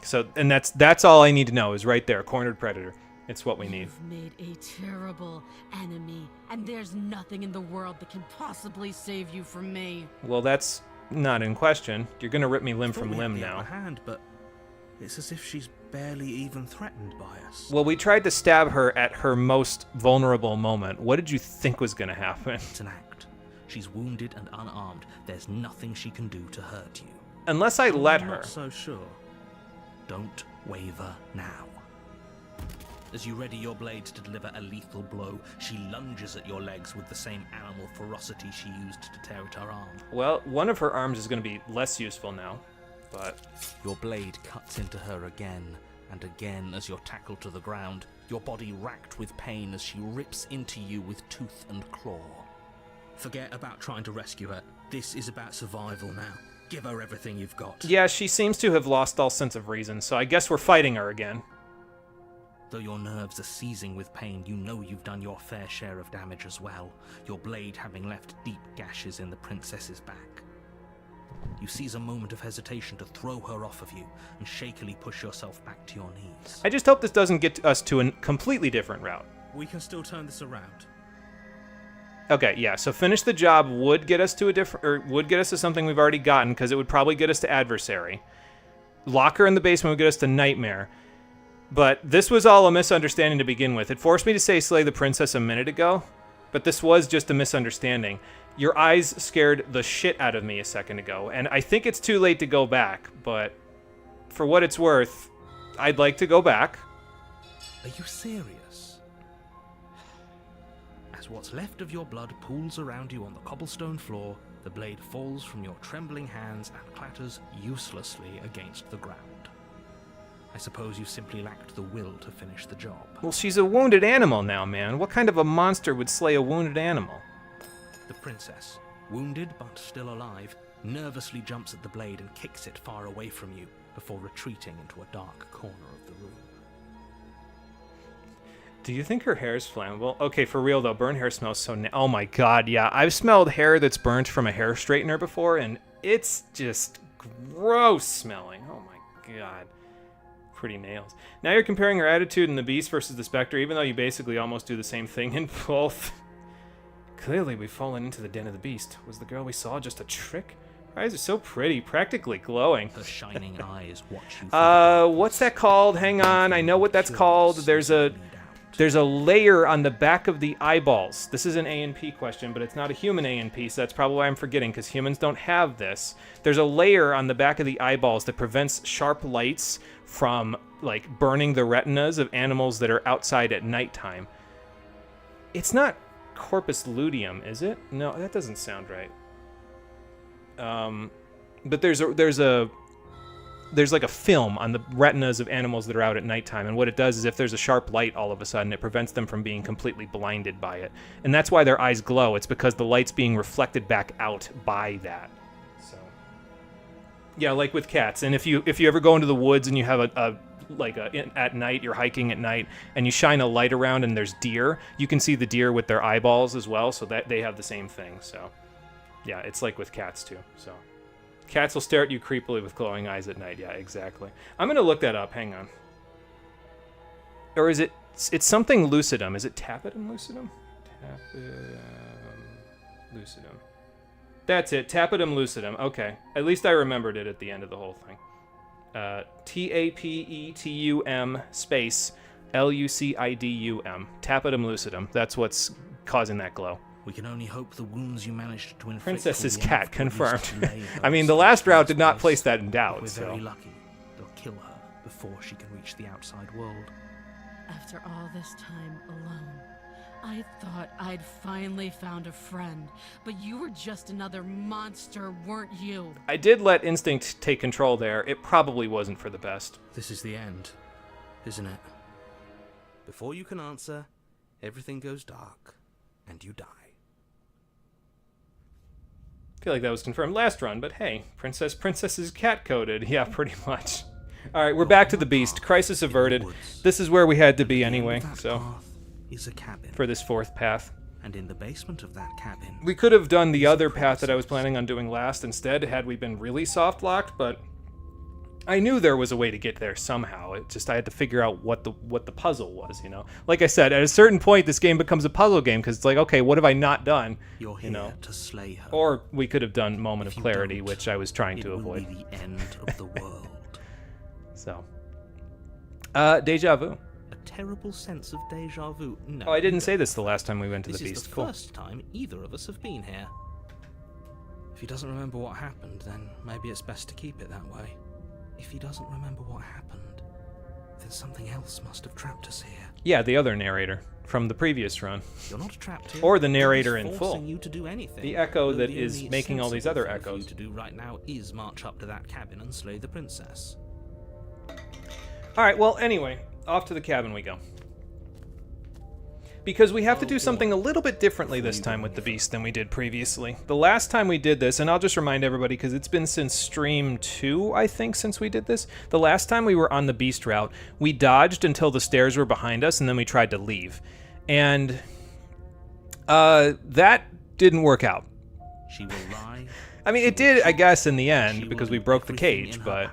So, and that's all I need to know is right there, cornered predator. It's what we need. You've made a terrible enemy, and there's nothing in the world that can possibly save you from me. Well, that's not in question. You're gonna rip me limb from limb now. Hand, but it's as if she's barely even threatened by us. Well, we tried to stab her at her most vulnerable moment. What did you think was gonna happen? It's an act. She's wounded and unarmed. There's nothing she can do to hurt you. Unless I let her. I'm not so sure. Don't waver now. As you ready your blade to deliver a lethal blow, she lunges at your legs with the same animal ferocity she used to tear at her arm. Well, one of her arms is going to be less useful now, but... Your blade cuts into her again and again as you're tackled to the ground, your body racked with pain as she rips into you with tooth and claw. Forget about trying to rescue her. This is about survival now. Give her everything you've got. Yeah, she seems to have lost all sense of reason, so I guess we're fighting her again. Though your nerves are seizing with pain, you know you've done your fair share of damage as well, your blade having left deep gashes in the princess's back. You seize a moment of hesitation to throw her off of you and shakily push yourself back to your knees. I just hope this doesn't get us to a completely different route. We can still turn this around. Okay, yeah, so finish the job would get us to a different, or would get us to something we've already gotten, because it would probably get us to adversary. Lock her in the basement would get us to nightmare. But this was all a misunderstanding to begin with. It forced me to say slay the princess a minute ago, but this was just a misunderstanding. Your eyes scared the shit out of me a second ago, and I think it's too late to go back, but for what it's worth, I'd like to go back. Are you serious? As what's left of your blood pools around you on the cobblestone floor, the blade falls from your trembling hands and clatters uselessly against the ground. I suppose you simply lacked the will to finish the job. Well, she's a wounded animal now, man. What kind of a monster would slay a wounded animal? The princess, wounded but still alive, nervously jumps at the blade and kicks it far away from you before retreating into a dark corner of the room. Do you think her hair is flammable? Okay, for real though, burnt hair smells so oh my god, yeah. I've smelled hair that's burnt from a hair straightener before, and it's just gross smelling. Oh my god. Pretty nails. Now you're comparing her attitude in the Beast versus the Spectre, even though you basically almost do the same thing in both. Clearly we've fallen into the den of the Beast. Was the girl we saw just a trick? Her eyes are so pretty, practically glowing. Her shining eyes watch you. What's that called? Hang on, I know what that's called. There's a layer on the back of the eyeballs. This is an A&P question, but it's not a human A&P, so that's probably why I'm forgetting, because humans don't have this. There's a layer on the back of the eyeballs that prevents sharp lights from, like, burning the retinas of animals that are outside at nighttime. It's not corpus luteum, is it? No, that doesn't sound right. But there's like a film on the retinas of animals that are out at nighttime, and what it does is if there's a sharp light all of a sudden, it prevents them from being completely blinded by it. And that's why their eyes glow. It's because the light's being reflected back out by that. So yeah, like with cats. And if you ever go into the woods and you have at night, you're hiking at night, and you shine a light around and there's deer, you can see the deer with their eyeballs as well, so that they have the same thing. So yeah, it's like with cats too. So cats will stare at you creepily with glowing eyes at night. Yeah, exactly. I'm going to look that up. Hang on. Or is it... It's something lucidum. Is it tapetum lucidum? Tapetum lucidum. That's it. Tapetum lucidum. Okay. At least I remembered it at the end of the whole thing. Tapetum space Lucidum. Tapetum lucidum. That's what's causing that glow. We can only hope the wounds you managed to inflict. Princess's cat confirmed. I mean, the last route did not place that in doubt. We're so. very lucky. They'll kill her before she can reach the outside world. After all this time alone, I thought I'd finally found a friend, but you were just another monster, weren't you? I did let instinct take control there. It probably wasn't for the best. This is the end, isn't it? Before you can answer, everything goes dark, and you die. I feel like that was confirmed last run, but hey, Princess is cat-coded. Yeah, pretty much. All right, we're back to the Beast. Crisis averted. This is where we had to be anyway, so... is a cabin. For this fourth path. And in the basement of that cabin... We could have done the other path that I was planning on doing last instead, had we been really soft-locked, but... I knew there was a way to get there somehow. It just I had to figure out what the puzzle was, you know. Like I said, at a certain point, this game becomes a puzzle game because it's like, okay, what have I not done? You're here to slay her. Or we could have done Moment of Clarity, which I was trying to avoid. It will be the end of the world. So, deja vu. A terrible sense of deja vu. No. Oh, I didn't say this the last time we went to the Beast. Beast. This is the cool. first time either of us have been here. If he doesn't remember what happened, then maybe it's best to keep it that way. If he doesn't remember what happened, then something else must have trapped us here. Yeah, the other narrator from the previous run. You're not trapped here. Or the narrator in full. You to do anything. The echo that is making all these other echoes. What you to do right now is march up to that cabin and slay the princess. All right, well, anyway, off to the cabin we go. Because we have to do something a little bit differently this time with the Beast than we did previously. The last time we did this, and I'll just remind everybody because it's been since stream 2, I think, since we did this. The last time we were on the Beast route, we dodged until the stairs were behind us, and then we tried to leave. And that didn't work out. She will lie. I mean, it did, I guess, in the end, because we broke the cage, but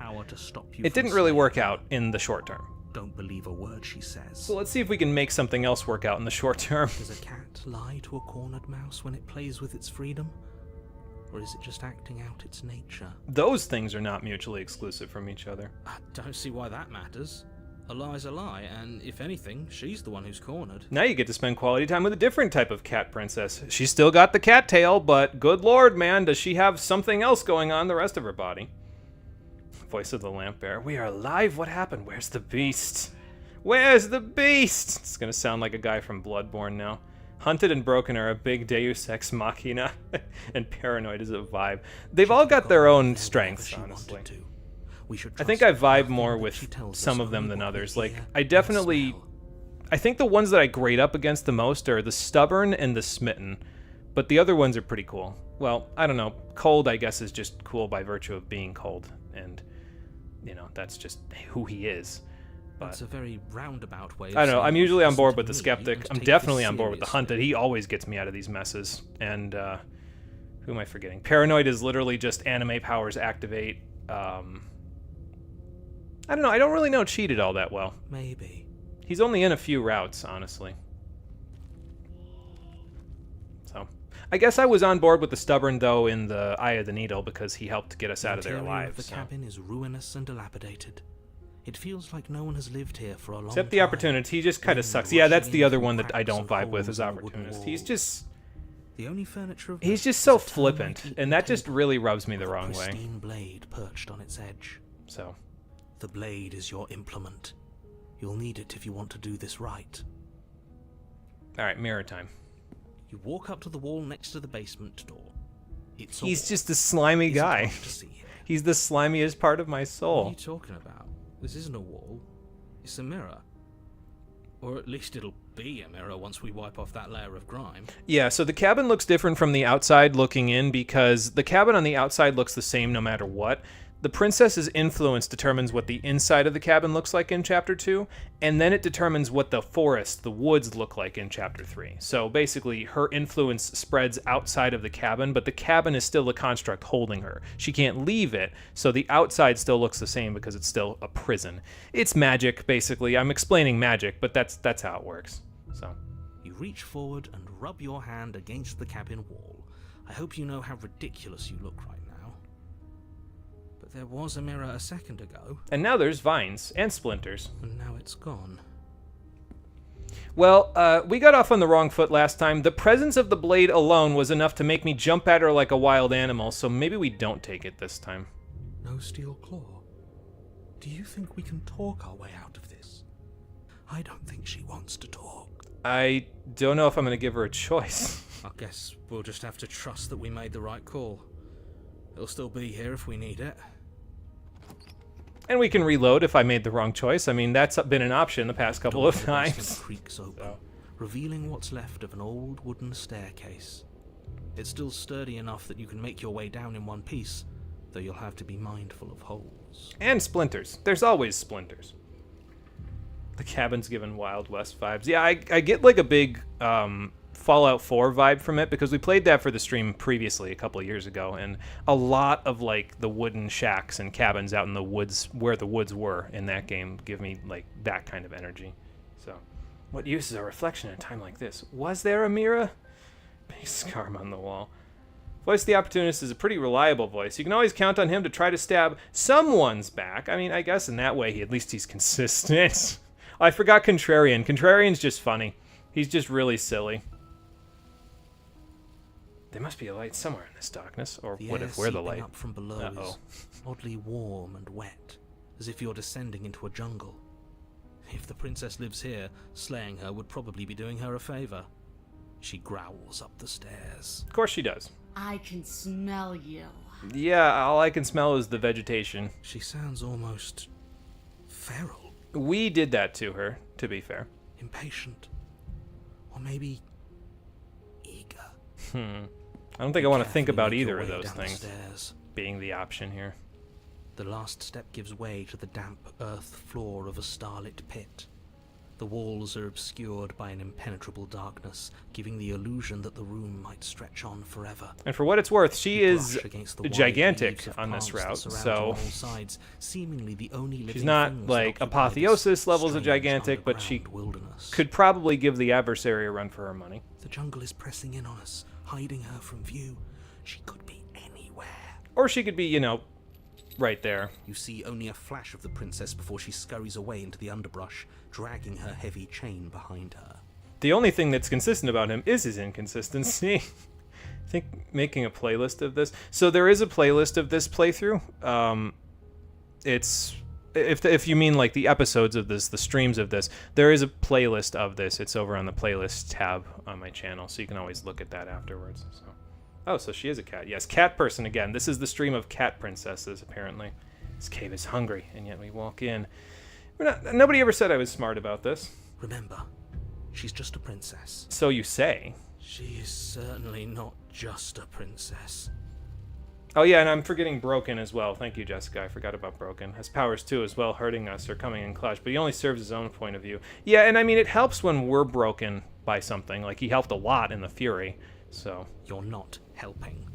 it didn't really work out in the short term. Don't believe a word she says. So let's see if we can make something else work out in the short term. Does a cat lie to a cornered mouse when it plays with its freedom? Or is it just acting out its nature? Those things are not mutually exclusive from each other. I don't see why that matters. A lie's a lie, and if anything, she's the one who's cornered. Now you get to spend quality time with a different type of cat princess. She's still got the cat tail, but good lord, man, does she have something else going on the rest of her body. Voice of the lamp bearer. We are alive. What happened? Where's the Beast? Where's the Beast? It's gonna sound like a guy from Bloodborne now. Hunted and Broken are a big Deus Ex Machina, and Paranoid is a vibe. They've all got their own strengths, honestly. I think I vibe more with some of them than others. Like, I think the ones that I grade up against the most are the Stubborn and the Smitten, but the other ones are pretty cool. Well, I don't know. Cold, I guess, is just cool by virtue of being cold, and, you know, that's just who he is. But it's a very roundabout way. I don't know. I'm usually on board with the Skeptic. I'm definitely on board with the Hunted. He always gets me out of these messes. And who am I forgetting? Paranoid is literally just anime powers activate. I don't know. I don't really know Cheated all that well. Maybe. He's only in a few routes, honestly. So I guess I was on board with the Stubborn, though, in the Eye of the Needle because he helped get us out of there alive. The cabin is ruinous and dilapidated. It feels like no one has lived here for a long time. Except the Opportunist. He just kind of sucks. Yeah, that's the other one that I don't vibe with, is Opportunist. He's just... The only furniture of he's just so flippant, and that just really rubs me the wrong way. Pristine blade perched on its edge. So, the blade is your implement. You'll need it if you want to do this right. All right, mirror time. You walk up to the wall next to the basement door. He's just a slimy guy. He's the slimiest part of my soul. What are you talking about? This isn't a wall. It's a mirror. Or at least it'll be a mirror once we wipe off that layer of grime. Yeah, so the cabin looks different from the outside looking in because the cabin on the outside looks the same no matter what. The princess's influence determines what the inside of the cabin looks like in Chapter 2, and then it determines what the forest, the woods, look like in Chapter 3. So basically, her influence spreads outside of the cabin, but the cabin is still a construct holding her. She can't leave it, so the outside still looks the same because it's still a prison. It's magic, basically. I'm explaining magic, but that's how it works. So you reach forward and rub your hand against the cabin wall. I hope you know how ridiculous you look right now. There was a mirror a second ago. And now there's vines and splinters. And now it's gone. Well, we got off on the wrong foot last time. The presence of the blade alone was enough to make me jump at her like a wild animal, so maybe we don't take it this time. No steel claw. Do you think we can talk our way out of this? I don't think she wants to talk. I don't know if I'm going to give her a choice. I guess we'll just have to trust that we made the right call. It'll still be here if we need it. And we can reload if I made the wrong choice. I mean, that's been an option the past couple of times. Creaks open, revealing what's left of an old wooden staircase. It's still sturdy enough that you can make your way down in one piece, though you'll have to be mindful of holes. And splinters. There's always splinters. The cabin's given Wild West vibes. Yeah, I get like a big Fallout 4 vibe from it because we played that for the stream previously a couple of years ago, and a lot of like the wooden shacks and cabins out in the woods where the woods were in that game give me like that kind of energy. So, what use is a reflection in a time like this? Was there a mirror? Big scar on the wall. Voice of the Opportunist is a pretty reliable voice. You can always count on him to try to stab someone's back. I mean, I guess in that way, at least he's consistent. I forgot Contrarian. Contrarian's just funny. He's just really silly. There must be a light somewhere in this darkness, or what if we're the light? Up from below is oddly warm and wet, as if you're descending into a jungle. If the princess lives here, slaying her would probably be doing her a favor. She growls up the stairs. Of course she does. I can smell you. Yeah, all I can smell is the vegetation. She sounds almost feral. We did that to her, to be fair. Impatient. Or maybe eager. I don't think I want to think about either of those things being the option here. The last step gives way to the damp earth floor of a starlit pit. The walls are obscured by an impenetrable darkness, giving the illusion that the room might stretch on forever. And for what it's worth, she is gigantic on this route, so seemingly the only living she's not like apotheosis levels of gigantic, but she could probably give the adversary a run for her money. The jungle is pressing in on us, hiding her from view. She could be anywhere. Or she could be, you know, right there. You see only a flash of the princess before she scurries away into the underbrush, dragging her heavy chain behind her. The only thing that's consistent about him is his inconsistency. I think making a playlist of this. So there is a playlist of this playthrough. It's if you mean like the episodes of this, the streams of this, there is a playlist of this. It's over on the playlist tab on my channel, so you can always look at that afterwards. So. Oh, so she is a cat. Yes, cat person again. This is the stream of cat princesses, apparently. This cave is hungry, and yet we walk in. Nobody ever said I was smart about this. Remember, she's just a princess. So you say. She is certainly not just a princess. Oh yeah, and I'm forgetting Broken as well. Thank you, Jessica. I forgot about Broken. Has powers too as well, hurting us or coming in clutch, but he only serves his own point of view. Yeah, and I mean, it helps when we're broken by something. Like, he helped a lot in the Fury, so... You're not helping.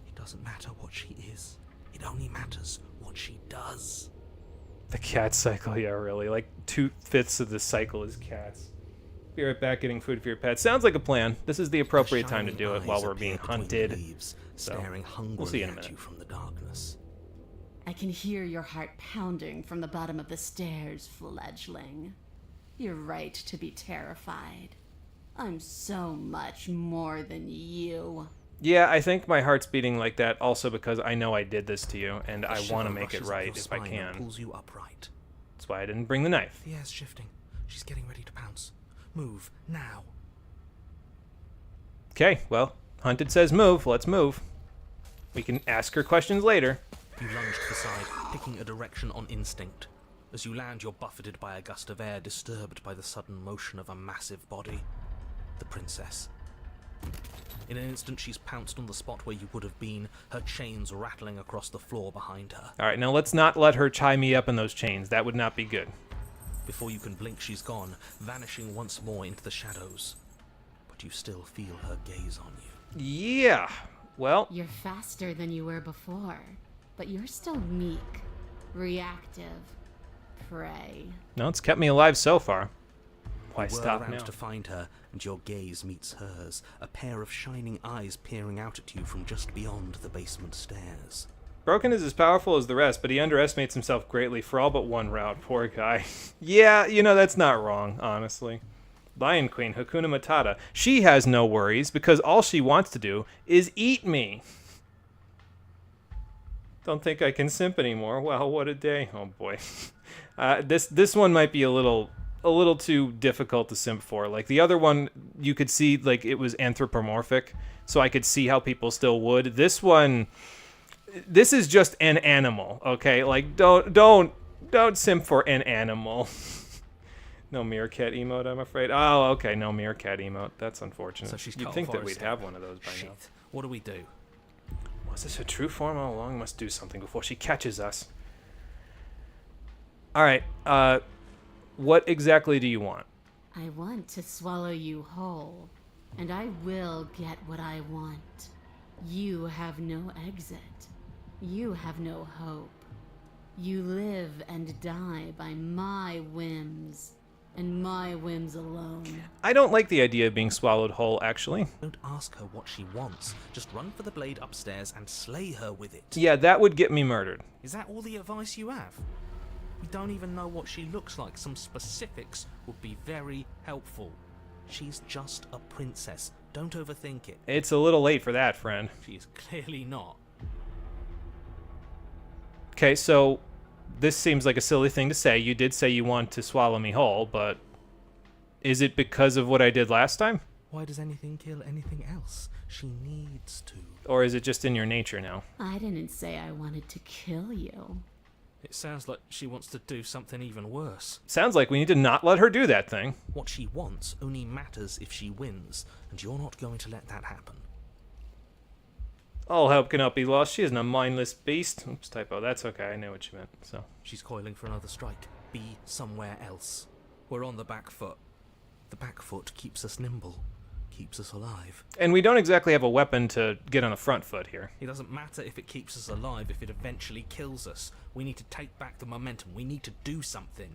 It doesn't matter what she is. It only matters what she does. The cat cycle, yeah, really. Like, 2/5 of the cycle is cats. Be right back getting food for your pet. Sounds like a plan. This is the appropriate time to do it while we're being hunted. So, we'll see you in a minute. From the darkness. I can hear your heart pounding from the bottom of the stairs, fledgling. You're right to be terrified. I'm so much more than you. Yeah, I think my heart's beating like that also because I know I did this to you, and I want to make it right if I can. Pulls you upright. That's why I didn't bring the knife. The air's shifting. She's getting ready to pounce. Move, now. Okay, well, Hunted says move. Let's move. We can ask her questions later. You lunge to the side, picking a direction on instinct. As you land, you're buffeted by a gust of air, disturbed by the sudden motion of a massive body. The princess. In an instant, she's pounced on the spot where you would have been, her chains rattling across the floor behind her. All right, now let's not let her tie me up in those chains. That would not be good. Before you can blink, she's gone, vanishing once more into the shadows. But you still feel her gaze on you. Yeah, well... You're faster than you were before, but you're still meek, reactive, prey. No, it's kept me alive so far. Why You whirl stop around now? to find her, and your gaze meets hers, a pair of shining eyes peering out at you from just beyond the basement stairs. Broken is as powerful as the rest, but he underestimates himself greatly for all but one route. Poor guy. Yeah, you know, that's not wrong, honestly. Lion Queen, Hakuna Matata. She has no worries because all she wants to do is eat me. Don't think I can simp anymore. Wow, what a day. Oh boy. This one might be a little too difficult to simp for. Like the other one, you could see like it was anthropomorphic, so I could see how people still would. This one, this is just an animal, okay? Like don't simp for an animal. No meerkat emote, I'm afraid. Oh, okay, no meerkat emote. That's unfortunate. So she's You'd cut think off that our we'd step. have one of those by Shit. now. What do we do? Was this a true form all along? Must do something before she catches us. All right. What exactly do you want? I want to swallow you whole, and I will get what I want. You have no exit. You have no hope. You live and die by my whims, and my whims alone. I don't like the idea of being swallowed whole, actually. Don't ask her what she wants. Just run for the blade upstairs and slay her with it. Yeah, that would get me murdered. Is that all the advice you have? We don't even know what she looks like. Some specifics would be very helpful. She's just a princess. Don't overthink it. It's a little late for that, friend. She is clearly not. Okay, so this seems like a silly thing to say. You did say you want to swallow me whole, but is it because of what I did last time? Why does anything kill anything else? She needs to. Or is it just in your nature now? I didn't say I wanted to kill you. It sounds like she wants to do something even worse. Sounds like we need to not let her do that thing. What she wants only matters if she wins, and you're not going to let that happen. All hope cannot be lost. She isn't a mindless beast. Oops, typo. That's okay. I know what you meant. So She's coiling for another strike. Be somewhere else. We're on the back foot. The back foot keeps us nimble, keeps us alive. And we don't exactly have a weapon to get on the front foot here. It doesn't matter if it keeps us alive, if it eventually kills us. We need to take back the momentum. We need to do something.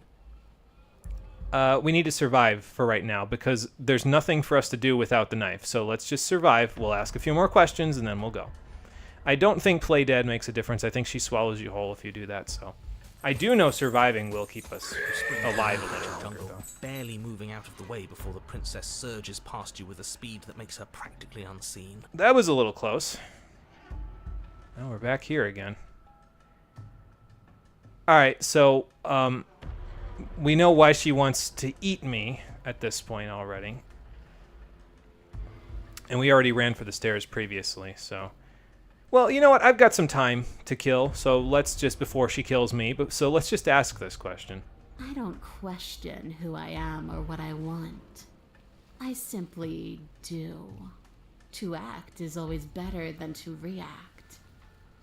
We need to survive for right now because there's nothing for us to do without the knife. So let's just survive. We'll ask a few more questions and then we'll go. I don't think play dead makes a difference. I think she swallows you whole if you do that. So I do know surviving will keep us alive a little longer, Jungle, though. barely moving out of the way before the princess surges past you with a speed that makes her practically unseen. That was a little close. Now we're back here again. Alright, so, we know why she wants to eat me at this point already. And we already ran for the stairs previously, so... Well, you know what? I've got some time to kill, so let's just, before she kills me, so let's just ask this question. I don't question who I am or what I want. I simply do. To act is always better than to react.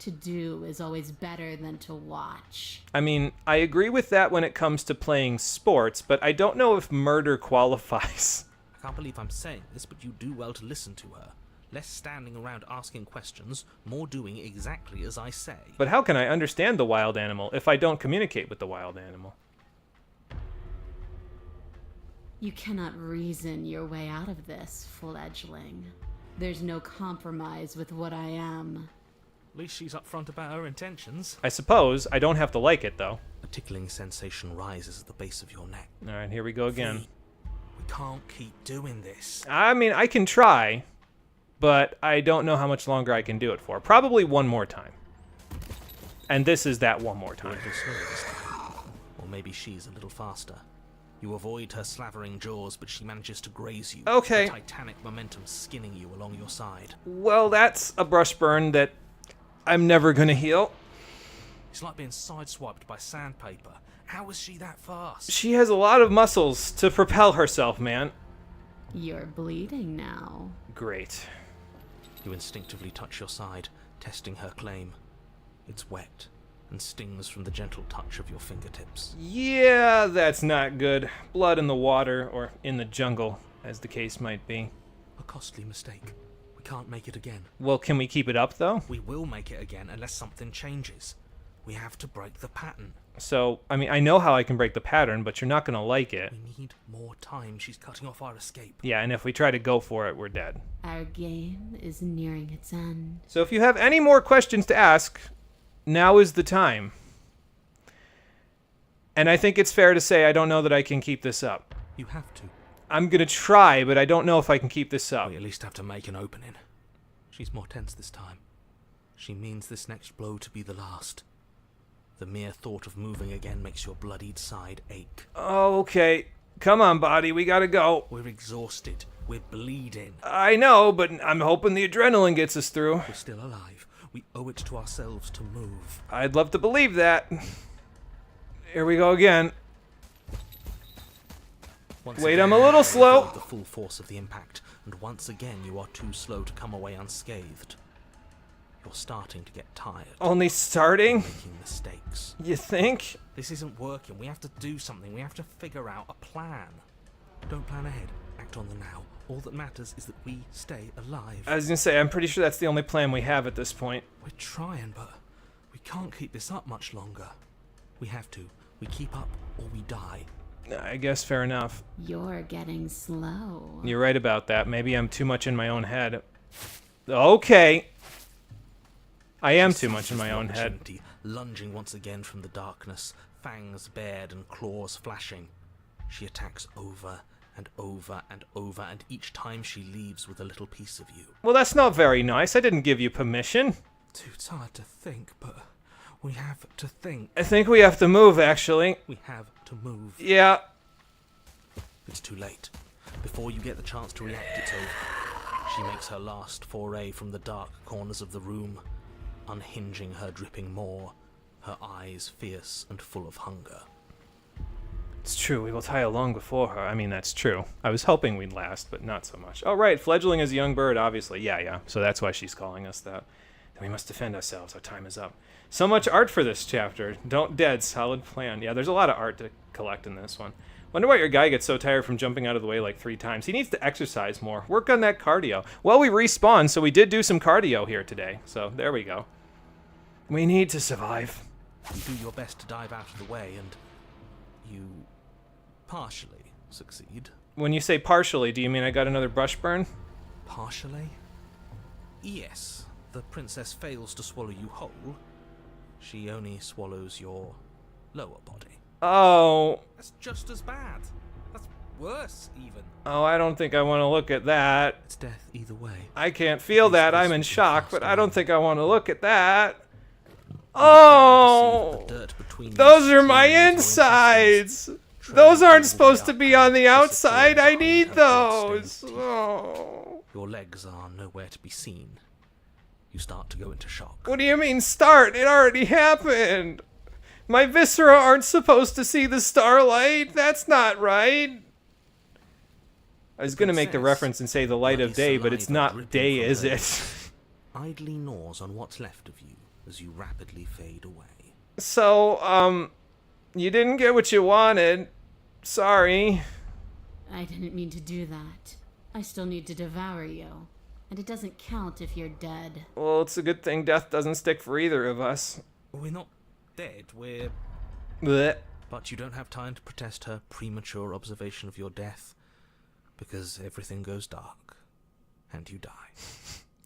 To do is always better than to watch. I mean, I agree with that when it comes to playing sports, but I don't know if murder qualifies. I can't believe I'm saying this, but you do well to listen to her. Less standing around asking questions, more doing exactly as I say. But how can I understand the wild animal if I don't communicate with the wild animal? You cannot reason your way out of this, fledgling. There's no compromise with what I am. At least she's upfront about her intentions. I suppose. I don't have to like it, though. A tickling sensation rises at the base of your neck. Alright, here we go again. We can't keep doing this. I mean, I can try, but I don't know how much longer I can do it for. Probably one more time. And this is that one more You're a time. little slower this time. Or maybe she's a little faster. You avoid her slavering jaws, but she manages to graze you. Okay. The titanic momentum skinning you along your side. Well, that's a brush burn that I'm never gonna heal. It's like being sideswiped by sandpaper. How is she that fast? She has a lot of muscles to propel herself, man. You're bleeding now. Great. You instinctively touch your side, testing her claim. It's wet and stings from the gentle touch of your fingertips. Yeah, that's not good. Blood in the water, or in the jungle, as the case might be. A costly mistake. We can't make it again. Well, can we keep it up, though? We will make it again unless something changes. We have to break the pattern. So, I mean, I know how I can break the pattern, but you're not gonna like it. We need more time. She's cutting off our escape. Yeah, and if we try to go for it, we're dead. Our game is nearing its end. So if you have any more questions to ask, now is the time. And I think it's fair to say I don't know that I can keep this up. You have to. I'm gonna try, but I don't know if I can keep this up. We at least have to make an opening. She's more tense this time. She means this next blow to be the last. The mere thought of moving again makes your bloodied side ache. Oh, okay. Come on, body, we gotta go. We're exhausted. We're bleeding. I know, but I'm hoping the adrenaline gets us through. We're still alive. We owe it to ourselves to move. I'd love to believe that. Here we go again. Once Wait, again, I'm a little you slow. avoid the full force of the impact, and once again you are too slow to come away unscathed. You're starting to get tired. Only starting? Making mistakes. You think? This isn't working. We have to do something. We have to figure out a plan. Don't plan ahead. Act on the now. All that matters is that we stay alive. I was gonna say, I'm pretty sure that's the only plan we have at this point. We're trying, but we can't keep this up much longer. We have to. We keep up or we die. I guess fair enough. You're getting slow. You're right about that. Maybe I'm too much in my own head. Okay. I am too much in my own head. Opportunity, lunging once again from the darkness, fangs bared and claws flashing. She attacks over and over and over, and each time she leaves with a little piece of you. Well, that's not very nice. I didn't give you permission. Too tired to think, but we have to think. I think we have to move, actually. We have to move. Yeah. It's too late. Before you get the chance to react, it's over. She makes her last foray from the dark corners of the room, unhinging her dripping maw, her eyes fierce and full of hunger. It's true, we will tie along before her. I mean, that's true. I was hoping we'd last, but not so much. Oh, right, fledgling is a young bird, obviously. Yeah. So that's why she's calling us that. Then we must defend ourselves. Our time is up. So much art for this chapter. Don't dead. Solid plan. Yeah, there's a lot of art to collect in this one. Wonder why your guy gets so tired from jumping out of the way like 3 times. He needs to exercise more. Work on that cardio. Well, we respawned, so we did do some cardio here today. So there we go. We need to survive. You do your best to dive out of the way, and you partially succeed. When you say partially, do you mean I got another brush burn? Partially? Yes. The princess fails to swallow you whole. She only swallows your lower body. Oh. That's just as bad. That's worse, even. Oh, I don't think I want to look at that. It's death either way. I can't feel that. I'm in shock, but I don't think I want to look at that. Oh, The dirt between those these are my teens or insides. intestines. Those aren't Trade supposed to all be the on the outcomes outside. I disappear need behind her blood-stained those. teeth. Oh. Your legs are nowhere to be seen. You start to go into shock. What do you mean start? It already happened. My viscera aren't supposed to see the starlight. That's not right. I was going to make the Princess, reference and say the light of bloody day, but it's saliva not dripping day, from is her it? lips, idly gnaws on what's left of you as you rapidly fade away. So, you didn't get what you wanted. Sorry. I didn't mean to do that. I still need to devour you. And it doesn't count if you're dead. Well, it's a good thing death doesn't stick for either of us. We're not dead, we're... Blech. But you don't have time to protest her premature observation of your death, because everything goes dark, and you die.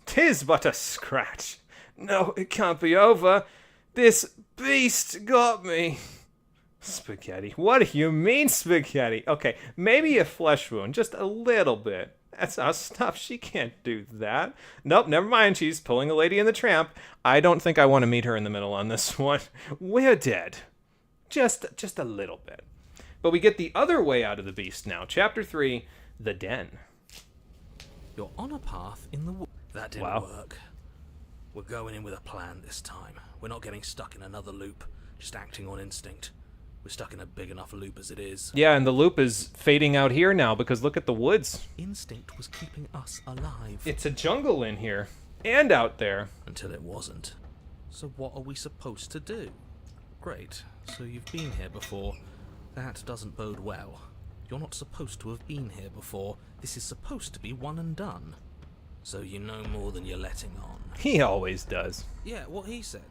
'Tis but a scratch. No, it can't be over. This beast got me. Spaghetti. What do you mean, spaghetti? Okay, maybe a flesh wound, just a little bit. That's our stuff. She can't do that. Nope, never mind. She's pulling a Lady in the Tramp. I don't think I want to meet her in the middle on this one. We're dead. Just a little bit. But we get the other way out of the beast now. Chapter 3, The Den. You're on a path in the woods. That didn't Wow. work. We're going in with a plan this time. We're not getting stuck in another loop, just acting on instinct. We're stuck in a big enough loop as it is. Yeah, and the loop is fading out here now because look at the woods. Instinct was keeping us alive. It's a jungle in here and out there. Until it wasn't. So what are we supposed to do? Great. So you've been here before. That doesn't bode well. You're not supposed to have been here before. This is supposed to be one and done. So you know more than you're letting on. He always does. Yeah, what he said.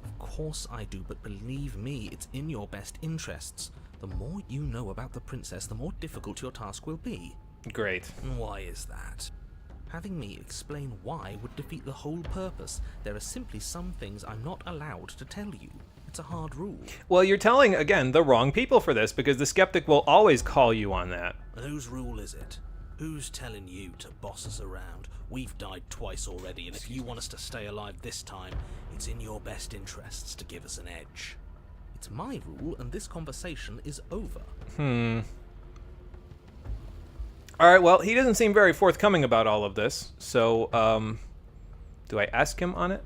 Of course I do, but believe me, it's in your best interests. The more you know about the princess, the more difficult your task will be. Great. And why is that? Having me explain why would defeat the whole purpose. There are simply some things I'm not allowed to tell you. It's a hard rule. Well, you're telling, again, the wrong people for this because the skeptic will always call you on that. And whose rule is it? Who's telling you to boss us around? We've died twice already, and if you want us to stay alive this time, it's in your best interests to give us an edge. It's my rule, and this conversation is over. All right, well, he doesn't seem very forthcoming about all of this. So, do I ask him on it?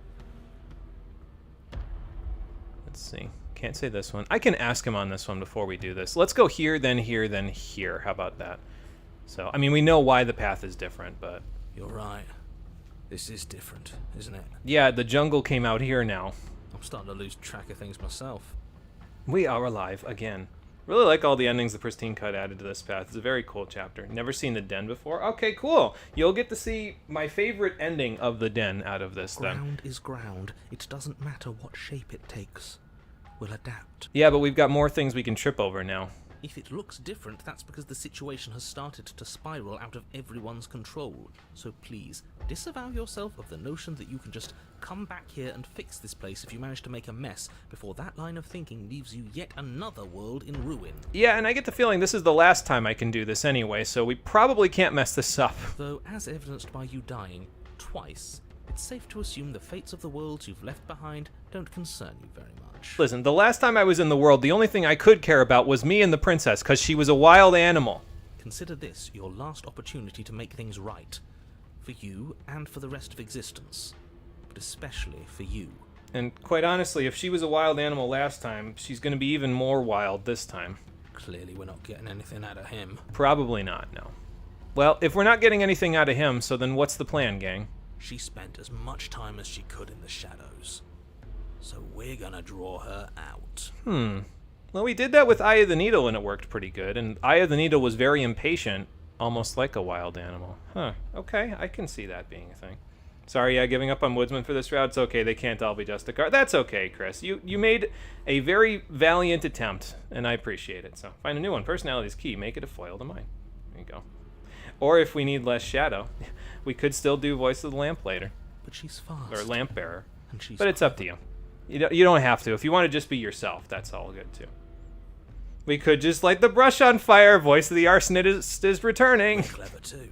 Let's see. Can't say this one. I can ask him on this one before we do this. Let's go here, then here, then here. How about that? So, I mean, we know why the path is different, but... You're right. This is different, isn't it? Yeah, the jungle came out here now. I'm starting to lose track of things myself. We are alive again. Really like all the endings the Pristine Cut added to this path. It's a very cool chapter. Never seen the Den before. Okay, cool. You'll get to see my favorite ending of the Den out of this, then. Ground is ground. It doesn't matter what shape it takes. We'll adapt. Yeah, but we've got more things we can trip over now. If it looks different, that's because the situation has started to spiral out of everyone's control. So please, disavow yourself of the notion that you can just come back here and fix this place if you manage to make a mess before that line of thinking leaves you yet another world in ruin. Yeah, and I get the feeling this is the last time I can do this anyway, so we probably can't mess this up. Though, as evidenced by you dying twice, it's safe to assume the fates of the worlds you've left behind don't concern you very much. Listen, the last time I was in the world, the only thing I could care about was me and the princess, because she was a wild animal. Consider this your last opportunity to make things right. For you and for the rest of existence. But especially for you. And quite honestly, if she was a wild animal last time, she's going to be even more wild this time. Clearly we're not getting anything out of him. Probably not, no. Well, if we're not getting anything out of him, so then what's the plan, gang? She spent as much time as she could in the shadows. So we're gonna draw her out. Well, we did that with Eye of the Needle, and it worked pretty good. And Eye of the Needle was very impatient, almost like a wild animal. Huh, okay, I can see that being a thing. Sorry, yeah, giving up on Woodsman for this route. It's okay, they can't all be Justicar. That's okay, Chris. You made a very valiant attempt, and I appreciate it. So, find a new one. Personality's key. Make it a foil to mine. There you go. Or if we need less shadow, we could still do Voice of the Lamp later. But she's fast. Or Lamp Bearer. And she's But it's up to you. You don't have to. If you want to just be yourself, that's all good, too. We could just light the brush on fire. Voice of the Arsonist is returning. clever too.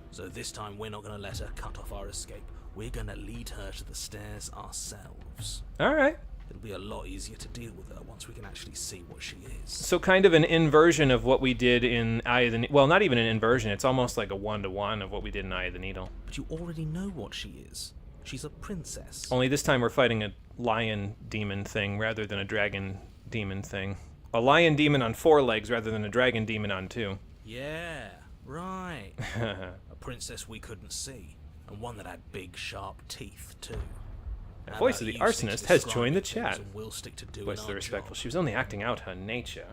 So this time we're not gonna let her cut off our escape. We're gonna lead her to the stairs ourselves. All right. It'll be a lot easier to deal with her once we can actually see what she is. So kind of an inversion of what we did in Eye of the Needle. Well, not even an inversion. It's almost like a 1-to-1 of what we did in Eye of the Needle. But you already know what she is. She's a princess. Only this time we're fighting a lion demon thing rather than a dragon demon thing. A lion demon on 4 legs rather than a dragon demon on 2. Yeah, right. A princess we couldn't see, and one that had big, sharp teeth, too. The voice of the arsonist has joined the chat. We'll stick to doing Voice of the our respectful. job. She was only acting out her nature.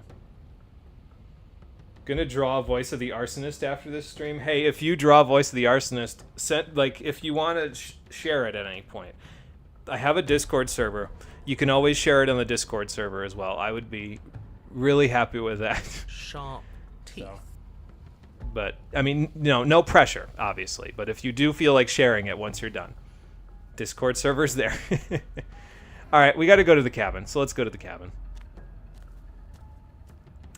Gonna draw a voice of the arsonist after this stream. Hey, if you draw a voice of the arsonist, if you want to share it at any point, I have a Discord server. You can always share it on the Discord server as well. I would be really happy with that. Sharp teeth. So. But I mean, no pressure, obviously. But if you do feel like sharing it once you're done, Discord server's there. All right, we got to go to the cabin. So let's go to the cabin.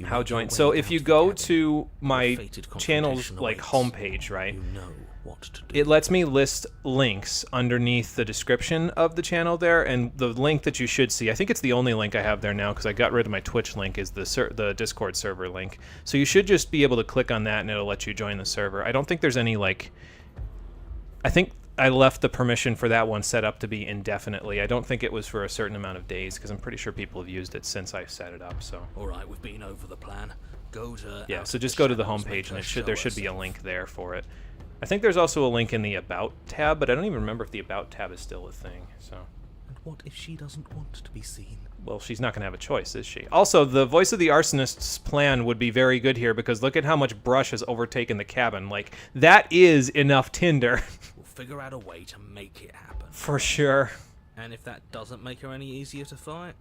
How joint? So if you go to my channel's like homepage, right? You know what to do. It lets me list links underneath the description of the channel there, and the link that you should see, I think it's the only link I have there now because I got rid of my Twitch link, is the Discord server link. So you should just be able to click on that and it'll let you join the server. I don't think there's any I think I left the permission for that one set up to be indefinitely. I don't think it was for a certain amount of days because I'm pretty sure people have used it since I set it up. So. All right, we've been over the plan. Go to yeah. So just go to the homepage and there should be a link there for it. I think there's also a link in the About tab, but I don't even remember if the About tab is still a thing. So. And what if she doesn't want to be seen? Well, she's not going to have a choice, is she? Also, the voice of the arsonist's plan would be very good here because look at how much brush has overtaken the cabin. Like, that is enough tinder. We'll figure out a way to make it happen. For sure. And if that doesn't make her any easier to fight,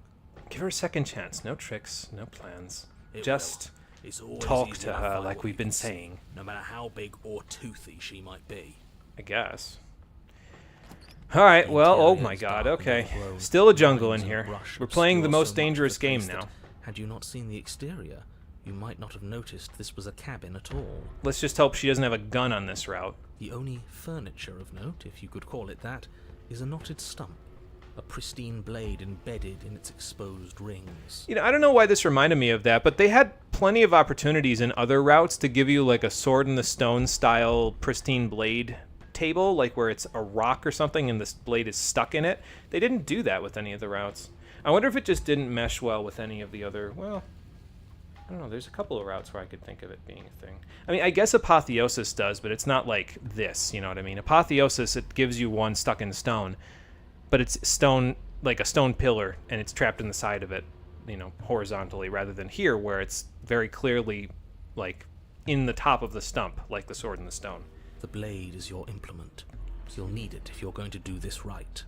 give her a second chance. No tricks, no plans. It Just it's always talk easier to fight her what like you we've been can see, saying. no matter how big or toothy she might be. I guess. All right, well, oh my god, okay. Still a jungle in here. We're playing the most dangerous game now. Had you not seen the exterior, you might not have noticed this was a cabin at all. Let's just hope she doesn't have a gun on this route. The only furniture of note, if you could call it that, is a knotted stump, a pristine blade embedded in its exposed rings. I don't know why this reminded me of that, but they had plenty of opportunities in other routes to give you like a sword in the stone style pristine blade table, like where it's a rock or something and this blade is stuck in it. They didn't do that with any of the routes. I wonder if it just didn't mesh well with any of the other, well, I don't know, there's a couple of routes where I could think of it being a thing. I mean, I guess Apotheosis does, but it's not like this, you know what I mean? Apotheosis, it gives you one stuck in stone, but it's stone, like a stone pillar, and it's trapped in the side of it, horizontally, rather than here where it's very clearly like in the top of the stump, like the sword in the stone. The blade is your implement. You'll need it if you're going to do this right.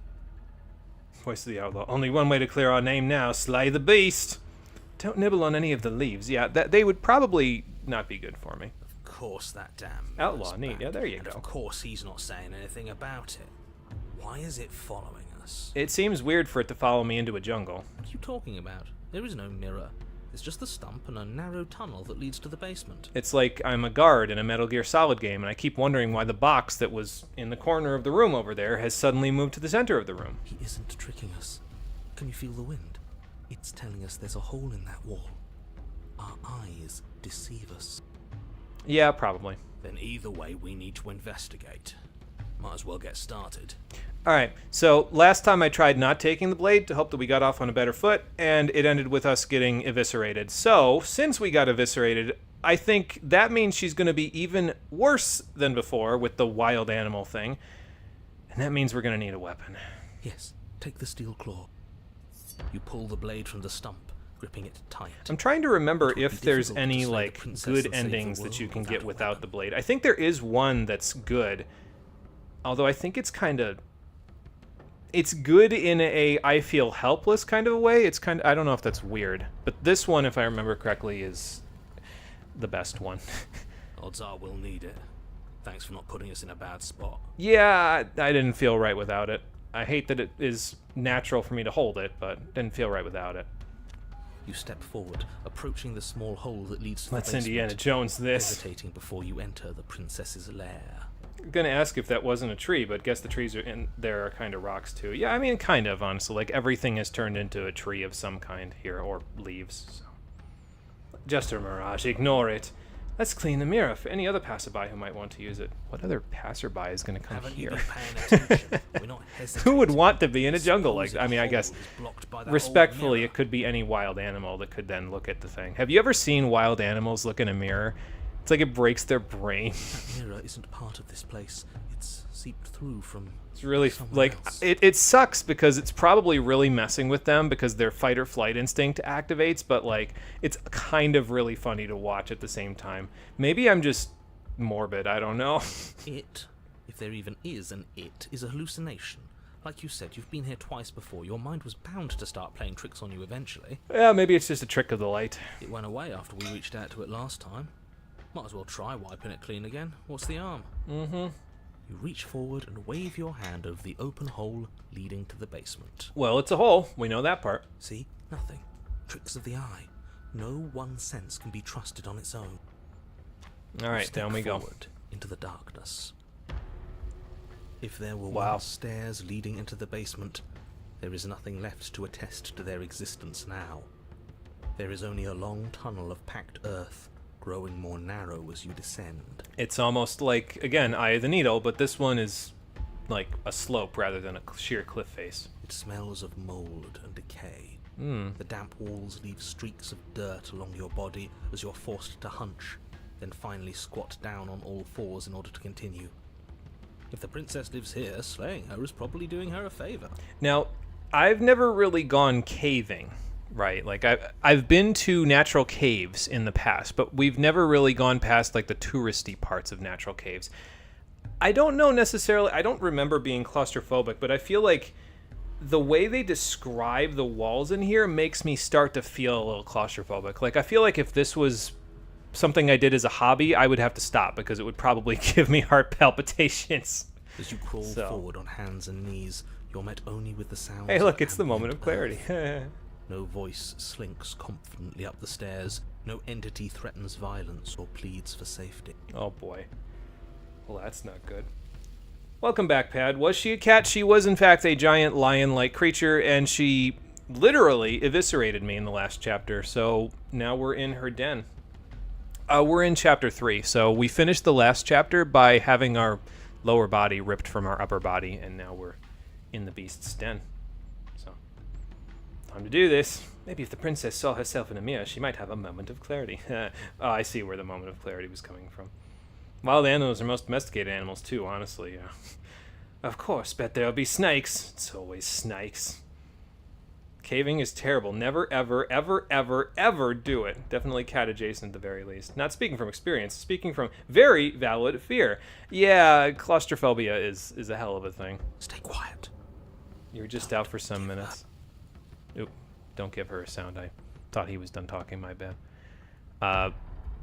Voice of the outlaw. Only one way to clear our name now. Slay the beast. Don't nibble on any of the leaves. Yeah, they would probably not be good for me. Of course that damn outlaw, neat. Yeah, there you and go. Of course he's not saying anything about it. Why is it following us? It seems weird for it to follow me into a jungle. What are you talking about? There is no mirror. It's just the stump and a narrow tunnel that leads to the basement. It's like I'm a guard in a Metal Gear Solid game, and I keep wondering why the box that was in the corner of the room over there has suddenly moved to the center of the room. He isn't tricking us. Can you feel the wind? It's telling us there's a hole in that wall. Our eyes deceive us. Yeah, probably. Then either way, we need to investigate. Might as well get started. Alright, so last time I tried not taking the blade to hope that we got off on a better foot, and it ended with us getting eviscerated. So, since we got eviscerated, I think that means she's going to be even worse than before with the wild animal thing. And that means we're going to need a weapon. Yes, take the steel claw. You pull the blade from the stump, gripping it tight. I'm trying to remember if there's any, like, good endings that you can get without the blade. I think there is one that's good, although I think it's kind of... It's good in a I feel helpless kind of a way. It's kind of, I don't know if that's weird, but this one, if I remember correctly, is the best one. Odds are we'll need it. Thanks for not putting us in a bad spot. Yeah, I didn't feel right without it. I hate that it is natural for me to hold it, but didn't feel right without it. You step forward, approaching the small hole that leads to Let's the basement. Indiana Jones this. Hesitating before you enter the princess's lair. gonna ask if that wasn't a tree, but guess the trees are in there are kind of rocks too. Yeah, I mean, kind of, honestly. Like, everything has turned into a tree of some kind here, or leaves. So. Just a mirage. Ignore it. Let's clean the mirror for any other passerby who might want to use it. What other passerby is going to come Haven't you here? been paying attention? We're not hesitating. Who would want to be in a jungle like that? I mean, I guess, Hole is blocked by that respectfully, old mirror. it could be any wild animal that could then look at the thing. Have you ever seen wild animals look in a mirror? It's like it breaks their brain. That mirror isn't part of this place. It's seeped through from. It's really, somewhere like, else. it sucks because it's probably really messing with them because their fight or flight instinct activates, but, like, it's kind of really funny to watch at the same time. Maybe I'm just morbid, I don't know. It, if there even is an it, is a hallucination. Like you said, you've been here twice before. Your mind was bound to start playing tricks on you eventually. Yeah, maybe it's just a trick of the light. It went away after we reached out to it last time. Might as well try wiping it clean again. What's the harm? Mm-hmm. You reach forward and wave your hand over the open hole leading to the basement. Well, it's a hole. We know that part. See? Nothing. Tricks of the eye. No one sense can be trusted on its own. All right, Step down we go. forward into the darkness. If there were Wow. once stairs leading into the basement, there is nothing left to attest to their existence now. There is only a long tunnel of packed earth, growing more narrow as you descend. It's almost like, again, Eye of the Needle, but this one is like a slope rather than a sheer cliff face. It smells of mold and decay. Mm. The damp walls leave streaks of dirt along your body as you're forced to hunch, then finally squat down on all fours in order to continue. If the princess lives here, slaying her is probably doing her a favor. Now, I've never really gone caving, right? Like, I've been to natural caves in the past, but we've never really gone past, like, the touristy parts of natural caves. I don't know necessarily, I don't remember being claustrophobic, but I feel like the way they describe the walls in here makes me start to feel a little claustrophobic. Like, I feel like if this was something I did as a hobby, I would have to stop because it would probably give me heart palpitations. As you crawl So. forward on hands and knees, you're met only with the sounds Hey, of look, it's the moment of ambient clarity. earth. No voice slinks confidently up the stairs. No entity threatens violence or pleads for safety. Oh boy. Well, that's not good. Welcome back, Pad. Was she a cat? She was, in fact, a giant lion-like creature, and she literally eviscerated me in the last chapter, so now we're in her den. We're in chapter 3, so we finished the last chapter by having our lower body ripped from our upper body, and now we're in the beast's den. So, time to do this. Maybe if the princess saw herself in a mirror, she might have a moment of clarity. Oh, I see where the moment of clarity was coming from. Wild animals are most domesticated animals, too, honestly, yeah. Of course, bet there'll be snakes. It's always snakes. Caving is terrible. Never, ever, ever, ever, ever do it. Definitely cat adjacent at the very least. Not speaking from experience, speaking from very valid fear. Yeah, claustrophobia is a hell of a thing. Stay quiet. You're just out for some minutes. Oop, don't give her a sound. I thought he was done talking, my bad.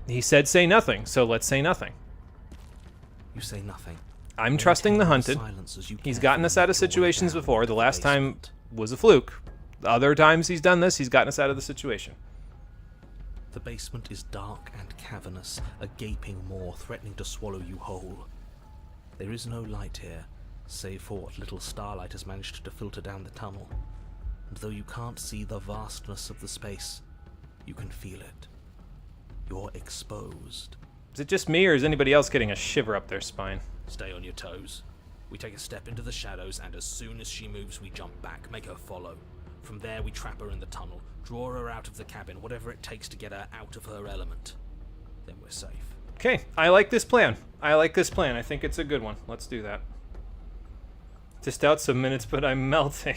He said say nothing, so let's say nothing. You say nothing. I'm trusting the hunted. Silence as you He's carefully gotten us out of make your way situations down before. into The the last time basement. was a fluke. The other times he's done this, he's gotten us out of the situation. The basement is dark and cavernous, a gaping maw threatening to swallow you whole. There is no light here, save for what little starlight has managed to filter down the tunnel. And though you can't see the vastness of the space, you can feel it. You're exposed. Is it just me, or is anybody else getting a shiver up their spine? Stay on your toes. We take a step into the shadows, and as soon as she moves, we jump back, make her follow. From there, we trap her in the tunnel, draw her out of the cabin, whatever it takes to get her out of her element. Then we're safe. Okay, I like this plan. I think it's a good one. Let's do that. Just out some minutes, but I'm melting.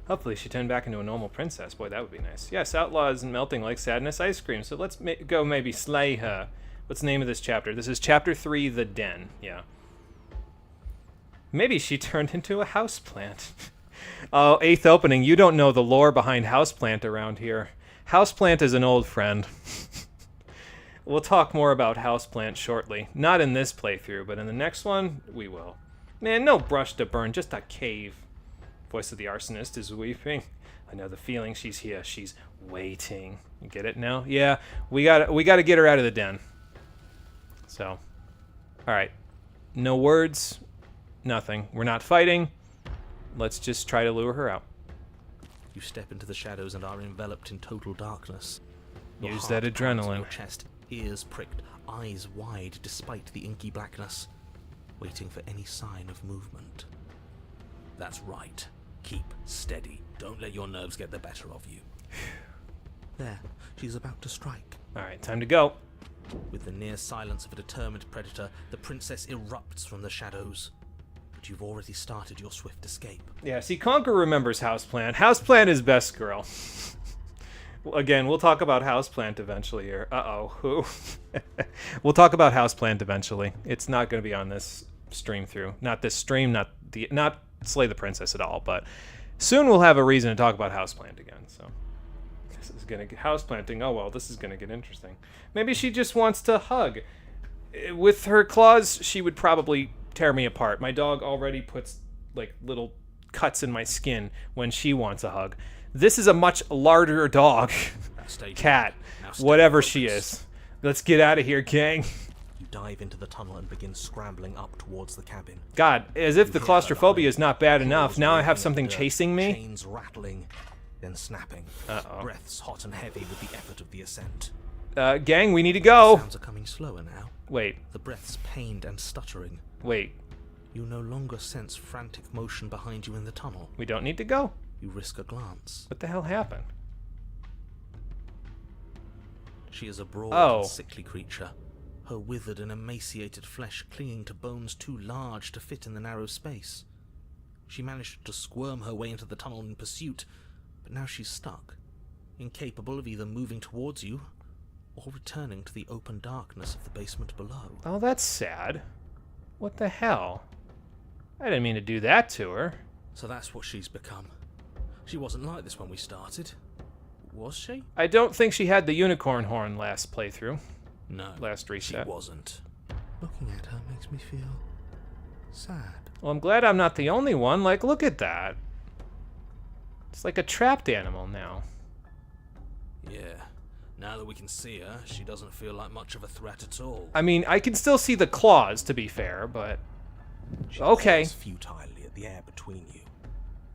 Hopefully she turned back into a normal princess. Boy, that would be nice. Yes, outlaw isn't melting like sadness ice cream, so let's go maybe slay her. What's the name of this chapter? This is chapter 3, The Den. Yeah. Maybe she turned into a houseplant. Oh, 8th opening. You don't know the lore behind houseplant around here. Houseplant is an old friend. We'll talk more about houseplant shortly. Not in this playthrough, but in the next one, we will. Man, no brush to burn, just a cave. Voice of the arsonist is weeping. I know the feeling. She's here. She's waiting. You get it now? Yeah, we gotta get her out of the den. So, all right. No words. Nothing. We're not fighting. Let's just try to lure her out. You step into the shadows and are enveloped in total darkness. Your Use heart that pounds in adrenaline. your chest, ears pricked, eyes wide despite the inky blackness, waiting for any sign of movement. That's right. Keep steady. Don't let your nerves get the better of you. There, she's about to strike. Alright, time to go. With the near silence of a determined predator, the princess erupts from the shadows. But you've already started your swift escape. Yeah, see, Conquer remembers Houseplant. Houseplant is best girl. Again, we'll talk about Houseplant eventually here. Uh-oh, who? We'll talk about Houseplant eventually. It's not going to be on this stream through. Not this stream, not Slay the Princess at all, but soon we'll have a reason to talk about Houseplant again, so. This is going to get houseplanting. Oh, well, this is going to get interesting. Maybe she just wants to hug. With her claws, she would probably tear me apart. My dog already puts, like, little cuts in my skin when she wants a hug. This is a much larger dog. Cat. Whatever she is. Let's get out of here, gang. You dive into the tunnel and begin scrambling up towards the cabin. God, as if the claustrophobia is not bad enough. Now I have something chasing me. Chains rattling, then snapping. Uh-oh. Breaths hot and heavy with the effort of the ascent. Gang, we need to go. Sounds are coming slower now. Wait, The breaths pained and stuttering. wait. You no longer sense frantic motion behind you in the tunnel. We don't need to go. You risk a glance. What the hell happened? She is a broad Oh. and sickly creature, her withered and emaciated flesh clinging to bones too large to fit in the narrow space. She managed to squirm her way into the tunnel in pursuit, but now she's stuck, incapable of either moving towards you or returning to the open darkness of the basement below. Oh, that's sad. What the hell? I didn't mean to do that to her. So that's what she's become. She wasn't like this when we started. Was she? I don't think she had the unicorn horn last playthrough. No. Last reset. She wasn't. Looking at her makes me feel sad. Well, I'm glad I'm not the only one. Like, look at that. It's like a trapped animal now. Yeah. Now that we can see her, she doesn't feel like much of a threat at all. I mean, I can still see the claws, to be fair, but... She Okay. claws futilely at the air between you,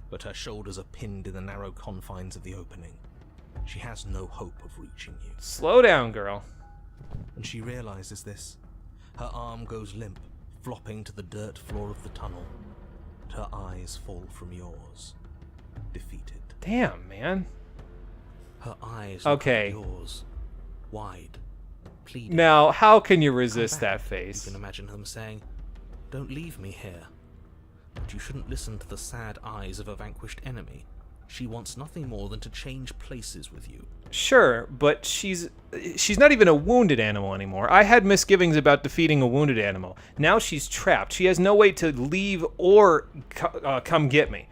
but her shoulders are pinned in the narrow confines of the opening. She has no hope of reaching you. Slow down, girl. And she realizes this. Her arm goes limp, flopping to the dirt floor of the tunnel. And her eyes fall from yours, defeated. Damn, man. Her eyes look Okay. at yours, wide, pleading. Now, how can you Come resist back. that face? You can imagine them saying, "Don't leave me here." But you shouldn't listen to the sad eyes of a vanquished enemy. She wants nothing more than to change places with you. Sure, but she's not even a wounded animal anymore. I had misgivings about defeating a wounded animal. Now she's trapped. She has no way to leave or come get me.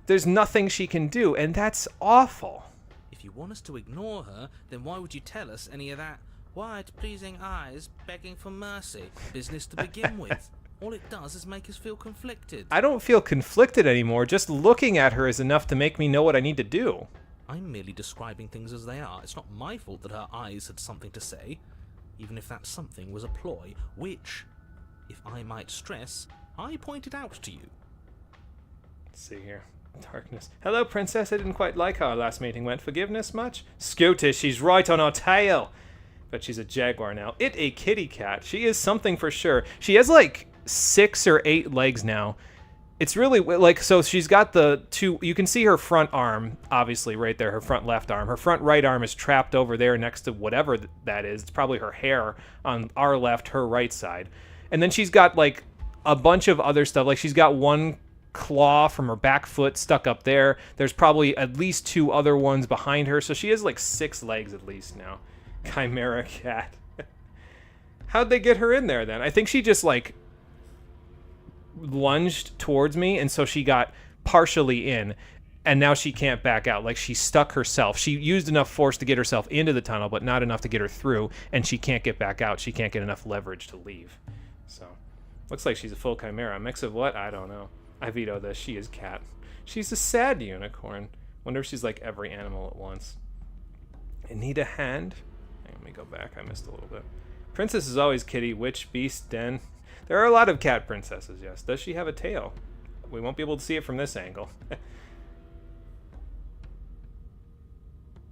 There's nothing she can do, and that's awful. If you want us to ignore her, then why would you tell us any of that wide, pleasing eyes begging for mercy business to begin with? All it does is make us feel conflicted. I don't feel conflicted anymore. Just looking at her is enough to make me know what I need to do. I'm merely describing things as they are. It's not my fault that her eyes had something to say, even if that something was a ploy, which, if I might stress, I pointed out to you. Let's see here. Darkness. Hello, princess. I didn't quite like how our last meeting went. Forgiveness much? Scooter, she's right on our tail. But she's a jaguar now. It a kitty cat. She is something for sure. She has like 6 or 8 legs now. It's really like, so she's got the two, you can see her front arm, obviously right there, her front left arm. Her front right arm is trapped over there next to whatever that is. It's probably her hair on our left, her right side. And then she's got like a bunch of other stuff. Like she's got one claw from her back foot stuck up there. There's probably at least 2 other ones behind her. So she has like 6 legs at least now. Chimera cat. How'd they get her in there then? I think she just like lunged towards me, and so she got partially in, and now she can't back out. Like she stuck herself. She used enough force to get herself into the tunnel, but not enough to get her through, and she can't get back out. She can't get enough leverage to leave. So looks like she's a full chimera. A mix of what? I don't know. I veto this. She is cat. She's a sad unicorn. Wonder if she's like every animal at once. I need a hand. Let me go back. I missed a little bit. Princess is always kitty, witch, beast, den. There are a lot of cat princesses, yes. Does she have a tail? We won't be able to see it from this angle.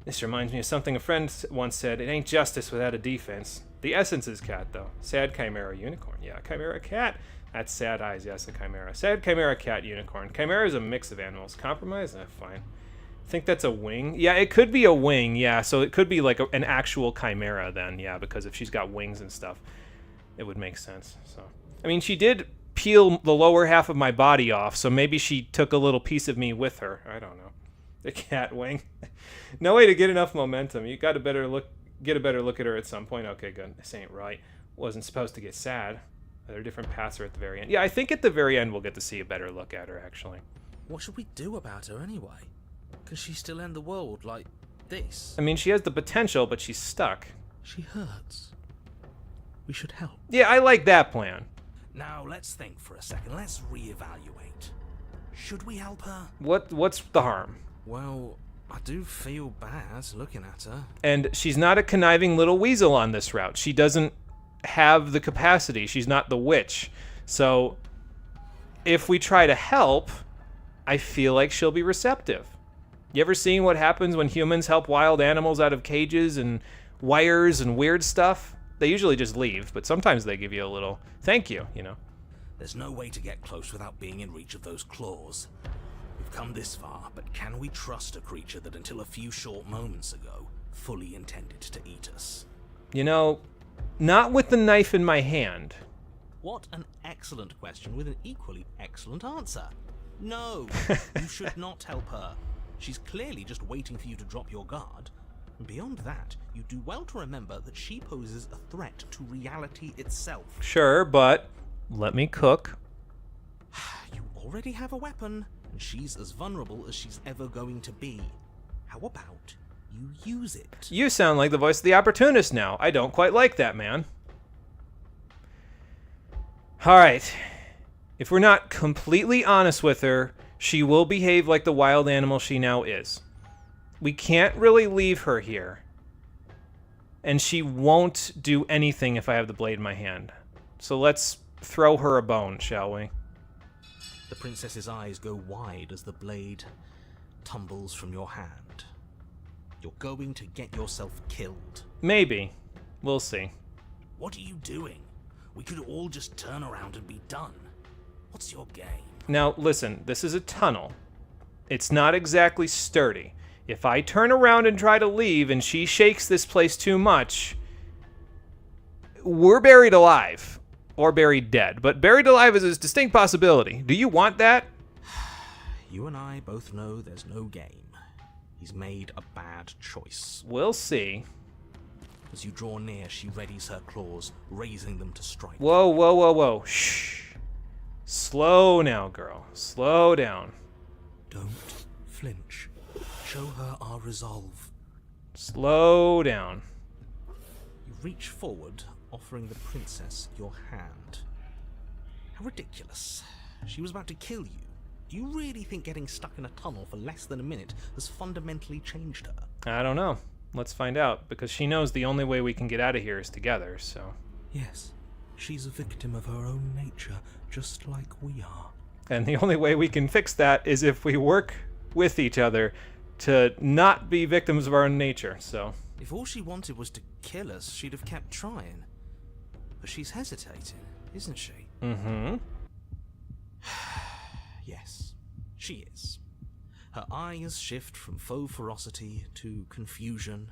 This reminds me of something a friend once said. It ain't justice without a defense. The essence is cat, though. Sad chimera unicorn. Yeah, chimera cat. That's sad eyes, yes, a chimera. Sad chimera cat unicorn. Chimera is a mix of animals. Compromise? Fine. I think that's a wing. Yeah, it could be a wing, yeah. So it could be like an actual chimera then, yeah, because if she's got wings and stuff, it would make sense. So, I mean, she did peel the lower half of my body off, so maybe she took a little piece of me with her. I don't know. The cat wing. No way to get enough momentum. You got to get a better look at her at some point. Okay, good. This ain't right. Wasn't supposed to get sad. Are there different paths are at the very end? Yeah, I think at the very end we'll get to see a better look at her, actually. What should we do about her anyway? Can she still end the world like this? I mean, she has the potential, but she's stuck. She hurts. We should help. Yeah, I like that plan. Now, let's think for a second. Let's reevaluate. Should we help her? What's the harm? Well, I do feel bad looking at her. And she's not a conniving little weasel on this route. She doesn't have the capacity. She's not the witch. So if we try to help, I feel like she'll be receptive. You ever seen what happens when humans help wild animals out of cages and wires and weird stuff? They usually just leave, but sometimes they give you a little thank you, you know. There's no way to get close without being in reach of those claws. We've come this far, but can we trust a creature that until a few short moments ago fully intended to eat us? You know, not with the knife in my hand. What an excellent question with an equally excellent answer. No, you should not help her. She's clearly just waiting for you to drop your guard. And beyond that, you do well to remember that she poses a threat to reality itself. Sure, but let me cook. You already have a weapon, and she's as vulnerable as she's ever going to be. How about you use it? You sound like the voice of the opportunist now. I don't quite like that, man. Alright. If we're not completely honest with her, she will behave like the wild animal she now is. We can't really leave her here. And she won't do anything if I have the blade in my hand. So let's throw her a bone, shall we? The princess's eyes go wide as the blade tumbles from your hand. You're going to get yourself killed. Maybe. We'll see. What are you doing? We could all just turn around and be done. What's your game? Now, listen, this is a tunnel. It's not exactly sturdy. If I turn around and try to leave and she shakes this place too much, we're buried alive. Or buried dead. But buried alive is a distinct possibility. Do you want that? You and I both know there's no game. He's made a bad choice. We'll see. As you draw near, she readies her claws, raising them to strike. Whoa, whoa, whoa, whoa. Shh. Slow now, girl. Slow down. Don't flinch. Show her our resolve. Slow down. You reach forward, offering the princess your hand. How ridiculous. She was about to kill you. Do you really think getting stuck in a tunnel for less than a minute has fundamentally changed her? I don't know. Let's find out, because she knows the only way we can get out of here is together, so... Yes, she's a victim of her own nature, just like we are. And the only way we can fix that is if we work with each other to not be victims of our own nature, so... If all she wanted was to kill us, she'd have kept trying. But she's hesitating, isn't she? Mm-hmm. Yes, she is. Her eyes shift from faux ferocity to confusion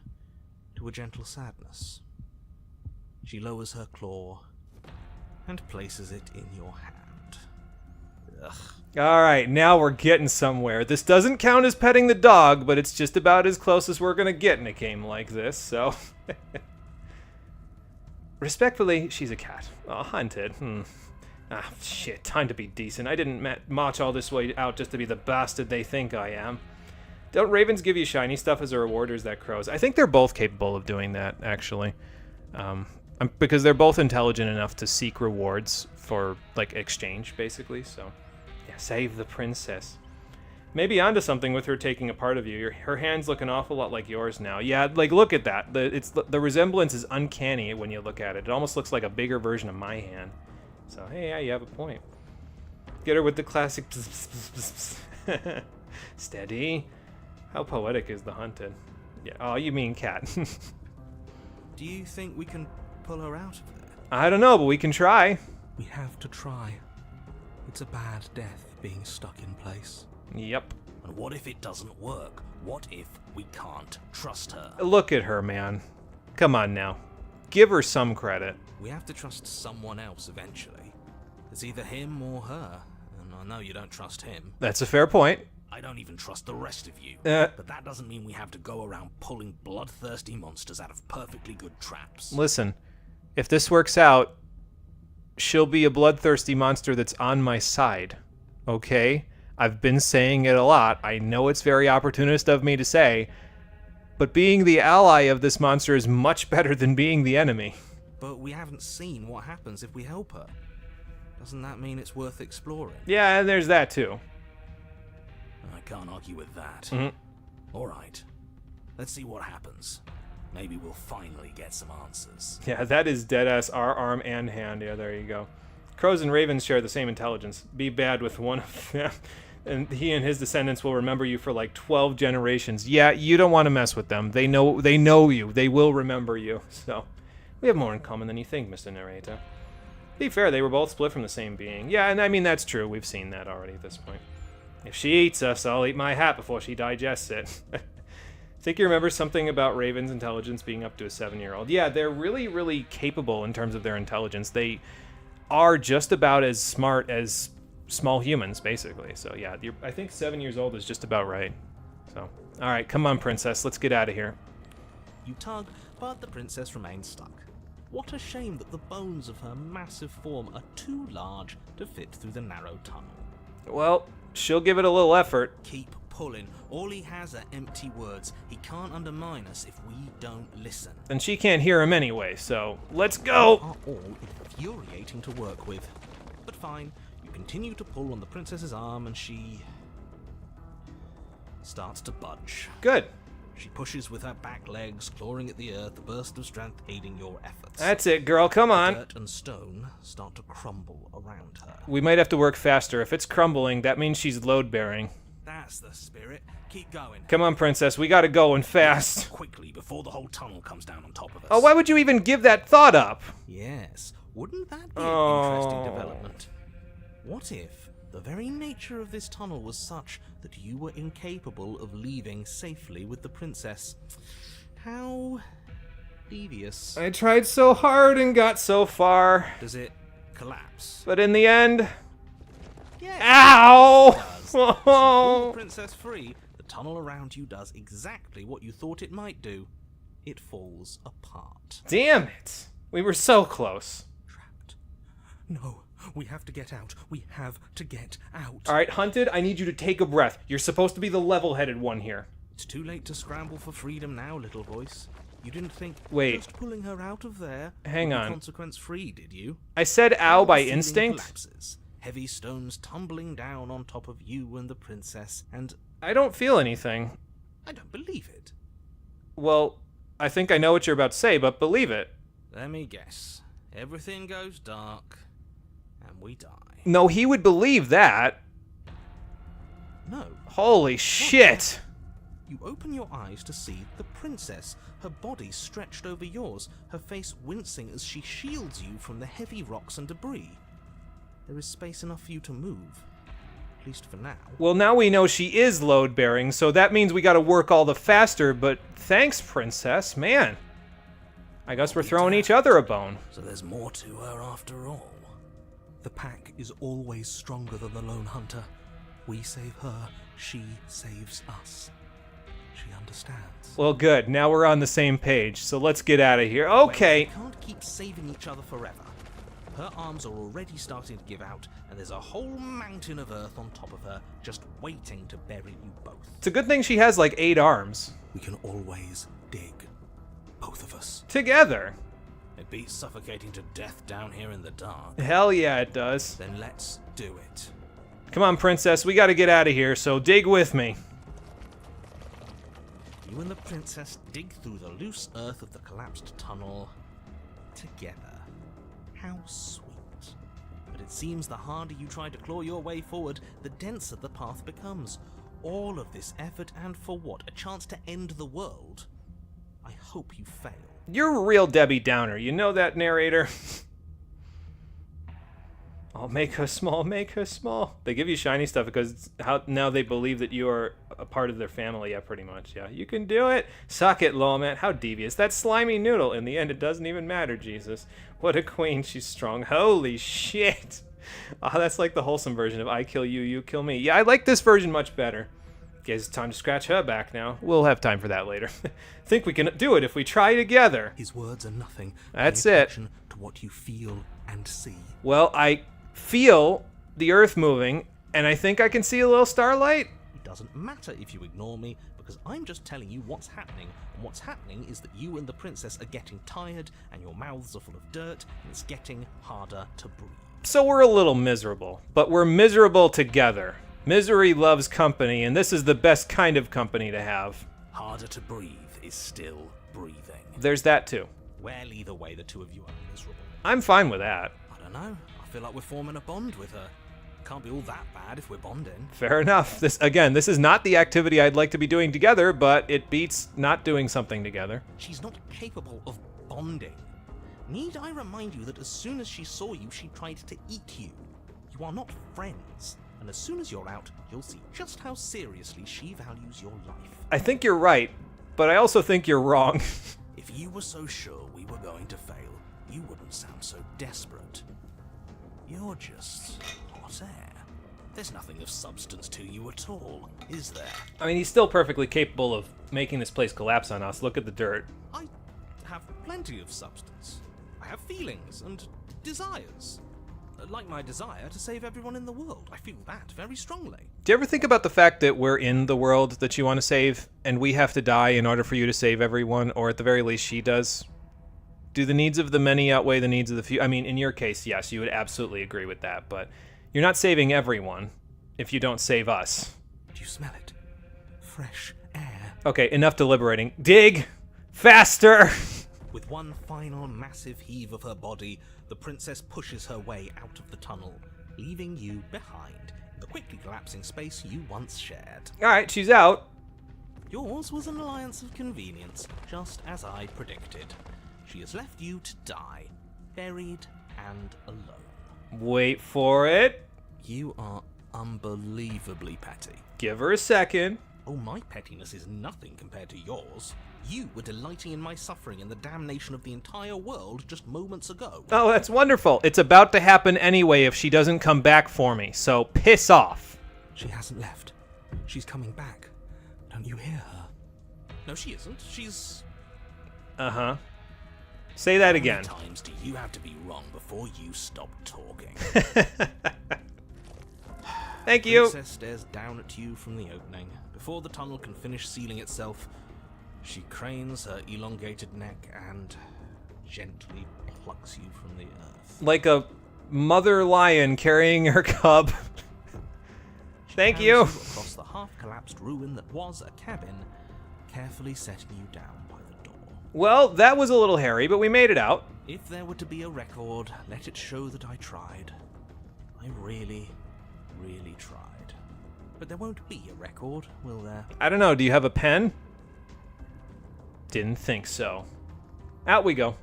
to a gentle sadness. She lowers her claw and places it in your hand. Ugh. Alright, now we're getting somewhere. This doesn't count as petting the dog, but it's just about as close as we're gonna get in a game like this, so... Respectfully, she's a cat. Oh, hunted. Ah, shit, time to be decent. I didn't march all this way out just to be the bastard they think I am. Don't ravens give you shiny stuff as a reward, or is that crows? I think they're both capable of doing that, actually. Because they're both intelligent enough to seek rewards for, like, exchange, basically, so... Yeah, save the princess. Maybe onto something with her taking a part of you. Her hand's looking an awful lot like yours now. Yeah, like, look at that. The resemblance is uncanny when you look at it. It almost looks like a bigger version of my hand. So, hey, yeah, you have a point. Get her with the classic pss, pss, pss, pss. Steady. How poetic is the hunted? Yeah. Oh, you mean cat. Do you think we can pull her out of there? I don't know, but we can try. We have to try. It's a bad death being stuck in place. Yep. And what if it doesn't work? What if we can't trust her? Look at her, man. Come on now. Give her some credit. We have to trust someone else eventually. It's either him or her, and I know you don't trust him. That's a fair point. I don't even trust the rest of you. Uh, But that doesn't mean we have to go around pulling bloodthirsty monsters out of perfectly good traps. Listen, if this works out, she'll be a bloodthirsty monster that's on my side. Okay? I've been saying it a lot. I know it's very opportunist of me to say, but being the ally of this monster is much better than being the enemy. But we haven't seen what happens if we help her. Doesn't that mean it's worth exploring? Yeah, and there's that too. I can't argue with that. Mhm. All right. Let's see what happens. Maybe we'll finally get some answers. Yeah, that is deadass R, arm, and hand. Yeah, there you go. Crows and ravens share the same intelligence. Be bad with one of them, and he and his descendants will remember you for like 12 generations. Yeah, you don't want to mess with them. They know you. They will remember you. So, we have more in common than you think, Mr. Narrator. Be fair, they were both split from the same being. Yeah, and I mean, that's true. We've seen that already at this point. If she eats us, I'll eat my hat before she digests it. Think you remember something about ravens' intelligence being up to a 7-year-old? Yeah, they're really, really capable in terms of their intelligence. They are just about as smart as small humans, basically. So yeah, I think 7 years old is just about right. So, all right, come on, princess, let's get out of here. You tug, but the princess remains stuck. What a shame that the bones of her massive form are too large to fit through the narrow tunnel. Well, she'll give it a little effort. Keep pulling. All he has are empty words. He can't undermine us if we don't listen. And she can't hear him anyway, so let's They go! are all infuriating to work with. But fine, you continue to pull on the princess's arm and she starts to budge. Good. She pushes with her back legs, clawing at the earth, a burst of strength aiding your efforts. That's it, girl, come on. Dirt and stone start to crumble around her. We might have to work faster. If it's crumbling, that means she's load-bearing. That's the spirit. Keep going. Come on, princess, we gotta go, and fast. Quickly, before the whole tunnel comes down on top of us. Oh, why would you even give that thought up? Yes, wouldn't that be Oh. an interesting development? What if the very nature of this tunnel was such that you were incapable of leaving safely with the princess? How devious. I tried so hard and got so far, Does it collapse? but in the end... Yes. Ow! It does. Pull the Oh. princess free, the tunnel around you does exactly what you thought it might do. It falls apart. Damn it! We were so close. Trapped. No, we have to get out. We have to get out. Alright, Hunted, I need you to take a breath. You're supposed to be the level-headed one here. It's too late to scramble for freedom now, little voice. You didn't think Wait. just pulling her out of there Hang would be on. consequence-free, did you? I said ow by The ceiling instinct? collapses, heavy stones tumbling down on top of you and the princess, and I don't feel anything. I don't believe it. Well, I think I know what you're about to say, but believe it. Let me guess. Everything goes dark, and we die. No, he would believe that. No. Holy shit! You open your eyes to see the princess, her body stretched over yours, her face wincing as she shields you from the heavy rocks and debris. There is space enough for you to move, at least for now. Well, now we know she is load-bearing, so that means we gotta work all the faster, but thanks, princess. Man. I guess we're throwing each other a bone. So there's more to her after all. The pack is always stronger than the lone hunter. We save her, she saves us. She understands. Well, good. Now we're on the same page, so let's get out of here. Okay. We can't keep saving each other forever. Her arms are already starting to give out, and there's a whole mountain of earth on top of her, just waiting to bury you both. It's a good thing she has like 8 arms. We can always dig. Both of us. Together. It beats suffocating to death down here in the dark. Hell yeah, it does. Then let's do it. Come on, princess. We gotta get out of here, so dig with me. You and the princess dig through the loose earth of the collapsed tunnel together. How sweet. but it seems the harder you try to claw your way forward, the denser the path becomes. All of this effort, and for what? A chance to end the world? I hope you fail. You're a real Debbie Downer. You know that, narrator? Oh, make her small, make her small. They give you shiny stuff because now they believe that you are a part of their family. Yeah, pretty much. Yeah, you can do it. Suck it, Lawman. How devious. That slimy noodle. In the end, it doesn't even matter, Jesus. What a queen. She's strong. Holy shit. Oh, that's like the wholesome version of I kill you, you kill me. Yeah, I like this version much better. Guess it's time to scratch her back now. We'll have time for that later. Think we can do it if we try together. His words are nothing. That's Pay it. attention to what you feel and see. Well, I feel the earth moving, and I think I can see a little starlight. It doesn't matter if you ignore me, because I'm just telling you what's happening. And what's happening is that you and the princess are getting tired, and your mouths are full of dirt, and it's getting harder to breathe. So we're a little miserable, but we're miserable together. Misery loves company, and this is the best kind of company to have. Harder to breathe is still breathing. There's that too. Well, either way, the two of you are miserable. I'm fine with that. I don't know. I feel like we're forming a bond with her. Can't be all that bad if we're bonding. Fair enough. This is not the activity I'd like to be doing together, but it beats not doing something together. She's not capable of bonding. Need I remind you that as soon as she saw you, she tried to eat you? You are not friends. And as soon as you're out, you'll see just how seriously she values your life. I think you're right, but I also think you're wrong. If you were so sure we were going to fail, you wouldn't sound so desperate. You're just hot air. There's nothing of substance to you at all, is there? I mean, he's still perfectly capable of making this place collapse on us. Look at the dirt. I have plenty of substance. I have feelings and desires. Like my desire to save everyone in the world. I feel that very strongly. Do you ever think about the fact that we're in the world that you want to save, and we have to die in order for you to save everyone, or at the very least she does? Do the needs of the many outweigh the needs of the few? I mean, in your case, yes, you would absolutely agree with that, but you're not saving everyone if you don't save us. Do you smell it? Fresh air. Okay, enough deliberating. Dig! Faster! With one final massive heave of her body, the princess pushes her way out of the tunnel, leaving you behind in the quickly collapsing space you once shared. Alright, she's out. Yours was an alliance of convenience, just as I predicted. She has left you to die, buried and alone. Wait for it. You are unbelievably petty. Give her a second. Oh, my pettiness is nothing compared to yours. You were delighting in my suffering and the damnation of the entire world just moments ago. Oh, that's wonderful. It's about to happen anyway if she doesn't come back for me, so piss off. She hasn't left. She's coming back. Don't you hear her? No, she isn't. She's... Uh-huh. Say that again. How many times do you have to be wrong before you stop talking? Thank you. The princess stares down at you from the opening. Before the tunnel can finish sealing itself, she cranes her elongated neck and gently plucks you from the earth. Like a mother lion carrying her cub. Thank you. Across the half-collapsed ruin that was a cabin, carefully setting you down by the door. Well, that was a little hairy, but we made it out. If there were to be a record, let it show that I tried. I really, really tried. But there won't be a record, will there? I don't know. Do you have a pen? Didn't think so. Out we go.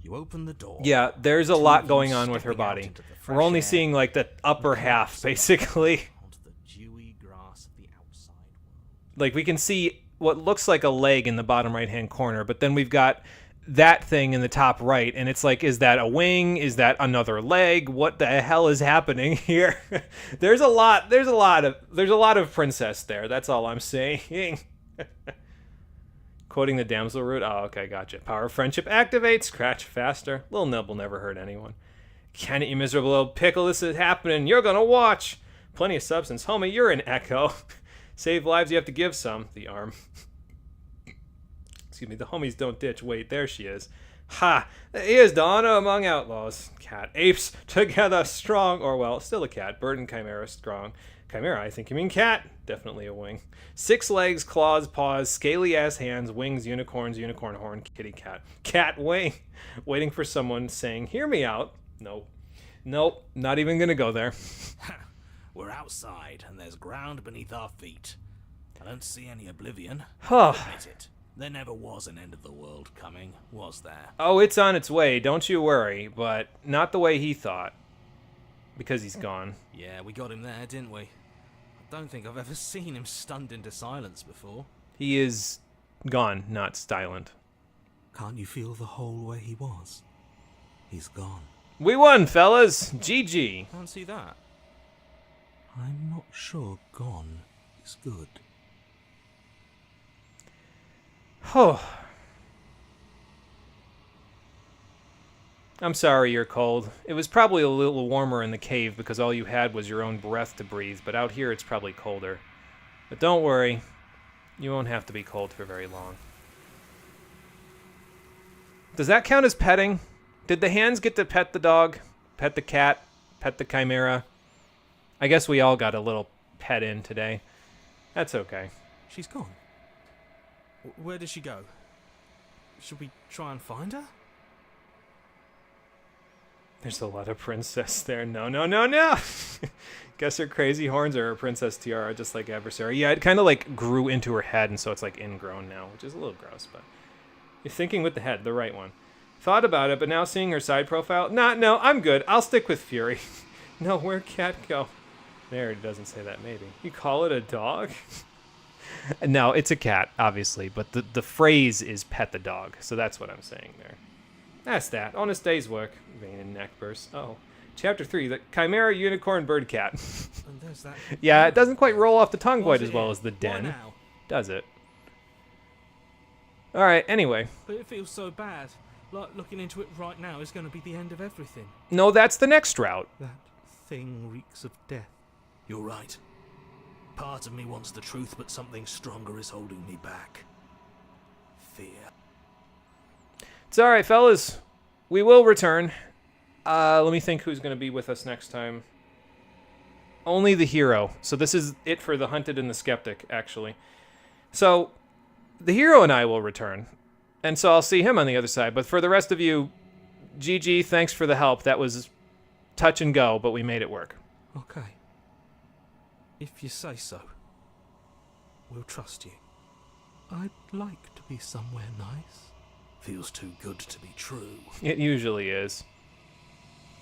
You open the door. Yeah, there's a lot going on with her body. We're only seeing like the upper half, basically. Onto the dewy grass of the outside world. Like we can see what looks like a leg in the bottom right-hand corner, but then we've got that thing in the top right, and it's like, is that a wing? Is that another leg? What the hell is happening here? There's a lot of princess there. That's all I'm saying. Quoting the damsel root. Oh, okay, gotcha. Power of friendship activates. Scratch faster. Little nibble never hurt anyone. Can it, you miserable old pickle? This is happening. You're gonna watch. Plenty of substance. Homie, you're an echo. Save lives, you have to give some. The arm. Excuse me, the homies don't ditch. Wait, there she is. Ha! Here's Donna among outlaws. Cat apes together strong. Or, well, still a cat. Bird and chimera strong. Chimera, I think you mean cat. Definitely a wing. 6 legs, claws, paws, scaly-ass hands, wings, unicorns, unicorn horn, kitty cat. Cat wing. Waiting for someone saying, hear me out. Nope. Nope, not even gonna go there. We're outside, and there's ground beneath our feet. I don't see any oblivion. Huh. Admit it. There never was an end of the world coming, was there? Oh, it's on its way, don't you worry, but not the way he thought. Because he's gone. Yeah, we got him there, didn't we? I don't think I've ever seen him stunned into silence before. He is gone, not silent. Can't you feel the hole where he was? He's gone. We won, fellas! GG. Can't see that. I'm not sure gone is good. Oh. I'm sorry you're cold. It was probably a little warmer in the cave because all you had was your own breath to breathe, but out here it's probably colder. But don't worry, you won't have to be cold for very long. Does that count as petting? Did the hands get to pet the dog, pet the cat, pet the chimera? I guess we all got a little pet in today. That's okay. She's gone. Where did she go? Should we try and find her? There's a lot of princess there. No, no, no, no! Guess her crazy horns are her princess tiara, just like Adversary. Yeah, it kind of like grew into her head, and so it's like ingrown now, which is a little gross, but you're thinking with the head, the right one. Thought about it, but now seeing her side profile, no, I'm good. I'll stick with Fury. No, where'd cat go? There, it doesn't say that, maybe. You call it a dog? No, it's a cat, obviously, but the phrase is pet the dog, so that's what I'm saying there. That's that. Honest day's work. Vein and neck burst. Oh. Chapter 3, the Chimera Unicorn Bird Cat. And there's that. Yeah, it doesn't quite roll off the tongue quite Was as it well in? as the Why den. now? Does it? Alright, anyway. But it feels so bad. Like looking into it right now is going to be the end of everything. No, that's the next route. That thing reeks of death. You're right. Part of me wants the truth, but something stronger is holding me back. Fear. It's alright, fellas. We will return. Let me think who's going to be with us next time. Only the hero. So this is it for the Hunted and the Skeptic, actually. So, the hero and I will return. And so I'll see him on the other side. But for the rest of you, GG, thanks for the help. That was touch and go, but we made it work. Okay. If you say so. We'll trust you. I'd like to be somewhere nice. Feels too good to be true. It usually is.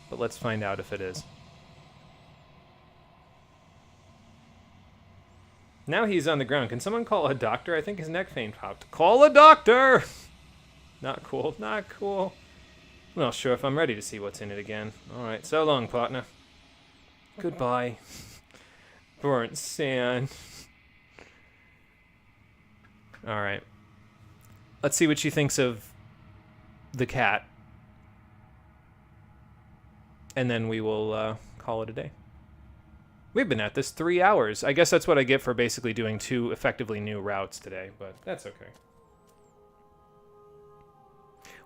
But let's find out if it is. Now he's on the ground. Can someone call a doctor? I think his neck vein popped. Call a doctor! Not cool. Not cool. I'm not sure if I'm ready to see what's in it again. Alright, so long, partner. Goodbye. Burnt sand. Alright. Let's see what she thinks of the cat. And then we will call it a day. We've been at this 3 hours. I guess that's what I get for basically doing 2 effectively new routes today, but that's okay.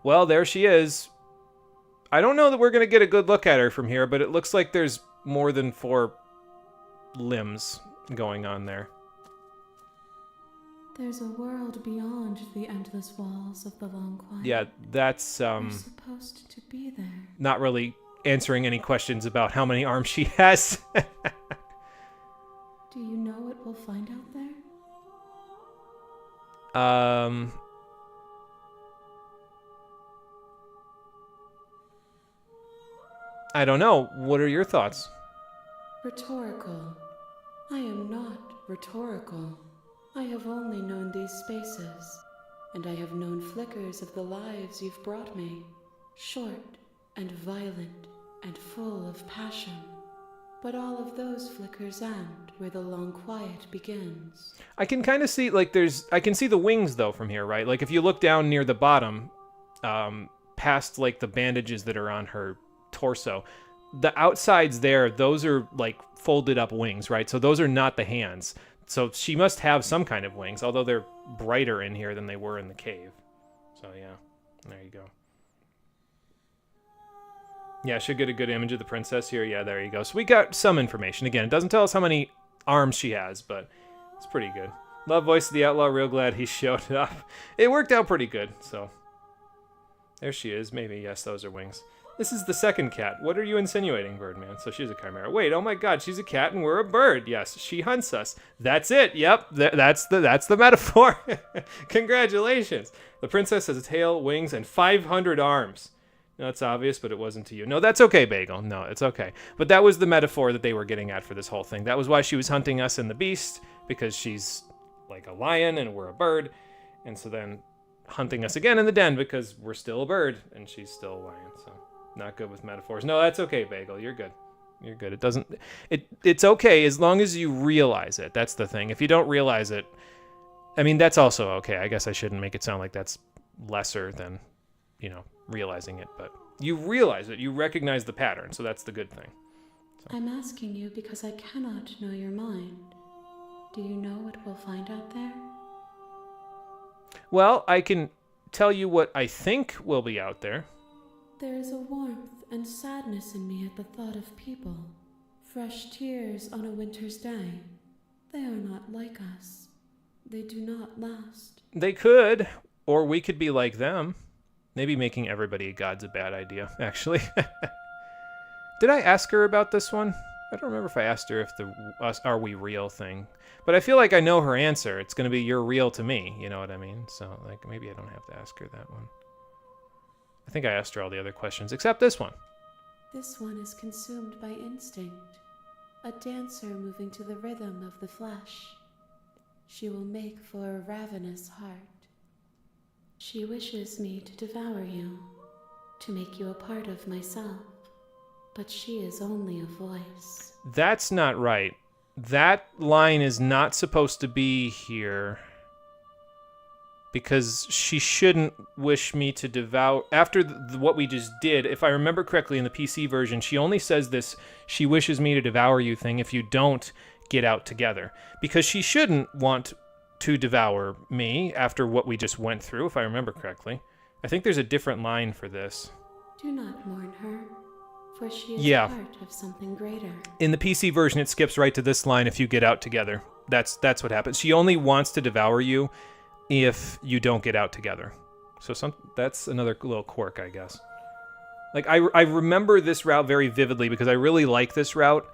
Well, there she is. I don't know that we're going to get a good look at her from here, but it looks like there's more than 4 limbs going on there. There's a world beyond the endless walls of the long quiet. Yeah, that's You're supposed to be there. not really answering any questions about how many arms she has. Do you know what we'll find out there? I don't know. What are your thoughts? Rhetorical. I am not rhetorical. I have only known these spaces, and I have known flickers of the lives you've brought me. Short and violent and full of passion. But all of those flickers end where the long quiet begins. I can kind of see, like, I can see the wings, though, from here, right? Like, if you look down near the bottom, past, like, the bandages that are on her torso, the outsides there, those are, like, folded up wings, right? So those are not the hands. So she must have some kind of wings, although they're brighter in here than they were in the cave. So, yeah, there you go. Yeah, should get a good image of the princess here. Yeah, there you go. So we got some information. Again, it doesn't tell us how many arms she has, but it's pretty good. Love voice of the outlaw, real glad he showed up. It worked out pretty good, so. There she is. Maybe, yes, those are wings. This is the second cat. What are you insinuating, Birdman? So she's a chimera. Wait, oh my god, she's a cat and we're a bird. Yes, she hunts us. That's it. Yep, that's the metaphor. Congratulations. The princess has a tail, wings, and 500 arms. No, it's obvious, but it wasn't to you. No, that's okay, Bagel. No, it's okay. But that was the metaphor that they were getting at for this whole thing. That was why she was hunting us in the beast, because she's like a lion and we're a bird. And so then hunting us again in the den because we're still a bird and she's still a lion. So not good with metaphors. No, that's okay, Bagel. You're good. You're good. It's okay as long as you realize it. That's the thing. If you don't realize it, I mean, that's also okay. I guess I shouldn't make it sound like that's lesser than, realizing it, but you realize it. You recognize the pattern. So that's the good thing. So. I'm asking you because I cannot know your mind. Do you know what we'll find out there? Well, I can tell you what I think will be out there. There is a warmth and sadness in me at the thought of people. Fresh tears on a winter's day. They are not like us. They do not last. They could, or we could be like them. Maybe making everybody a god's a bad idea, actually. Did I ask her about this one? I don't remember if I asked her if the are we real thing. But I feel like I know her answer. It's going to be you're real to me, you know what I mean? So maybe I don't have to ask her that one. I think I asked her all the other questions except this one. This one is consumed by instinct, a dancer moving to the rhythm of the flesh. She will make for a ravenous heart. She wishes me to devour you, to make you a part of myself, but she is only a voice. That's not right. That line is not supposed to be here because she shouldn't wish me to devour. After what we just did, if I remember correctly in the PC version, she only says this, she wishes me to devour you thing if you don't get out together. Because she shouldn't want to devour me after what we just went through, if I remember correctly. I think there's a different line for this. Do not mourn her, for she is part of something greater. In the PC version, it skips right to this line, if you get out together. That's what happens. She only wants to devour you if you don't get out together. So that's another little quirk, I guess. Like, I remember this route very vividly because I really like this route,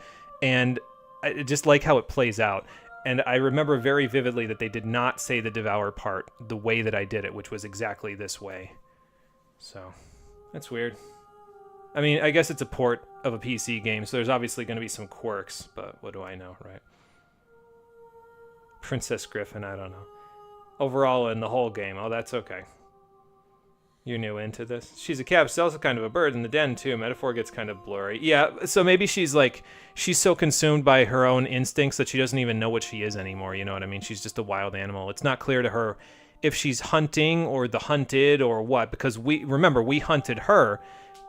and I just like how it plays out. And I remember very vividly that they did not say the devour part the way that I did it, which was exactly this way. So, that's weird. I mean, I guess it's a port of a PC game, so there's obviously going to be some quirks, but what do I know, right? Princess Griffin, I don't know. Overall, in the whole game, oh, that's okay. You're new into this. She's a cat, she's also kind of a bird in the den, too. Metaphor gets kind of blurry. Yeah, so maybe she's so consumed by her own instincts that she doesn't even know what she is anymore, you know what I mean? She's just a wild animal. It's not clear to her if she's hunting or the hunted or what, because we hunted her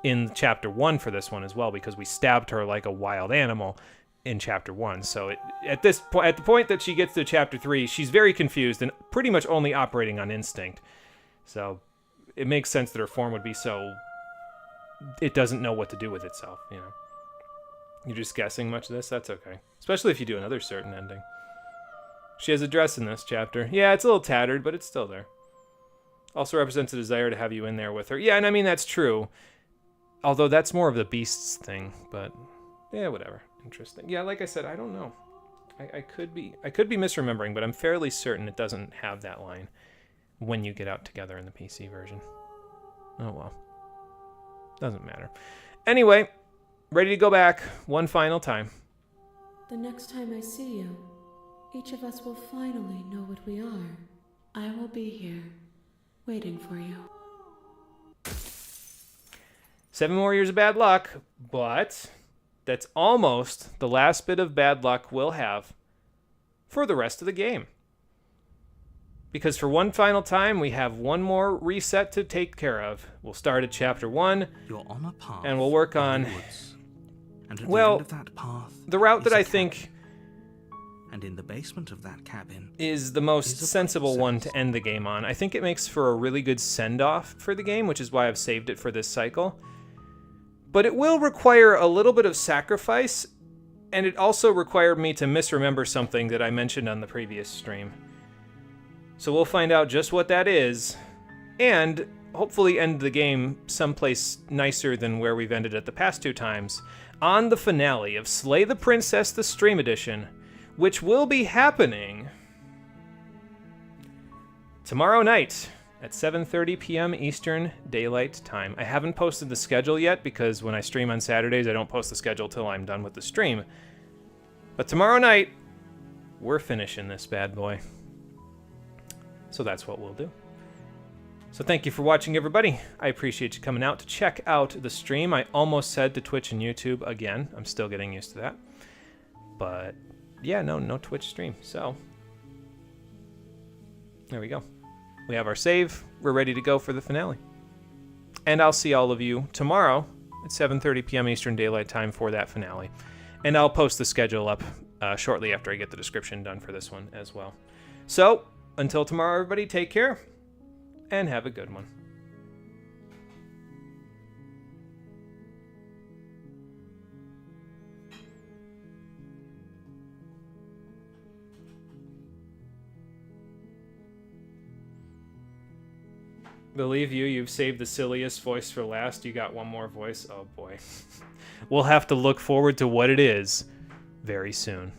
in chapter 1 for this one as well, because we stabbed her like a wild animal in chapter 1. So at the point that she gets to chapter 3, she's very confused and pretty much only operating on instinct. So it makes sense that her form would be so it doesn't know what to do with itself, you know. You're just guessing much of this? That's okay. Especially if you do another certain ending. She has a dress in this chapter. Yeah, it's a little tattered, but it's still there. Also represents a desire to have you in there with her. Yeah, and I mean, that's true. Although that's more of the beasts thing, but yeah, whatever. Interesting. Yeah, like I said, I don't know. I could be misremembering, but I'm fairly certain it doesn't have that line when you get out together in the PC version. Oh well. Doesn't matter. Anyway, ready to go back one final time. The next time I see you, each of us will finally know what we are. I will be here, waiting for you. 7 more years of bad luck, but that's almost the last bit of bad luck we'll have for the rest of the game. Because for one final time, we have one more reset to take care of. We'll start at chapter 1, You're on a path, and we'll work on, and at well, the end of that path, the route that I cabin. think And in the basement of that cabin is the most is a sensible one princess. to end the game on. I think it makes for a really good send-off for the game, which is why I've saved it for this cycle. But it will require a little bit of sacrifice And it also required me to misremember something that I mentioned on the previous stream. So we'll find out just what that is, and hopefully end the game someplace nicer than where we've ended it the past 2 times, on the finale of Slay the Princess, the Stream Edition, which will be happening tomorrow night at 7:30 p.m. Eastern Daylight Time. I haven't posted the schedule yet because when I stream on Saturdays, I don't post the schedule till I'm done with the stream. But tomorrow night, we're finishing this bad boy. So that's what we'll do. So thank you for watching, everybody. I appreciate you coming out to check out the stream. I almost said to Twitch and YouTube again. I'm still getting used to that. But yeah, no Twitch stream. So there we go. We have our save. We're ready to go for the finale. And I'll see all of you tomorrow at 7:30 p.m. Eastern Daylight Time for that finale. And I'll post the schedule up shortly after I get the description done for this one as well. So until tomorrow, everybody, take care and have a good one. Believe you've saved the silliest voice for last. You got one more voice. Oh boy. We'll have to look forward to what it is very soon.